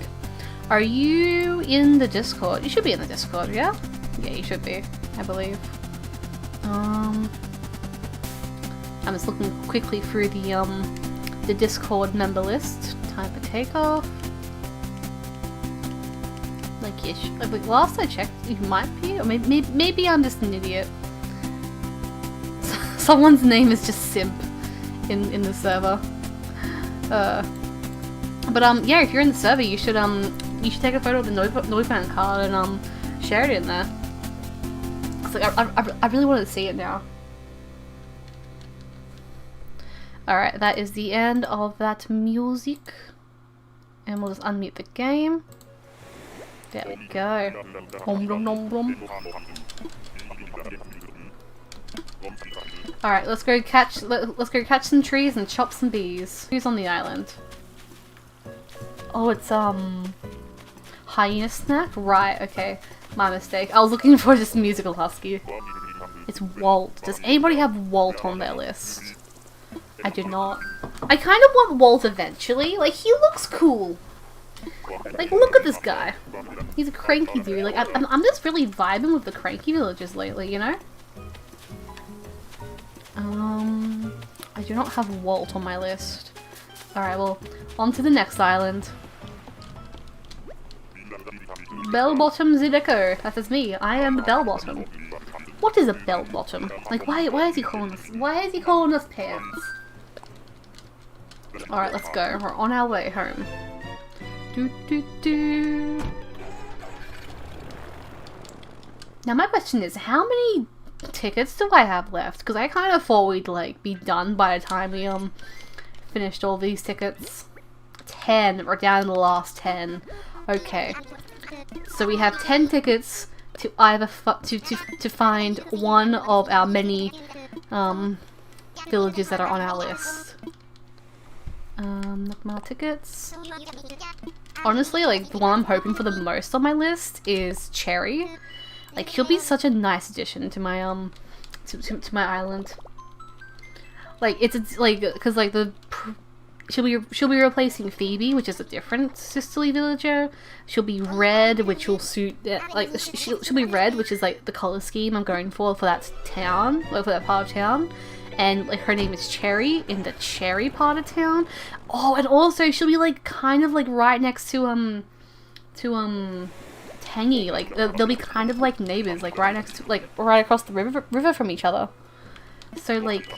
Are you in the Discord? You should be in the Discord, yeah? Yeah, you should be, I believe. I'm just looking quickly through the Discord member list. Time for takeoff. Like, yes, like last I checked, you might be, or maybe I'm just an idiot. Someone's name is just Simp in the server. But yeah, if you're in the server, you should take a photo of the Noivern card and share it in there. Cause like I really want to see it now. Alright, that is the end of that music. And we'll just unmute the game. There we go. Alright, let's go catch some trees and chop some bees. Who's on the island? Oh, it's Hyena Snack? Right, okay. My mistake. I was looking for just musical husky. It's Walt. Does anybody have Walt on their list? I do not. I kind of want Walt eventually. Like, he looks cool. Like, look at this guy. He's a cranky dude. Like, I'm just really vibing with the cranky villagers lately, you know? I do not have Walt on my list. Alright, well, on to the next island. Bell-bottom Zideco. That is me. I am the bell-bottom. What is a bell-bottom? Like, why is he calling us? Why is he calling us pants? Alright, let's go. We're on our way home. Now my question is, how many tickets do I have left? Because I kind of thought we'd like be done by the time we finished all these tickets. 10. We're down to the last 10. Okay. So we have 10 tickets to either to find one of our many villages that are on our list. Look, more tickets. Honestly, like, the one I'm hoping for the most on my list is Cherry. Like, he'll be such a nice addition to my to my island. Like, it's like, because like she'll be replacing Phoebe, which is a different sisterly villager. She'll be Red, which will suit like she'll be Red, which is like the color scheme I'm going for that town, like for that part of town. And like her name is Cherry in the Cherry part of town. Oh, and also she'll be like kind of like right next to Tangy. Like they'll be kind of like neighbors, like right next to, like right across the river from each other. So like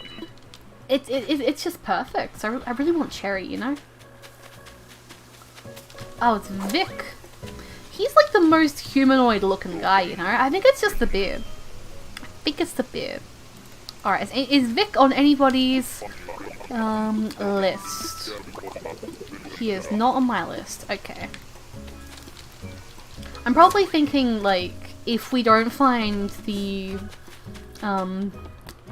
it's just perfect. So I really want Cherry, you know. Oh, it's Vic. He's like the most humanoid looking guy, you know. I think it's just the beard. I think it's the beard. Alright, is Vic on anybody's list? He is not on my list. Okay. I'm probably thinking, like, if we don't find the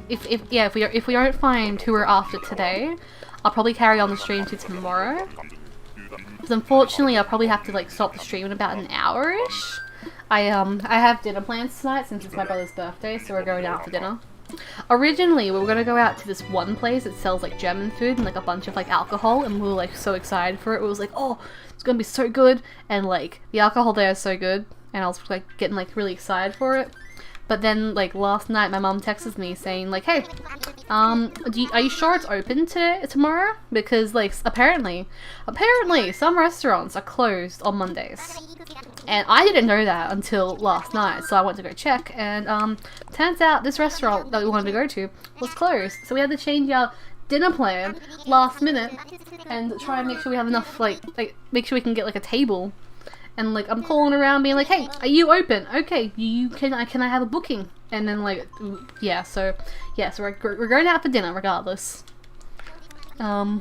if we don't find who we're after today, I'll probably carry on the stream to tomorrow. Because unfortunately I'll probably have to like stop the stream in about an hour-ish. I have dinner plans tonight since it's my brother's birthday, so we're going out for dinner. Originally we were gonna go out to this one place that sells like German food and like a bunch of like alcohol, and we were like so excited for it. We was like, oh, it's gonna be so good, and like the alcohol there is so good, and I was like getting like really excited for it. But then, like, last night, my mum texted me saying, like, hey, are you sure it's open tomorrow? Because, like, apparently, some restaurants are closed on Mondays. And I didn't know that until last night, so I went to go check, and, turns out this restaurant that we wanted to go to was closed. So we had to change our dinner plan last minute, and try and make sure we have enough, like, make sure we can get, like, a table. And like I'm calling around being like, hey, are you open? Okay, can I have a booking? And then like, yeah, so we're going out for dinner regardless. And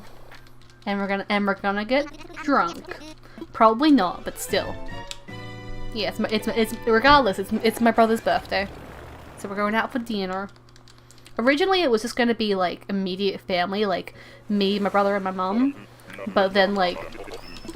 we're gonna get drunk. Probably not, but still. Yeah, it's regardless. It's my brother's birthday, so we're going out for dinner. Originally, it was just gonna be like immediate family, like me, my brother, and my mum. But then like,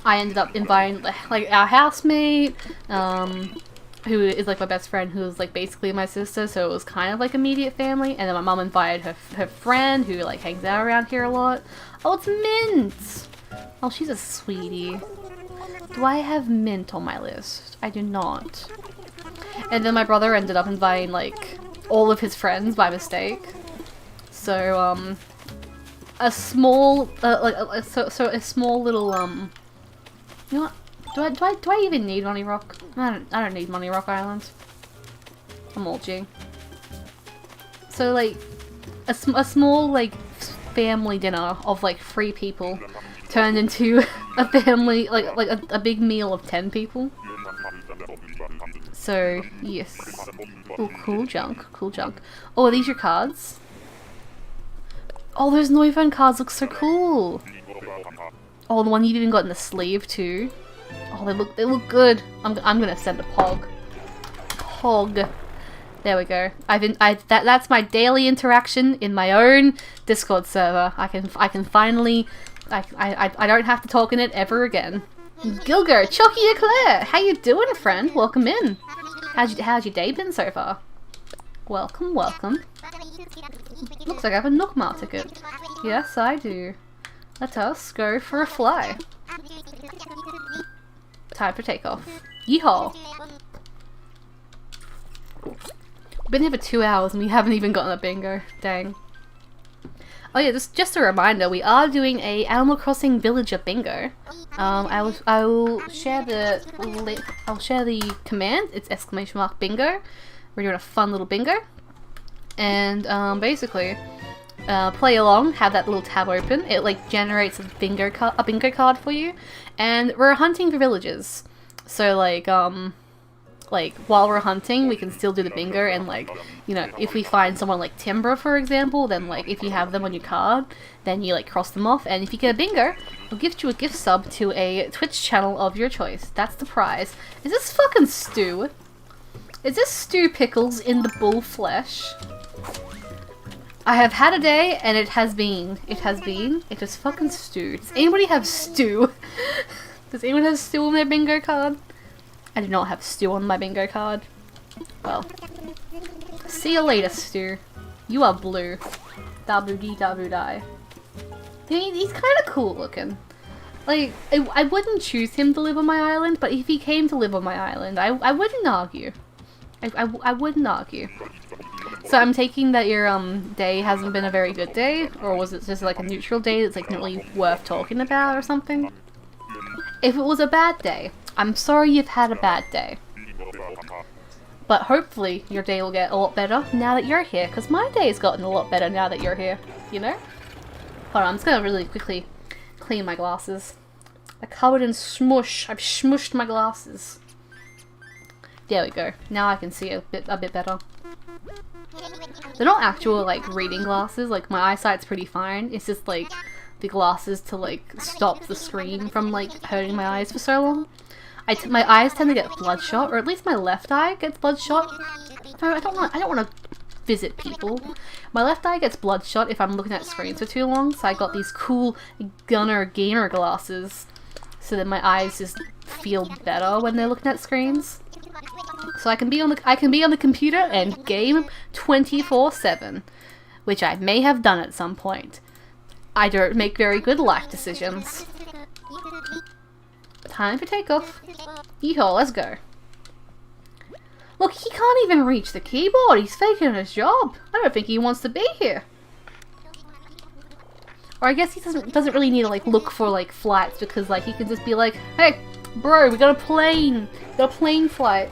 I ended up inviting like our housemate, who is like my best friend, who is like basically my sister, so it was kind of like immediate family. And then my mom invited her friend, who like hangs out around here a lot. Oh, it's Mint! Oh, she's a sweetie. Do I have Mint on my list? I do not. And then my brother ended up inviting like all of his friends by mistake. So a small a small little you know what? Do I even need Money Rock? I don't need Money Rock Island. I'm all G. So like a small like family dinner of like 3 people turned into a family like a big meal of 10 people. So yes. Oh, cool junk. Oh, are these your cards? Oh, those Neuphone cards look so cool. Oh, the one you even got in the sleeve too. Oh, they look good. I'm gonna send a pog. There we go. That's my daily interaction in my own Discord server. I can finally I don't have to talk in it ever again. Gilger, Chucky Eclair, how you doing, friend? Welcome in. How's your day been so far? Welcome. Looks like I have a Nookmar ticket. Yes, I do. Let us go for a fly. Time for takeoff. Yeehaw! Been here for 2 hours and we haven't even gotten a bingo. Dang. Oh yeah, just a reminder, we are doing a Animal Crossing Villager bingo. I will share the link. I'll share the command. It's !bingo. We're doing a fun little bingo, and basically. Play along, have that little tab open. It like generates a bingo card for you, and we're hunting for villagers. So like while we're hunting, we can still do the bingo, and like, you know, if we find someone like Timber, for example, then like if you have them on your card, then you like cross them off, and if you get a bingo, we'll gift you a gift sub to a Twitch channel of your choice. That's the prize. Is this fucking stew? Is this Stew Pickles in the bull flesh? I have had a day, and it has been. It is fucking stew. Does anybody have stew? Does anyone have stew on their bingo card? I do not have stew on my bingo card. Well, see you later, Stew. You are blue. WD. He's kind of cool looking. Like, I wouldn't choose him to live on my island, but if he came to live on my island, I wouldn't argue. I wouldn't argue. So I'm taking that your day hasn't been a very good day, or was it just like a neutral day that's like not really worth talking about or something? If it was a bad day, I'm sorry you've had a bad day. But hopefully your day will get a lot better now that you're here, because my day has gotten a lot better now that you're here, you know? Hold on, I'm just gonna really quickly clean my glasses. They're covered in smush. I've smushed my glasses. There we go. Now I can see a bit better. They're not actual like reading glasses, like my eyesight's pretty fine. It's just like the glasses to like stop the screen from like hurting my eyes for so long. My eyes tend to get bloodshot, or at least my left eye gets bloodshot. I don't want to visit people. My left eye gets bloodshot if I'm looking at screens for too long, so I got these cool gamer glasses. so that my eyes just feel better when they're looking at screens. So I can be on the computer and game 24/7, which I may have done at some point. I don't make very good life decisions. Time for takeoff. Yeehaw, let's go. Look, he can't even reach the keyboard. He's faking his job. I don't think he wants to be here. Or I guess he doesn't really need to like look for like flights, because like he can just be like, hey, bro, we got a plane. Got a plane flight.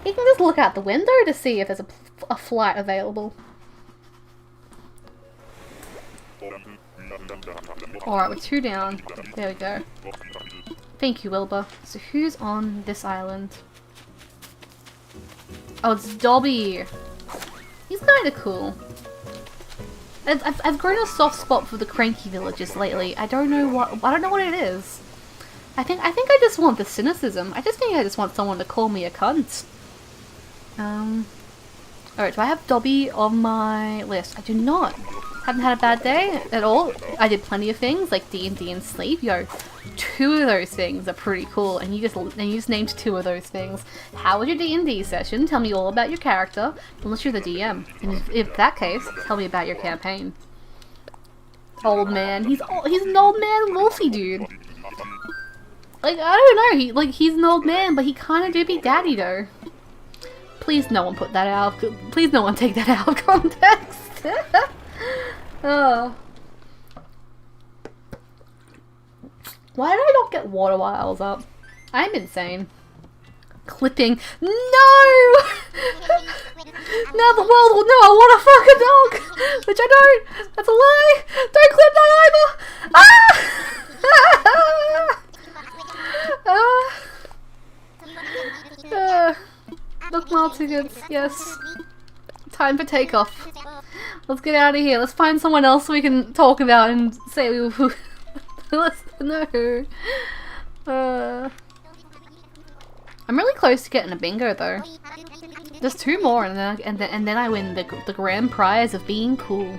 He can just look out the window to see if there's a flight available. Alright, we're 2 down. There we go. Thank you, Wilbur. So who's on this island? Oh, it's Dobby. He's kind of cool. I've grown a soft spot for the cranky villagers lately. I don't know what it is. I think I just want the cynicism. I just want someone to call me a cunt. Alright, do I have Dobby on my list? I do not. Haven't had a bad day at all. I did plenty of things like D&D and sleep. Yo, 2 of those things are pretty cool, and you just named 2 of those things. How was your D&D session? Tell me all about your character, unless you're the DM. And if that case, tell me about your campaign. Old man, he's an old man Wolfie dude. Like, I don't know, he's an old man, but he kind of do be daddy though. Please no one put that out. Please no one take that out of context. Oh. Why did I not get water vials up? I'm insane. Clipping. No! Now the world will know I want a fucking dog! Which I don't! That's a lie! Don't clip that either! Bookmark tickets, yes. Time for takeoff. Let's get out of here. Let's find someone else we can talk about and say let's no. I'm really close to getting a bingo though. There's 2 more, and then I win the grand prize of being cool.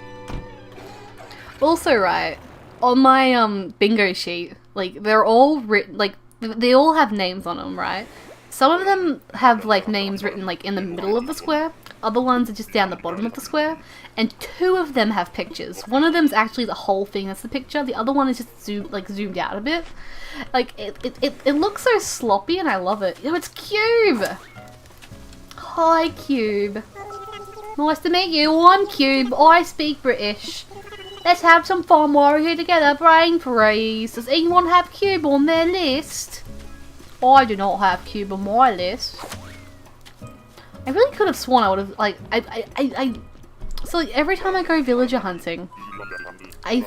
Also, right, on my bingo sheet, like they're all written, like they all have names on them, right? Some of them have like names written like in the middle of the square. Other ones are just down the bottom of the square, and 2 of them have pictures. One of them's actually the whole thing that's the picture. The other one is just zoomed out a bit. Like it looks so sloppy, and I love it. Oh, it's Cube. Hi, Cube. Nice to meet you. I'm Cube. I speak British. Let's have some fun while we're here together. Brain freeze. Does anyone have Cube on their list? I do not have Cube on my list. I really could have sworn I would have, like, so like, every time I go villager hunting, I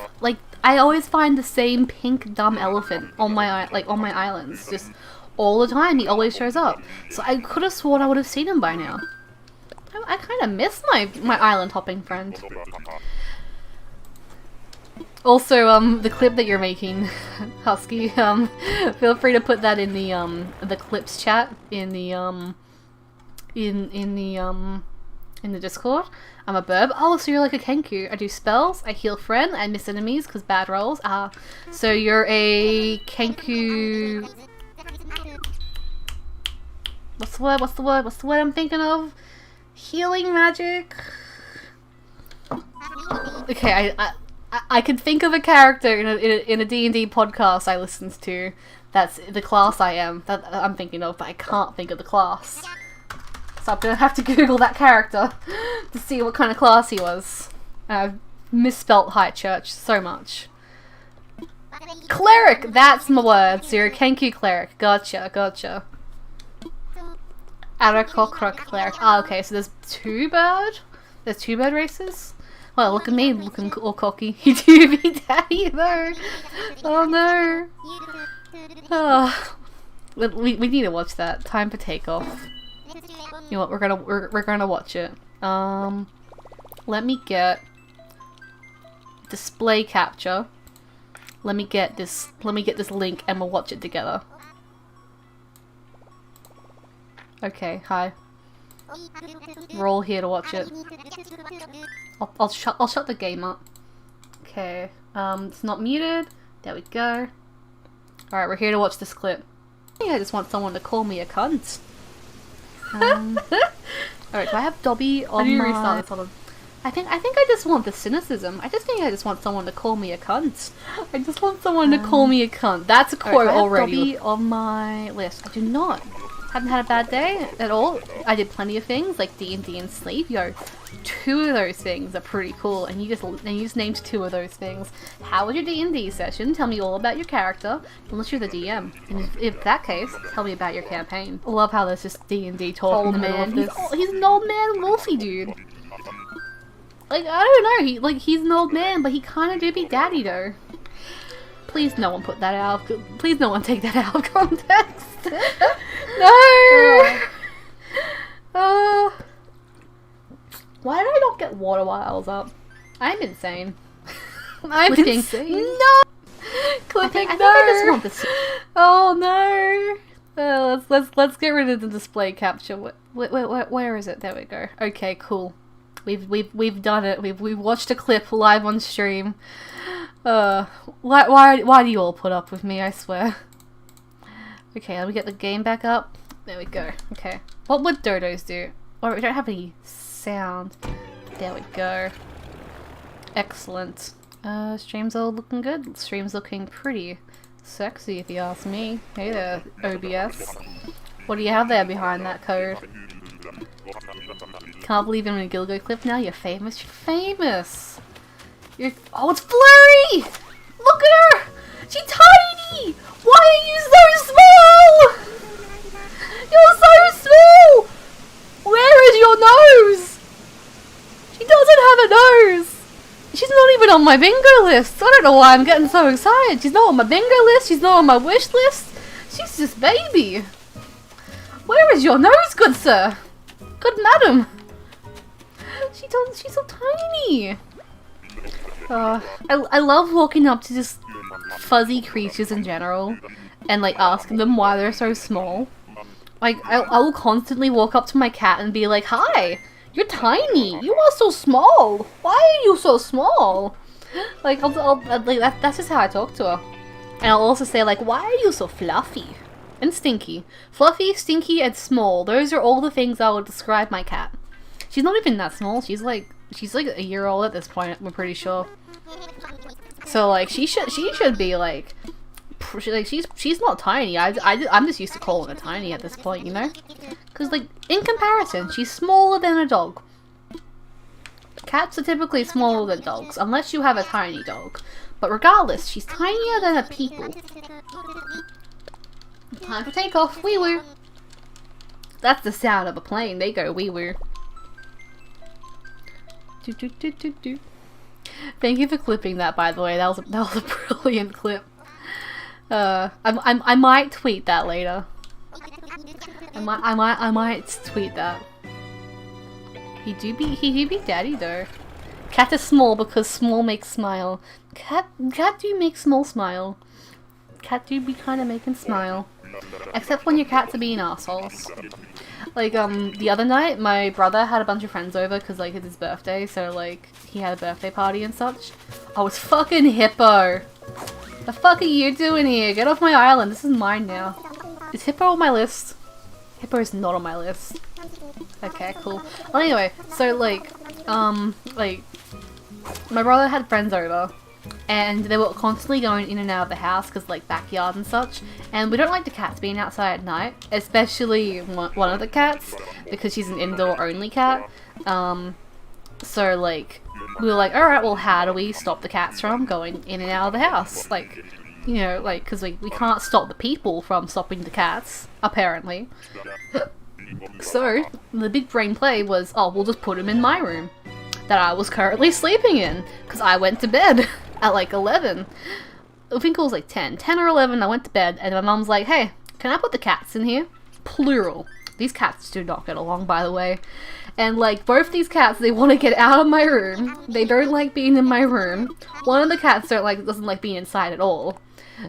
always find the same pink dumb elephant on my islands, just all the time. He always shows up. So I could have sworn I would have seen him by now. I kind of miss my island hopping friend. Also, the clip that you're making, Husky, feel free to put that in the clips chat in the Discord. I'm a burb. Oh, so you're like a Kenku. I do spells, I heal friend, I miss enemies because bad rolls. So you're a Kenku. What's the word I'm thinking of? Healing magic. Okay, I could think of a character in a D&D podcast I listened to. That's the class that I'm thinking of, but I can't think of the class. So I'm gonna have to Google that character to see what kind of class he was. I've misspelt High Church so much. Cleric! That's my word. So you're a Kenku cleric. Gotcha. Arakokrak cleric. Okay, so there's 2 bird? There's 2 bird races? Well, look at me looking all cocky. You do be daddy though. Oh no. Oh. We need to watch that. Time for takeoff. You know what? We're gonna watch it. Let me get display capture. Let me get this link and we'll watch it together. Okay, hi. We're all here to watch it. I'll shut the game up. Okay. It's not muted. There we go. Alright, we're here to watch this clip. I think I just want someone to call me a cunt. Alright, do I have Dobby on my... restart this? Hold on. I think I just want the cynicism. I just want someone to call me a cunt. I just want someone to call me a cunt. That's a quote already. Dobby on my list. I do not. Haven't had a bad day at all. I did plenty of things like D&D and sleep. Yo, 2 of those things are pretty cool, and you just named 2 of those things. How was your D&D session? Tell me all about your character, unless you're the DM. And if that case, tell me about your campaign. I love how there's just D&D talk in the middle of this. He's an old man wolfy dude. Like, I don't know, he's an old man, but he kind of do be daddy though. Please no one put that out. Please no one take that out of context. No! Why did I not get water while I was up? I'm insane. I'm insane. No! Clipping, I think I just want this. Oh no! Let's get rid of the display capture. Where is it? There we go. Okay, cool. We've done it. We've watched a clip live on stream. Why do you all put up with me? I swear. Okay, let me get the game back up. There we go. Okay, what would dodos do? Oh, we don't have any sound. There we go. Excellent. Stream's all looking good. Stream's looking pretty sexy, if you ask me. Hey there, OBS. What do you have there behind that code? Can't believe I'm in a Gilgo clip now. You're famous. You're famous. Oh, it's blurry! Look at her! She's tiny! Why are you so small? You're so small! Where is your nose? She doesn't have a nose! She's not even on my bingo list. I don't know why I'm getting so excited. She's not on my bingo list. She's not on my wish list. She's just baby. Where is your nose, good sir? Good madam. She's so tiny. I love walking up to just fuzzy creatures in general and like asking them why they're so small. Like I will constantly walk up to my cat and be like, "Hi, you're tiny. You are so small. Why are you so small?" Like that's just how I talk to her. And I'll also say like, "Why are you so fluffy and stinky?" Fluffy, stinky, and small. Those are all the things I would describe my cat. She's not even that small. She's like a year old at this point. I'm pretty sure. So like she should be like she's not tiny. I'm just used to calling her tiny at this point, you know? Because like in comparison, she's smaller than a dog. Cats are typically smaller than dogs, unless you have a tiny dog. But regardless, she's tinier than a people. Time for takeoff. Wee woo. That's the sound of a plane. They go wee woo. Do, do, do, do, do. Thank you for clipping that, by the way. That was a brilliant clip. I might tweet that later. I might tweet that. He do be daddy though. Cat is small because small makes smile. Cat do make small smile. Cat do be kind of making smile. Except when your cats are being assholes. Like, the other night, my brother had a bunch of friends over because, like, it's his birthday, so, like, he had a birthday party and such. I was fucking Hippo! The fuck are you doing here? Get off my island, this is mine now. Is Hippo on my list? Hippo is not on my list. Okay, cool. Well, anyway, so, like, my brother had friends over. And they were constantly going in and out of the house because like backyard and such, and we don't like the cats being outside at night, especially one of the cats because she's an indoor only cat. So like we were like, alright, well how do we stop the cats from going in and out of the house? Like, you know, like because we can't stop the people from stopping the cats apparently. So the big brain play was, oh, we'll just put them in my room that I was currently sleeping in because I went to bed at like 11. I think it was like 10 or 11. I went to bed and my mom's like, hey, can I put the cats in here? Plural. These cats do not get along, by the way. And like both these cats, they want to get out of my room. They don't like being in my room. One of the cats doesn't like being inside at all.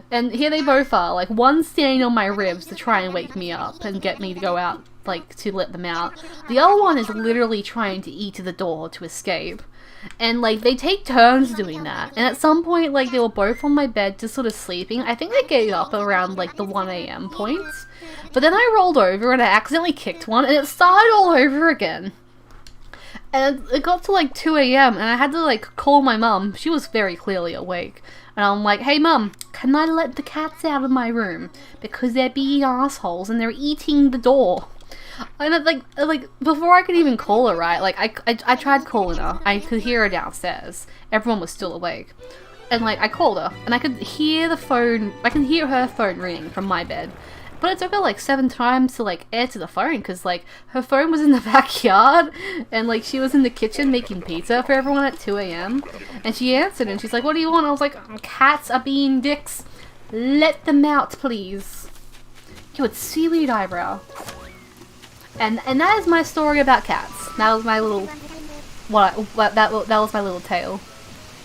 And here they both are, like one's standing on my ribs to try and wake me up and get me to go out, like to let them out. The other one is literally trying to eat to the door to escape. And like they take turns doing that. And at some point like they were both on my bed just sort of sleeping. I think they gave up around like the 1 a.m. points. But then I rolled over and I accidentally kicked one and it started all over again. And it got to like 2 a.m. and I had to like call my mum. She was very clearly awake. And I'm like, hey mum, can I let the cats out of my room? Because they're being assholes and they're eating the door. And like before I could even call her, right? Like I tried calling her. I could hear her downstairs. Everyone was still awake. And like I called her and I could hear the phone. I can hear her phone ringing from my bed. But it took her like 7 times to like answer the phone because like her phone was in the backyard and like she was in the kitchen making pizza for everyone at 2 a.m. And she answered and she's like, what do you want? I was like, cats are being dicks. Let them out, please. Yo, it's seaweed eyebrow. And that is my story about cats. That was my little that was my little tale.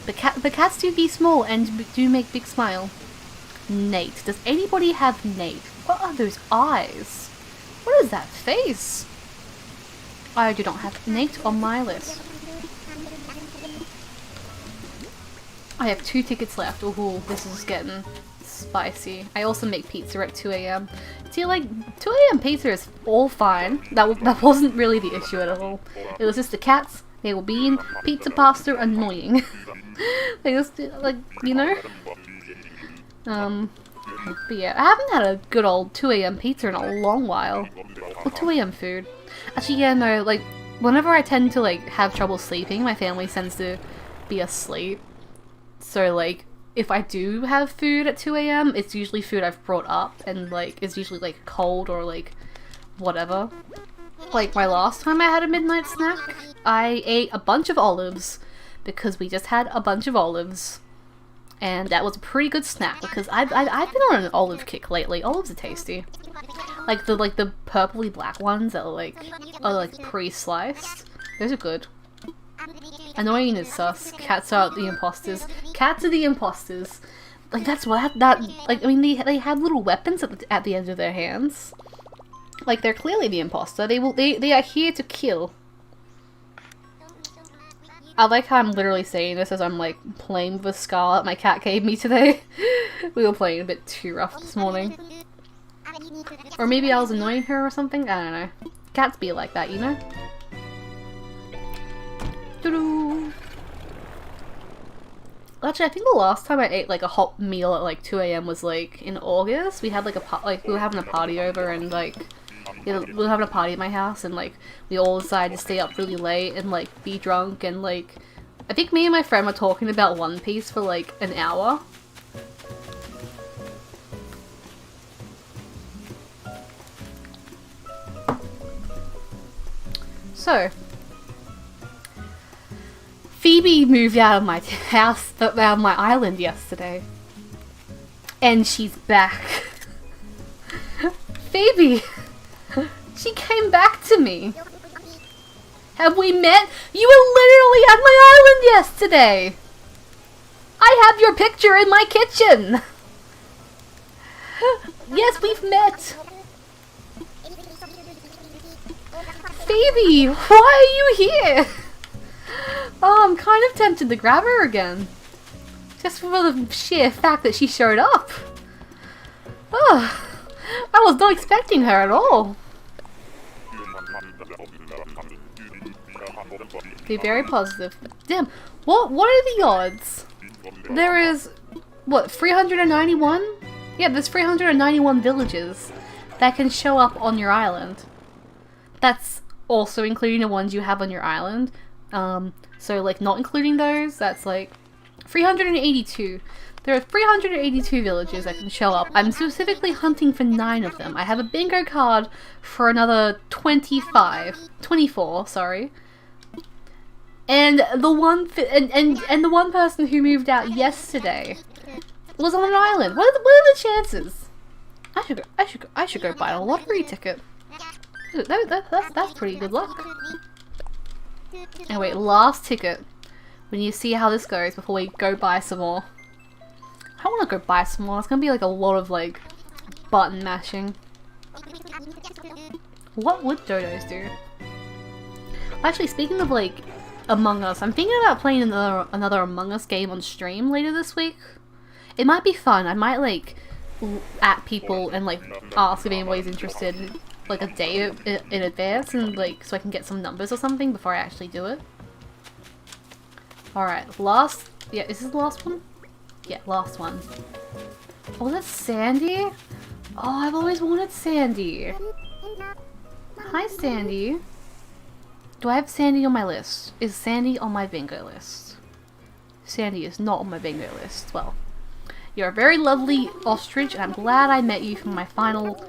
The cats do be small and do make big smile. Nate. Does anybody have Nate? What are those eyes? What is that face? I do not have Nate on my list. I have 2 tickets left. Ooh, this is getting spicy. I also make pizza at 2 a.m. See, like, 2 a.m. pizza is all fine. That wasn't really the issue at all. It was just the cats. They were being pizza pasta annoying. They just, like, you know? But yeah, I haven't had a good old 2 a.m. pizza in a long while. Or 2 a.m. food. Actually, yeah, no, like, whenever I tend to, like, have trouble sleeping, my family tends to be asleep. So, like, if I do have food at 2 a.m., it's usually food I've brought up, and, like, it's usually, like, cold or, like, whatever. Like, my last time I had a midnight snack, I ate a bunch of olives, because we just had a bunch of olives. And that was a pretty good snack because I've been on an olive kick lately. Olives are tasty, like the purpley black ones that are like pre-sliced. Those are good. Annoying is sus. Cats are the imposters. Cats are the imposters. Like that's what like I mean they had little weapons at the end of their hands. Like they're clearly the imposter. They are here to kill. I like how I'm literally saying this as I'm like playing with Scarlet my cat gave me today. We were playing a bit too rough this morning. Or maybe I was annoying her or something? I don't know. Cats be like that, you know? Doo-doo. Actually, I think the last time I ate like a hot meal at like 2 a.m. was like in August. We had like we were having a party over and like we were having a party at my house and like we all decided to stay up really late and like be drunk and like I think me and my friend were talking about One Piece for like an hour. So Phoebe moved out of my house, out of my island yesterday. And she's back. Phoebe! She came back to me. Have we met? You were literally at my island yesterday. I have your picture in my kitchen. Yes, we've met. Phoebe, why are you here? Oh, I'm kind of tempted to grab her again. Just for the sheer fact that she showed up. Oh, I was not expecting her at all. Be very positive. Damn, what are the odds? There is, what, 391? Yeah, there's 391 villages that can show up on your island. That's also including the ones you have on your island. So like not including those, that's like 382. There are 382 villages that can show up. I'm specifically hunting for 9 of them. I have a bingo card for another 24, sorry. And the one and the one person who moved out yesterday was on an island. What are the chances? I should go buy a lottery ticket. That's pretty good luck. Anyway, last ticket. We need to see how this goes before we go buy some more. I want to go buy some more. It's gonna be like a lot of like button mashing. What would dodos do? Actually, speaking of like Among Us. I'm thinking about playing another Among Us game on stream later this week. It might be fun. I might like at people and like ask if anybody's interested like a day in advance and like so I can get some numbers or something before I actually do it. Alright, last... Yeah, is this the last one? Yeah, last one. Oh, that's Sandy? Oh, I've always wanted Sandy. Hi, Sandy. Do I have Sandy on my list? Is Sandy on my bingo list? Sandy is not on my bingo list. Well, you're a very lovely ostrich, and I'm glad I met you for my final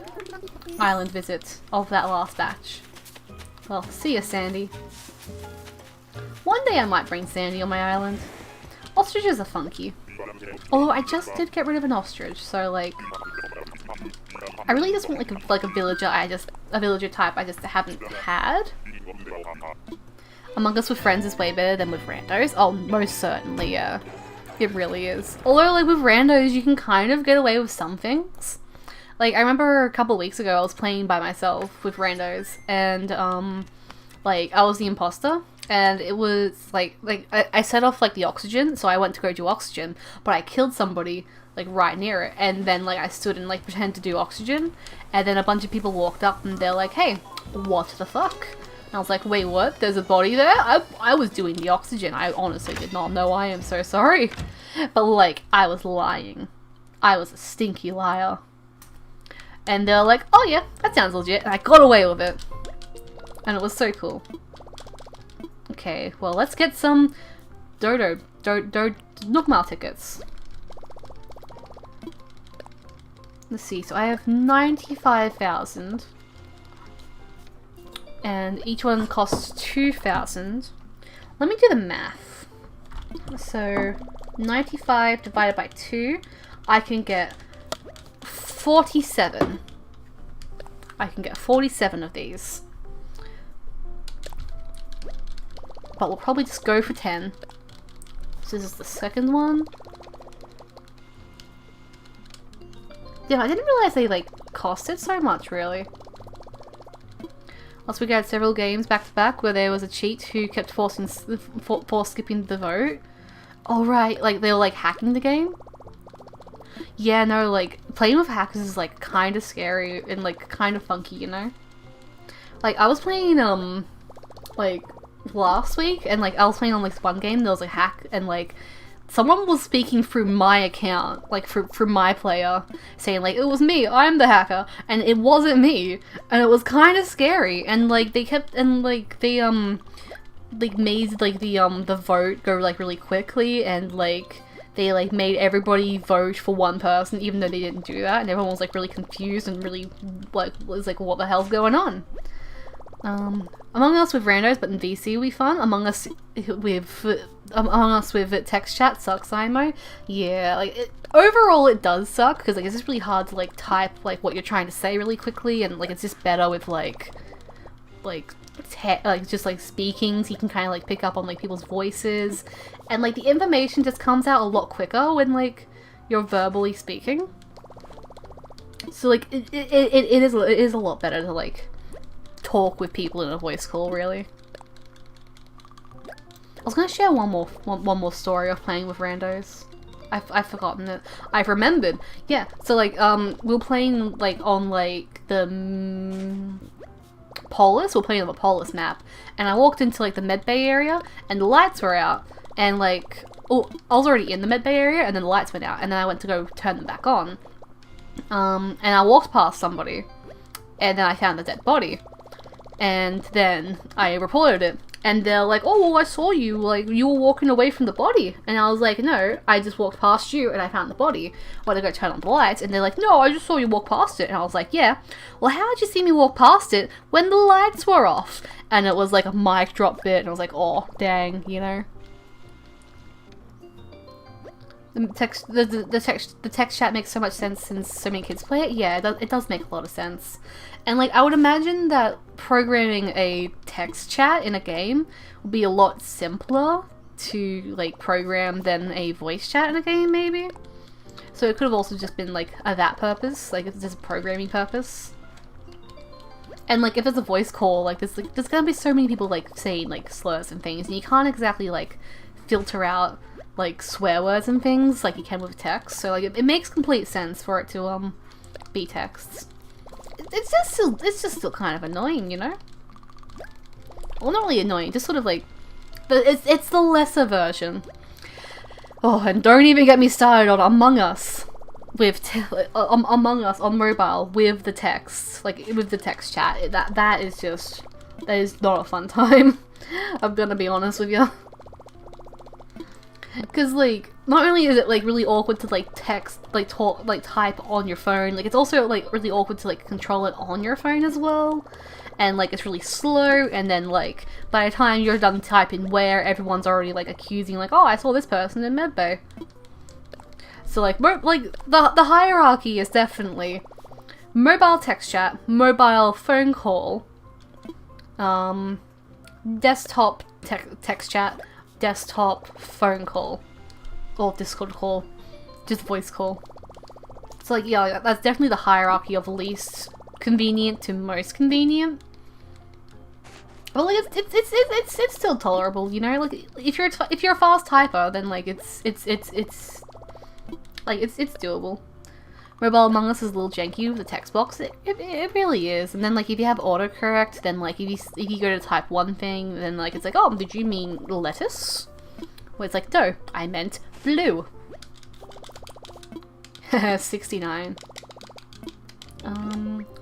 island visit of that last batch. Well, see ya, Sandy. One day I might bring Sandy on my island. Ostriches are funky. Although I just did get rid of an ostrich, so like... I really just want like a villager a villager type I just haven't had. Among Us with friends is way better than with randos. Oh, most certainly, yeah. It really is. Although, like, with randos, you can kind of get away with some things. Like, I remember a couple weeks ago, I was playing by myself with randos, and, like, I was the imposter, and it was, like I set off, like, the oxygen, so I went to go do oxygen, but I killed somebody, like, right near it, and then, like, I stood and, like, pretended to do oxygen, and then a bunch of people walked up, and they're like, hey, what the fuck? And I was like, wait, what? There's a body there? I was doing the oxygen. I honestly did not know. I am so sorry. But, like, I was lying. I was a stinky liar. And they're like, oh yeah, that sounds legit. And I got away with it. And it was so cool. Okay, well, let's get some Nookmile tickets. Let's see, so I have 95,000. And each one costs 2,000. Let me do the math. So, 95 divided by 2, I can get 47. I can get 47 of these. But we'll probably just go for 10. So this is the second one. Yeah, I didn't realize they, like, costed so much, really. Last week I had several games back to back where there was a cheat who kept force skipping the vote. Oh right, like they were like hacking the game? Yeah, no, like playing with hackers is like kind of scary and like kind of funky, you know? Like I was playing like last week and like I was playing on like one game, there was a hack and like someone was speaking through my account, like through my player, saying like, it was me, I'm the hacker, and it wasn't me, and it was kind of scary, and like they kept, and like they like made like the vote go like really quickly, and like they like made everybody vote for one person even though they didn't do that, and everyone was like really confused and really like was like, what the hell's going on? Among Us with randos, but in VC will be fun. Among Us with text chat sucks, IMO. Yeah, like overall it does suck because like it's just really hard to like type like what you're trying to say really quickly, and like it's just better with like just like speaking, so you can kind of like pick up on like people's voices, and like the information just comes out a lot quicker when like you're verbally speaking. So like it is a lot better to like talk with people in a voice call, really. I was gonna share one more story of playing with randos. I've forgotten it. I've remembered. Yeah, so like we were playing like on like the Polis. We were playing on the Polis map, and I walked into like the medbay area, and the lights were out, and like I was already in the medbay area, and then the lights went out, and then I went to go turn them back on. And I walked past somebody, and then I found the dead body. And then I reported it, and they're like, oh, well, I saw you, like, you were walking away from the body. And I was like, no, I just walked past you and I found the body. When I go turn on the lights, and they're like, no, I just saw you walk past it. And I was like, yeah, well, how did you see me walk past it when the lights were off? And it was like a mic drop bit, and I was like, oh, dang, you know? The text chat makes so much sense since so many kids play it. Yeah, it does make a lot of sense. And like I would imagine that programming a text chat in a game would be a lot simpler to like program than a voice chat in a game, maybe. So it could have also just been like that purpose, like it's just a programming purpose. And like if it's a voice call, like there's gonna be so many people like saying like slurs and things, and you can't exactly like filter out like swear words and things like you can with text. So like it makes complete sense for it to be texts. It's just still kind of annoying, you know? Well, not really annoying, just sort of like it's the lesser version. Oh, and don't even get me started on Among Us with Among Us on mobile with the text, like with the text chat. That is not a fun time. I'm gonna be honest with you. Because like not only is it like really awkward to like text, like talk, like type on your phone, like it's also like really awkward to like control it on your phone as well. And like it's really slow, and then like by the time you're done typing where, everyone's already like accusing like, oh, I saw this person in medbay. So like the hierarchy is definitely mobile text chat, mobile phone call, desktop text chat, desktop phone call, or Discord call, just voice call. So like yeah, that's definitely the hierarchy of least convenient to most convenient. But like it's still tolerable, you know. Like if you're a fast typer, then like it's doable. Mobile Among Us is a little janky with the text box. It really is. And then like if you have autocorrect, then like if you go to type one thing, then like it's like, oh, did you mean lettuce? Well, it's like, no, I meant blue. 69.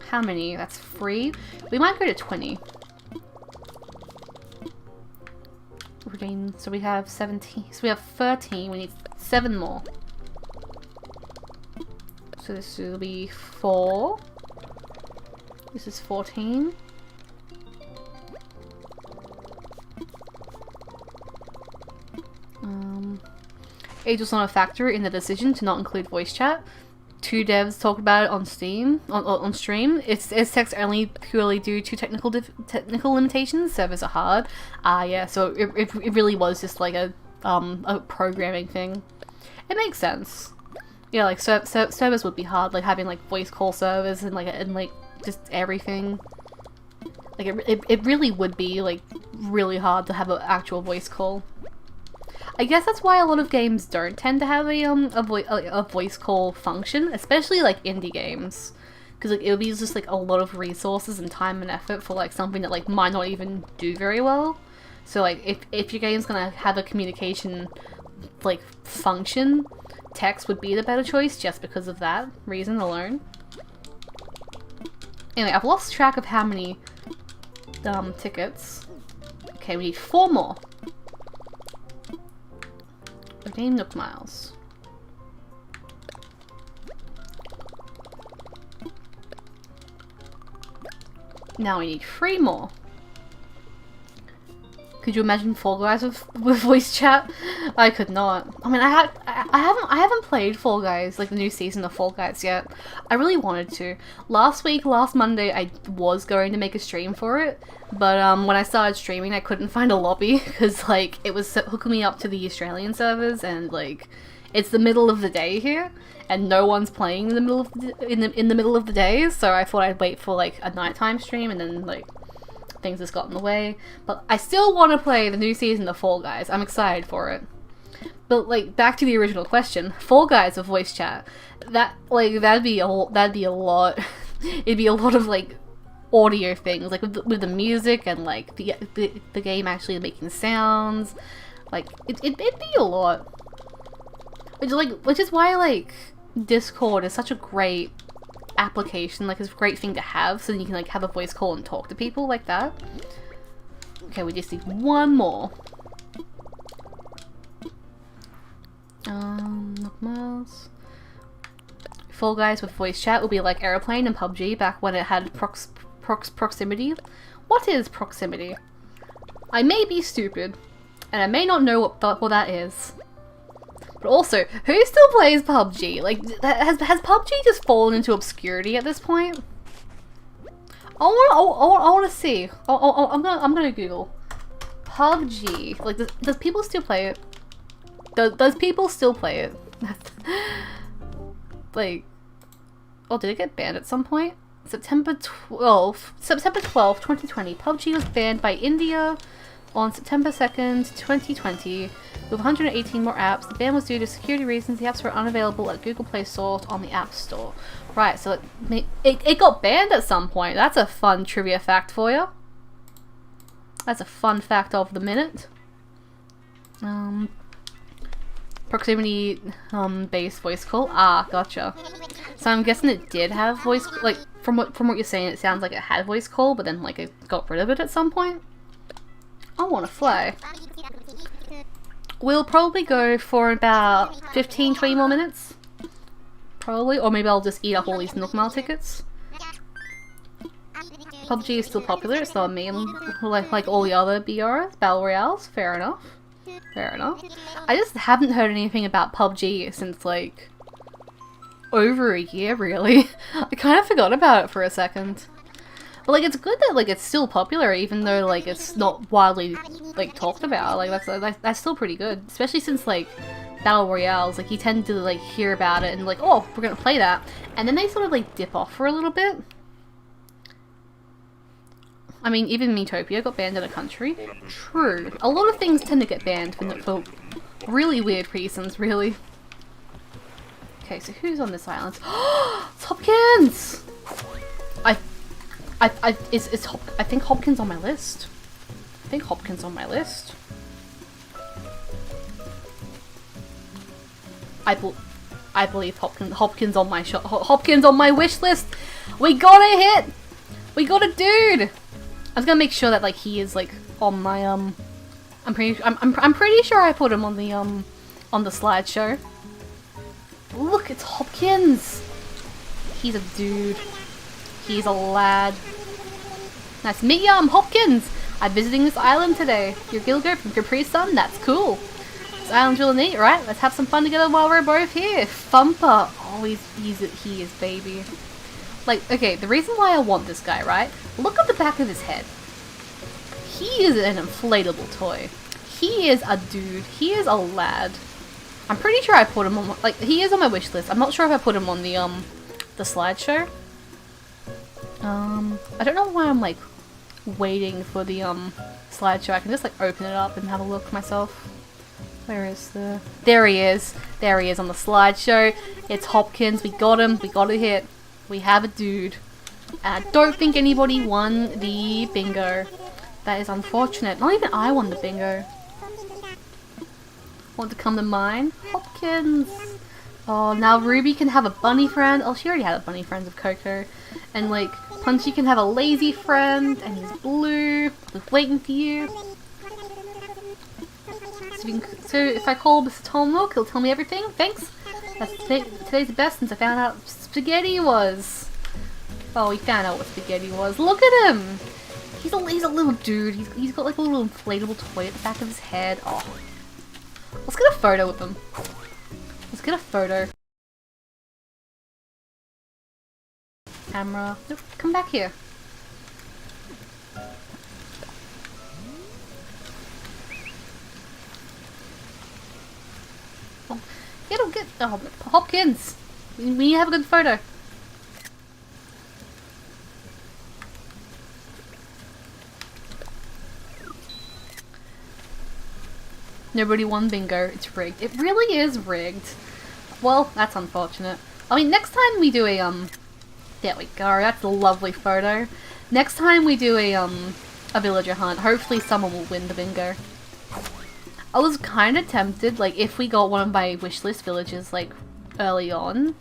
How many? That's 3. We might go to 20. So we have 17. So we have 13. We need 7 more. So this will be 4. This is 14. Age was not a factor in the decision to not include voice chat. 2 devs talked about it on Steam, on stream. It's text only purely due to technical limitations. Servers are hard. Yeah, so it really was just like a programming thing. It makes sense. Yeah, like servers would be hard, like having like voice call servers and like just everything. Like it really would be like really hard to have an actual voice call. I guess that's why a lot of games don't tend to have a voice call function, especially like indie games, because like it would be just like a lot of resources and time and effort for like something that like might not even do very well. So like if your game's gonna have a communication like function, text would be the better choice just because of that reason alone. Anyway, I've lost track of how many tickets. Okay, we need 4 more. 15 Nook Miles. Now we need 3 more. Could you imagine Fall Guys with voice chat? I could not. I mean, I haven't played Fall Guys, like the new season of Fall Guys yet. I really wanted to. Last Monday, I was going to make a stream for it, but when I started streaming, I couldn't find a lobby because like it was hooking me up to the Australian servers, and like it's the middle of the day here, and no one's playing in the middle of in the middle of the day. So I thought I'd wait for like a nighttime stream, and then like things just got in the way. But I still want to play the new season of Fall Guys. I'm excited for it. But like back to the original question, Fall Guys with voice chat. That'd be a lot. It'd be a lot of like audio things, like with the music and like the game actually making sounds. Like it'd be a lot. Which is why like Discord is such a great application, like it's a great thing to have, so you can like have a voice call and talk to people like that. Okay, we just need 1 more. Nook Miles. Fall Guys with voice chat will be like Aeroplane and PUBG back when it had proximity. What is proximity? I may be stupid, and I may not know what that is. But also, who still plays PUBG? Like, has PUBG just fallen into obscurity at this point? I want to see. I'm gonna Google PUBG. Like, does people still play it? Does people still play it? Like, oh, did it get banned at some point? September 12th, 2020. PUBG was banned by India on September 2nd, 2020, with 118 more apps. The ban was due to security reasons. The apps were unavailable at Google Play Store on the App Store. Right, so it got banned at some point. That's a fun trivia fact for you. That's a fun fact of the minute. Proximity based voice call. Ah, gotcha. So I'm guessing it did have voice, like from what you're saying, it sounds like it had voice call, but then like it got rid of it at some point. I want to fly. We'll probably go for about 15-20 more minutes. Probably, or maybe I'll just eat up all these Nook Mile tickets. PUBG is still popular, it's not a meme like all the other BRs, Battle Royales, fair enough. Fair enough. I just haven't heard anything about PUBG since like over a year, really. I kind of forgot about it for a second. But like it's good that like it's still popular even though like it's not widely like talked about. Like that's still pretty good, especially since like Battle Royales, like you tend to like hear about it and like, oh, we're gonna play that, and then they sort of like dip off for a little bit. I mean, even Miitopia got banned in a country. True. A lot of things tend to get banned for really weird reasons, really. Okay, so who's on this island? It's Hopkins! I think Hopkins on my list. I think Hopkins on my list. I believe Hopkins on my Hopkins on my wish list. We got a hit. We got a dude. I was gonna make sure that like he is like on my I'm pretty sure I put him on the slideshow. Look, it's Hopkins. He's a dude. He's a lad. Nice to meet ya, I'm Hopkins. I'm visiting this island today. You're Gilgo from Capri Sun? That's cool. This island's really neat, right? Let's have some fun together while we're both here. Thumper. Oh, he is baby. Like, okay, the reason why I want this guy, right? Look at the back of his head. He is an inflatable toy. He is a dude. He is a lad. I'm pretty sure I put him on, like, he is on my wish list. I'm not sure if I put him on the slideshow. I don't know why I'm, like, waiting for the, slideshow. I can just, like, open it up and have a look myself. Where is the... There he is. There he is on the slideshow. It's Hopkins. We got him. We got a hit. We have a dude. And I don't think anybody won the bingo. That is unfortunate. Not even I won the bingo. Want to come to mine? Hopkins! Oh, now Ruby can have a bunny friend. Oh, she already had a bunny friend of Coco. And like, Punchy can have a lazy friend. And he's blue. Just waiting for you. So if I call Mr. Tom Nook, he'll tell me everything. Thanks. Today's the best since I found out spaghetti was. Oh, he found out what spaghetti was. Look at him! He's a little dude. He's got like a little inflatable toy at the back of his head. Oh. Let's get a photo with him. Let's get a photo. Camera. Nope, come back here. Oh, Hopkins! We need to have a good photo. Nobody won bingo. It's rigged. It really is rigged. Well, that's unfortunate. I mean, next time we do a, there we go. That's a lovely photo. Next time we do a villager hunt, hopefully someone will win the bingo. I was kind of tempted, like, if we got one of my wishlist villagers, like, early on.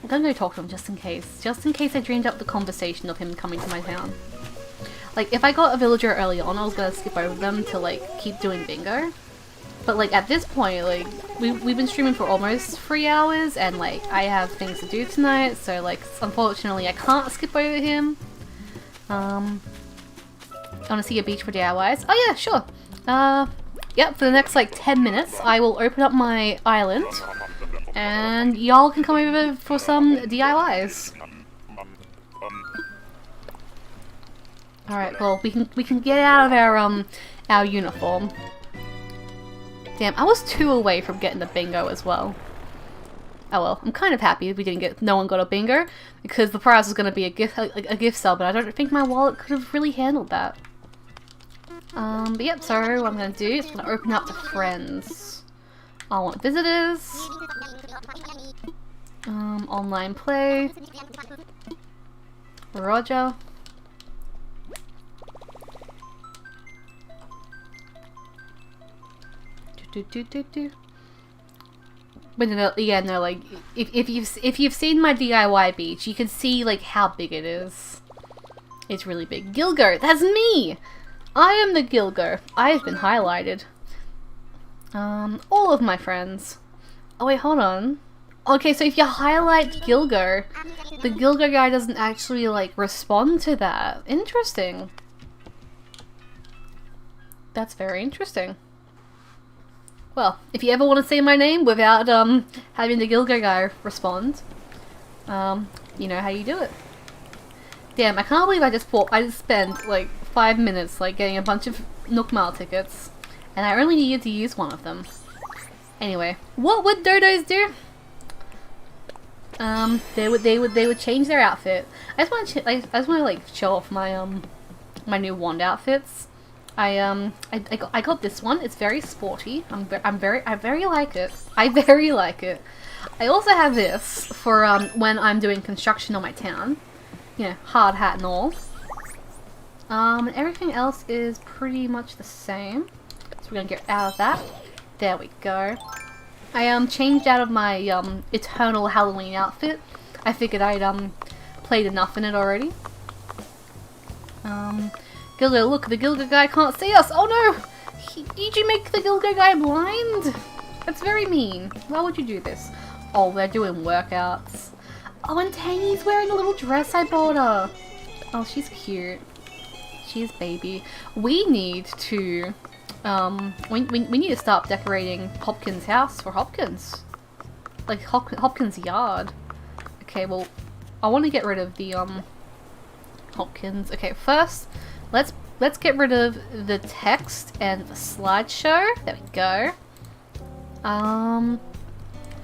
I'm gonna go talk to him just in case. Just in case I dreamed up the conversation of him coming to my town. Like, if I got a villager early on, I was gonna skip over them to, like, keep doing bingo. But, like, at this point, like, we've been streaming for almost 3 hours, and, like, I have things to do tonight, so, like, unfortunately, I can't skip over him. I wanna see a beach for DIYs? Oh, yeah, sure. Yep, for the next, like, 10 minutes, I will open up my island, and y'all can come over for some DIYs. Alright, well, we can get out of our uniform. Damn, I was 2 away from getting the bingo as well. Oh well, I'm kind of happy we didn't get, no one got a bingo, because the prize was going to be a gift sub, but I don't think my wallet could have really handled that. But yep, so what I'm going to do is I'm going to open up to friends. I want visitors. Online play. Roger. But again, no, like if you've seen my DIY beach, you can see like how big it is. It's really big. Gilgo, that's me. I am the Gilgo. I have been highlighted. All of my friends. Oh wait, hold on. Okay, so if you highlight Gilgo, the Gilgo guy doesn't actually like respond to that. Interesting. That's very interesting. Well, if you ever want to say my name without having the Gilgo guy respond, you know how you do it. Damn, I can't believe I just spent like 5 minutes like getting a bunch of Nook Mile tickets, and I only needed to use one of them. Anyway, what would dodos do? They would change their outfit. I just want to like show off my my new wand outfits. I got this one. It's very sporty. I very like it. I very like it. I also have this for when I'm doing construction on my town. You know, hard hat and all. And everything else is pretty much the same. So we're gonna get out of that. There we go. I changed out of my eternal Halloween outfit. I figured I'd played enough in it already. Gilgo, look, the Gilgo guy can't see us. Oh no! Did you make the Gilgo guy blind? That's very mean. Why would you do this? Oh, they're doing workouts. Oh, and Tangy's wearing a little dress I bought her. Oh, she's cute. She's baby. We need to we need to start decorating Hopkins' house for Hopkins. Like Hopkins' yard. Okay, well, I want to get rid of the Hopkins. Okay, first let's get rid of the text and the slideshow. There we go.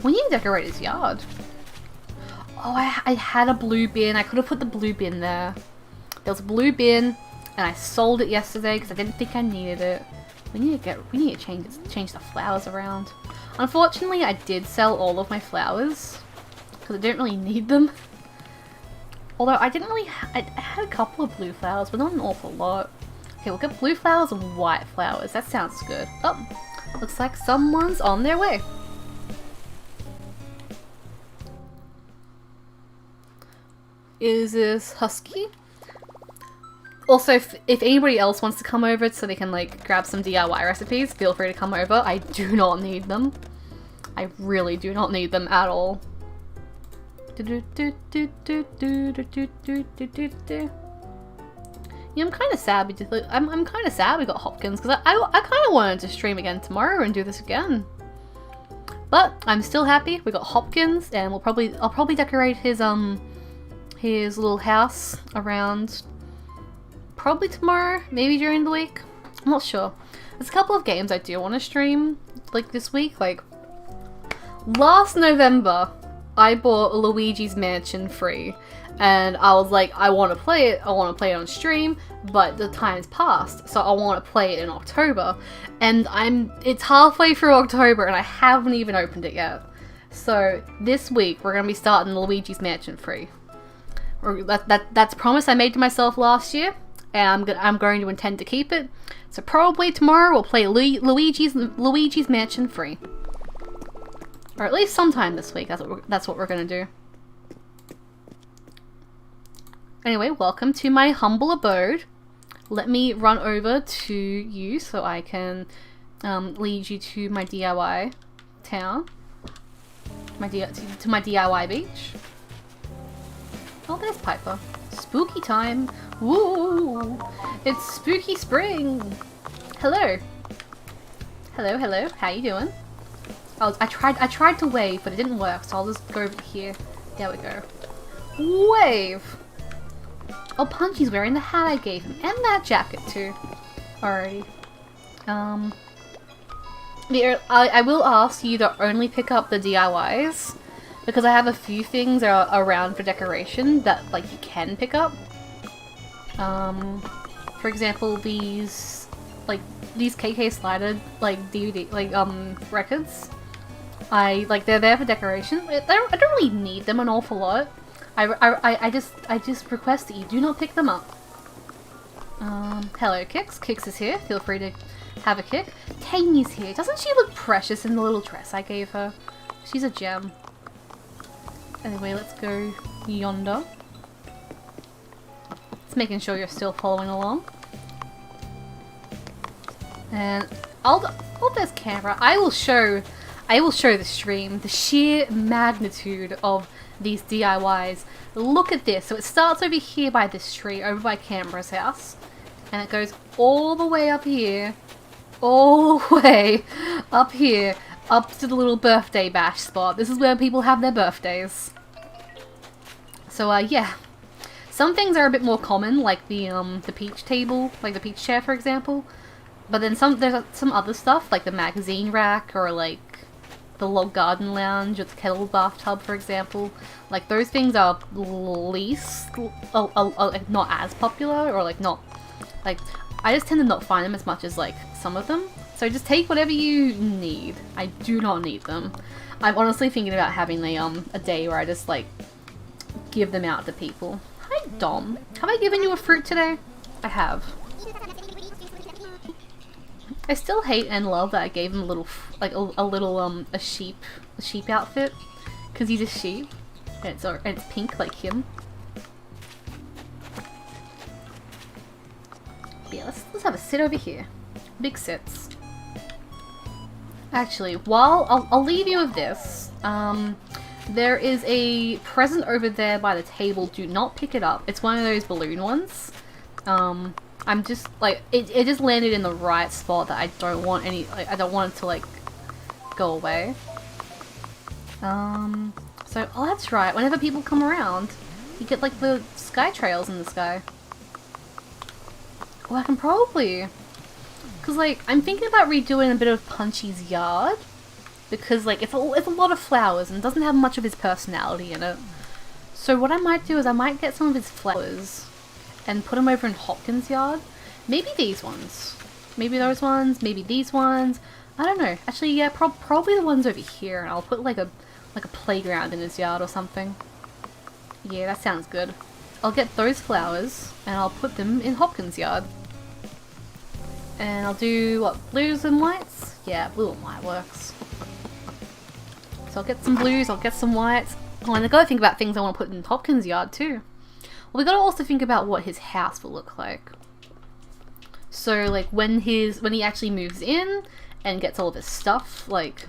We need to decorate his yard. Oh, I had a blue bin. I could have put the blue bin there. There was a blue bin, and I sold it yesterday because I didn't think I needed it. We need to change the flowers around. Unfortunately, I did sell all of my flowers because I didn't really need them. Although I didn't really, I had a couple of blue flowers, but not an awful lot. Okay, we'll get blue flowers and white flowers. That sounds good. Oh, looks like someone's on their way. Is this Husky? Also, if anybody else wants to come over so they can like grab some DIY recipes, feel free to come over. I do not need them. I really do not need them at all. Yeah, I'm kind of sad. I'm kind of sad we got Hopkins because I kind of wanted to stream again tomorrow and do this again. But I'm still happy we got Hopkins, and I'll probably decorate his little house around. Probably tomorrow, maybe during the week. I'm not sure. There's a couple of games I do want to stream, like this week. Like last November, I bought Luigi's Mansion free, and I was like, I want to play it. I want to play it on stream, but the time's passed, so I want to play it in October. And it's halfway through October, and I haven't even opened it yet. So this week we're gonna be starting Luigi's Mansion free. That's a promise I made to myself last year. And I'm going to intend to keep it. So probably tomorrow we'll play Luigi's Mansion free, or at least sometime this week. That's what we're gonna do. Anyway, welcome to my humble abode. Let me run over to you so I can lead you to my DIY town, to my DIY beach. Oh, there's Piper. Spooky time. Woo! It's spooky spring. Hello. Hello, hello. How you doing? Oh, I tried to wave, but it didn't work, so I'll just go over here. There we go. Wave. Oh, Punchy's wearing the hat I gave him, and that jacket too. Alrighty. I will ask you to only pick up the DIYs, because I have a few things that are around for decoration that like you can pick up. For example, these KK Slider like DVD records. They're there for decoration. I don't really need them an awful lot. I just request that you do not pick them up. Hello Kix. Kix is here. Feel free to have a kick. Taney's here. Doesn't she look precious in the little dress I gave her? She's a gem. Anyway, let's go yonder. Just making sure you're still following along. And there's camera. I will show the stream the sheer magnitude of these DIYs. Look at this. So it starts over here by this tree, over by Canberra's house, and it goes all the way up here, all the way up here, up to the little birthday bash spot. This is where people have their birthdays. So yeah, some things are a bit more common, like the peach table, like the peach chair, for example. But then there's some other stuff, like the magazine rack, or like the log garden lounge, or the kettle bathtub, for example. Like those things are least, not as popular, or like not, like I just tend to not find them as much as like some of them. So just take whatever you need. I do not need them. I'm honestly thinking about having a day where I just like give them out to people. Hi Dom, have I given you a fruit today? I have. I still hate and love that I gave him a little, a sheep outfit, because he's a sheep, and it's pink like him. Yeah, let's have a sit over here. Big sits. Actually, while I'll leave you with this. There is a present over there by the table. Do not pick it up. It's one of those balloon ones. I'm just like it just landed in the right spot that I don't want I don't want it to like go away. So oh that's right, whenever people come around you get like the sky trails in the sky. Well, I can probably, because like I'm thinking about redoing a bit of Punchy's yard, because like it's a lot of flowers and doesn't have much of his personality in it. So what I might do is I might get some of his flowers and put them over in Hopkins' yard. Maybe these ones. Maybe those ones. Maybe these ones. I don't know. Actually, yeah, probably the ones over here. And I'll put like a playground in his yard or something. Yeah, that sounds good. I'll get those flowers and I'll put them in Hopkins' yard. And I'll do, what, blues and whites? Yeah, blue and white works. So I'll get some blues, I'll get some whites. Oh, and I've got to think about things I want to put in Hopkins' yard too. Well, we got to also think about what his house will look like. So, like, when he actually moves in and gets all of his stuff, like,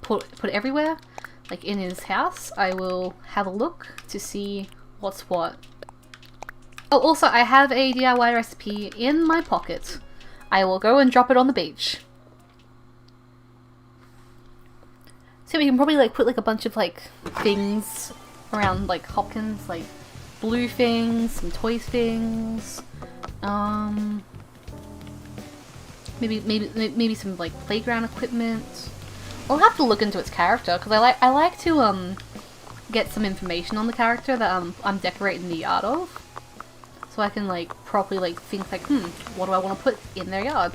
put everywhere, like, in his house, I will have a look to see what's what. Oh, also, I have a DIY recipe in my pocket. I will go and drop it on the beach. So we can probably, like, put, like, a bunch of, like, things around, like, Hopkins, like, blue things, some toy things, maybe some like playground equipment. I'll have to look into its character because I like to get some information on the character that I'm decorating the yard of, so I can like properly like think like what do I want to put in their yard.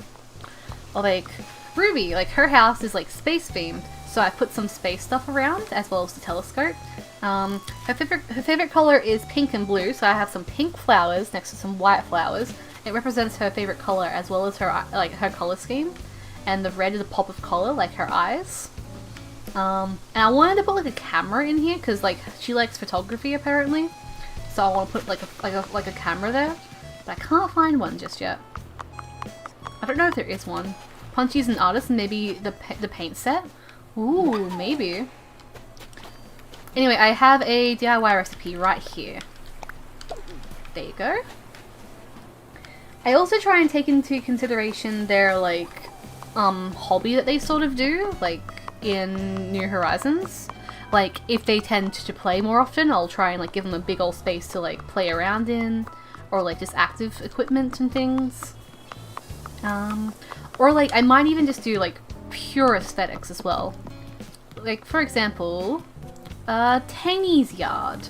Or like Ruby, like her house is like space themed, so I put some space stuff around as well as the telescope. Her favorite color is pink and blue, so I have some pink flowers next to some white flowers. It represents her favorite color as well as her color scheme, and the red is a pop of color like her eyes. And I wanted to put like a camera in here because like she likes photography apparently, so I want to put like a camera there, but I can't find one just yet. I don't know if there is one. Punchy's an artist, and maybe the paint set. Ooh, maybe. Anyway, I have a DIY recipe right here. There you go. I also try and take into consideration their, like, hobby that they sort of do, like, in New Horizons. Like, if they tend to play more often, I'll try and, like, give them a big old space to, like, play around in. Or, like, just active equipment and things. Or, like, I might even just do, like, pure aesthetics as well. Like, for example... Tangy's yard.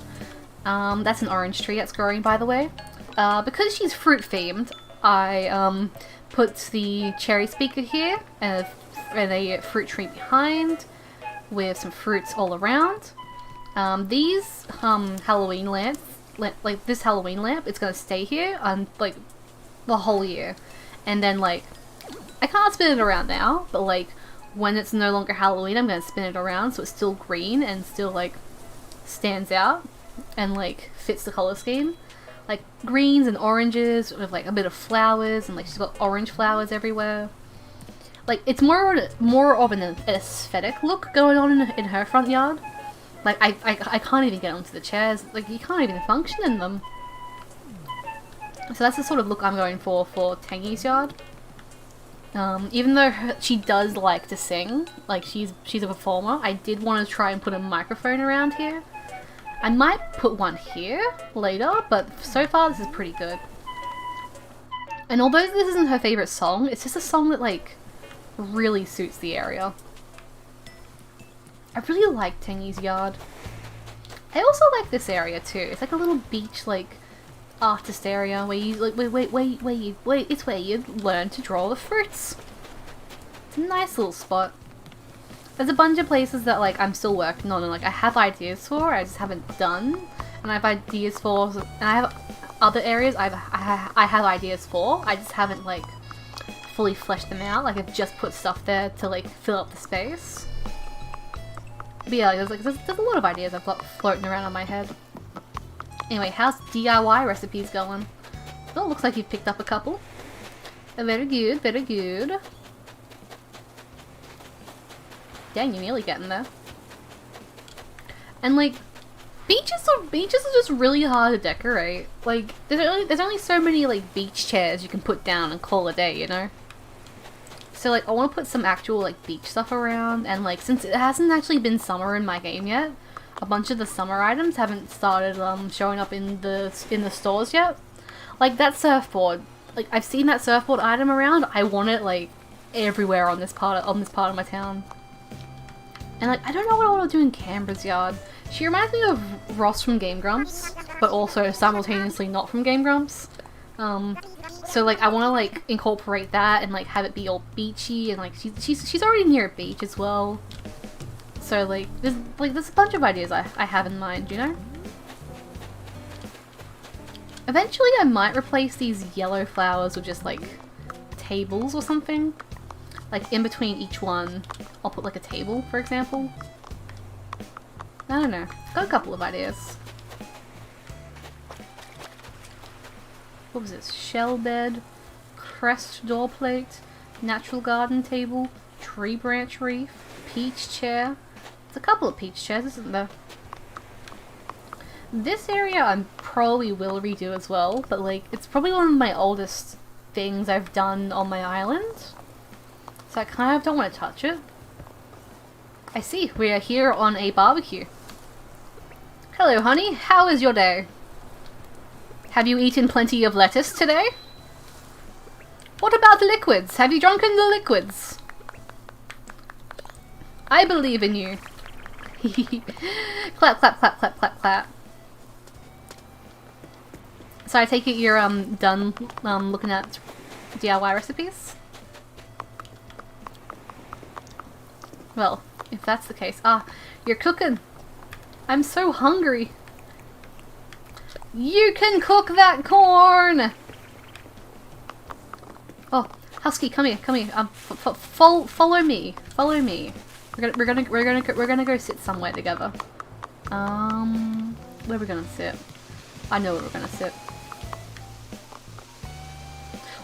That's an orange tree that's growing, by the way. Because she's fruit themed, I put the cherry speaker here and a fruit tree behind with some fruits all around. These Halloween lamps, like this Halloween lamp, it's gonna stay here on like the whole year, and then like I can't spin it around now, but like when it's no longer Halloween, I'm gonna spin it around so it's still green and still like stands out and like fits the color scheme. Like greens and oranges with like a bit of flowers, and like she's got orange flowers everywhere. Like it's more of an aesthetic look going on in her front yard. Like I can't even get onto the chairs. Like you can't even function in them. So that's the sort of look I'm going for Tangy's yard. Even though she does like to sing, like she's a performer, I did want to try and put a microphone around here. I might put one here later, but so far this is pretty good. And although this isn't her favourite song, it's just a song that like really suits the area. I really like Tangy's yard. I also like this area too. It's like a little beach like artist area where you like wait, it's where you learn to draw the fruits. It's a nice little spot. There's a bunch of places that like I'm still working on and like I have ideas for, I just haven't done. And I have ideas for, and I have other areas I have ideas for, I just haven't like fully fleshed them out. Like I've just put stuff there to like fill up the space. But yeah, there's a lot of ideas I've got floating around on my head. Anyway, how's DIY recipes going? Well, looks like you've picked up a couple. Very good, very good. Dang, you're nearly getting there. And like, beaches are just really hard to decorate. Like, there's only so many like beach chairs you can put down and call a day, you know? So like, I want to put some actual like beach stuff around, and like, since it hasn't actually been summer in my game yet, a bunch of the summer items haven't started showing up in the stores yet. Like that surfboard, like I've seen that surfboard item around. I want it like everywhere on this part of my town. And like I don't know what I want to do in Canberra's yard. She reminds me of Ross from Game Grumps, but also simultaneously not from Game Grumps. So like I want to like incorporate that and like have it be all beachy, and like she's already near a beach as well. So like there's a bunch of ideas I have in mind, you know? Eventually I might replace these yellow flowers with just like tables or something. Like in between each one, I'll put like a table, for example. I don't know. Got a couple of ideas. What was this? Shell bed, crest door plate, natural garden table, tree branch reef, peach chair. It's a couple of peach chairs, isn't there? This area I probably will redo as well, but like it's probably one of my oldest things I've done on my island. So I kind of don't want to touch it. I see, we are here on a barbecue. Hello honey, how is your day? Have you eaten plenty of lettuce today? What about the liquids? Have you drunken the liquids? I believe in you. Clap, clap, clap, clap, clap, clap. So I take it you're done looking at DIY recipes? Well, if that's the case. Ah, you're cooking. I'm so hungry. You can cook that corn! Oh, Husky, come here, come here. Follow me. Follow me. We're gonna go sit somewhere together. Where are we gonna sit? I know where we're gonna sit.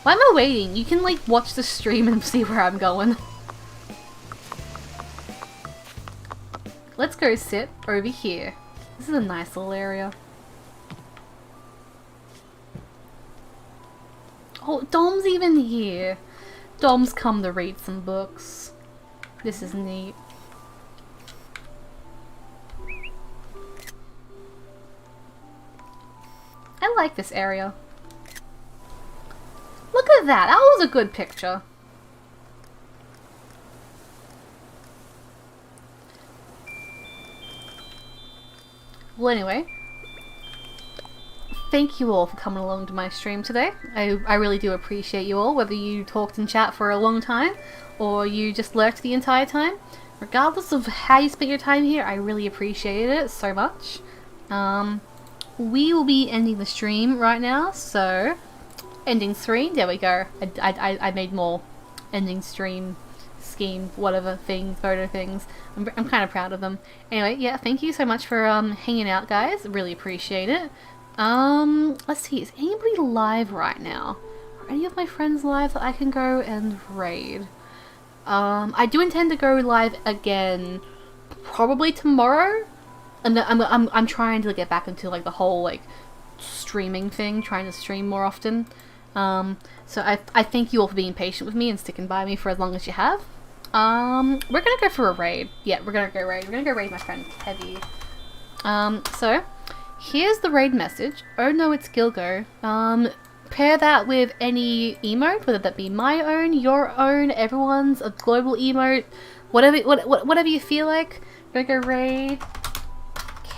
Why am I waiting? You can like watch the stream and see where I'm going. Let's go sit over here. This is a nice little area. Oh, Dom's even here. Dom's come to read some books. This is neat. I like this area. Look at that! That was a good picture. Well, anyway, thank you all for coming along to my stream today. I really do appreciate you all, whether you talked in chat for a long time or you just lurked the entire time. Regardless of how you spent your time here, I really appreciated it so much. We will be ending the stream right now, so ending stream, there we go. I made more ending stream scheme, whatever things, photo things. I'm kind of proud of them. Anyway, yeah, thank you so much for hanging out, guys. Really appreciate it. Let's see, is anybody live right now? Are any of my friends live that I can go and raid? I do intend to go live again probably tomorrow. And I'm trying to get back into like the whole like streaming thing, trying to stream more often. So I thank you all for being patient with me and sticking by me for as long as you have. We're gonna go for a raid. Yeah, we're gonna go raid. We're gonna go raid my friend Heavy. So here's the raid message. Oh no, it's Gilgo. Pair that with any emote, whether that be my own, your own, everyone's, a global emote, whatever you feel like. We're gonna go raid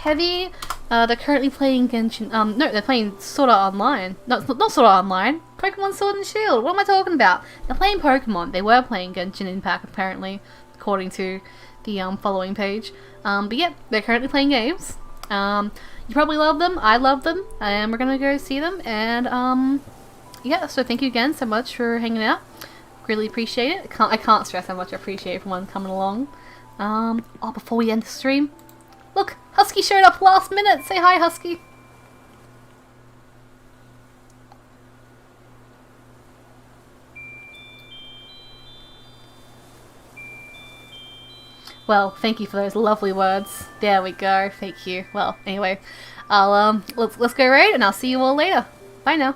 Heavy. They're currently playing Genshin. No, they're playing Sword Art Online. Not Sword Art Online. Pokemon Sword and Shield. What am I talking about? They're playing Pokemon. They were playing Genshin Impact, apparently, according to the following page. But yeah, they're currently playing games. You probably love them. I love them, and we're gonna go see them. And yeah. So thank you again so much for hanging out. Really appreciate it. I can't stress how much I appreciate everyone coming along. Oh, before we end the stream. Look, Husky showed up last minute. Say hi, Husky. Well, thank you for those lovely words. There we go. Thank you. Well, anyway, I'll let's go raid, and I'll see you all later. Bye now.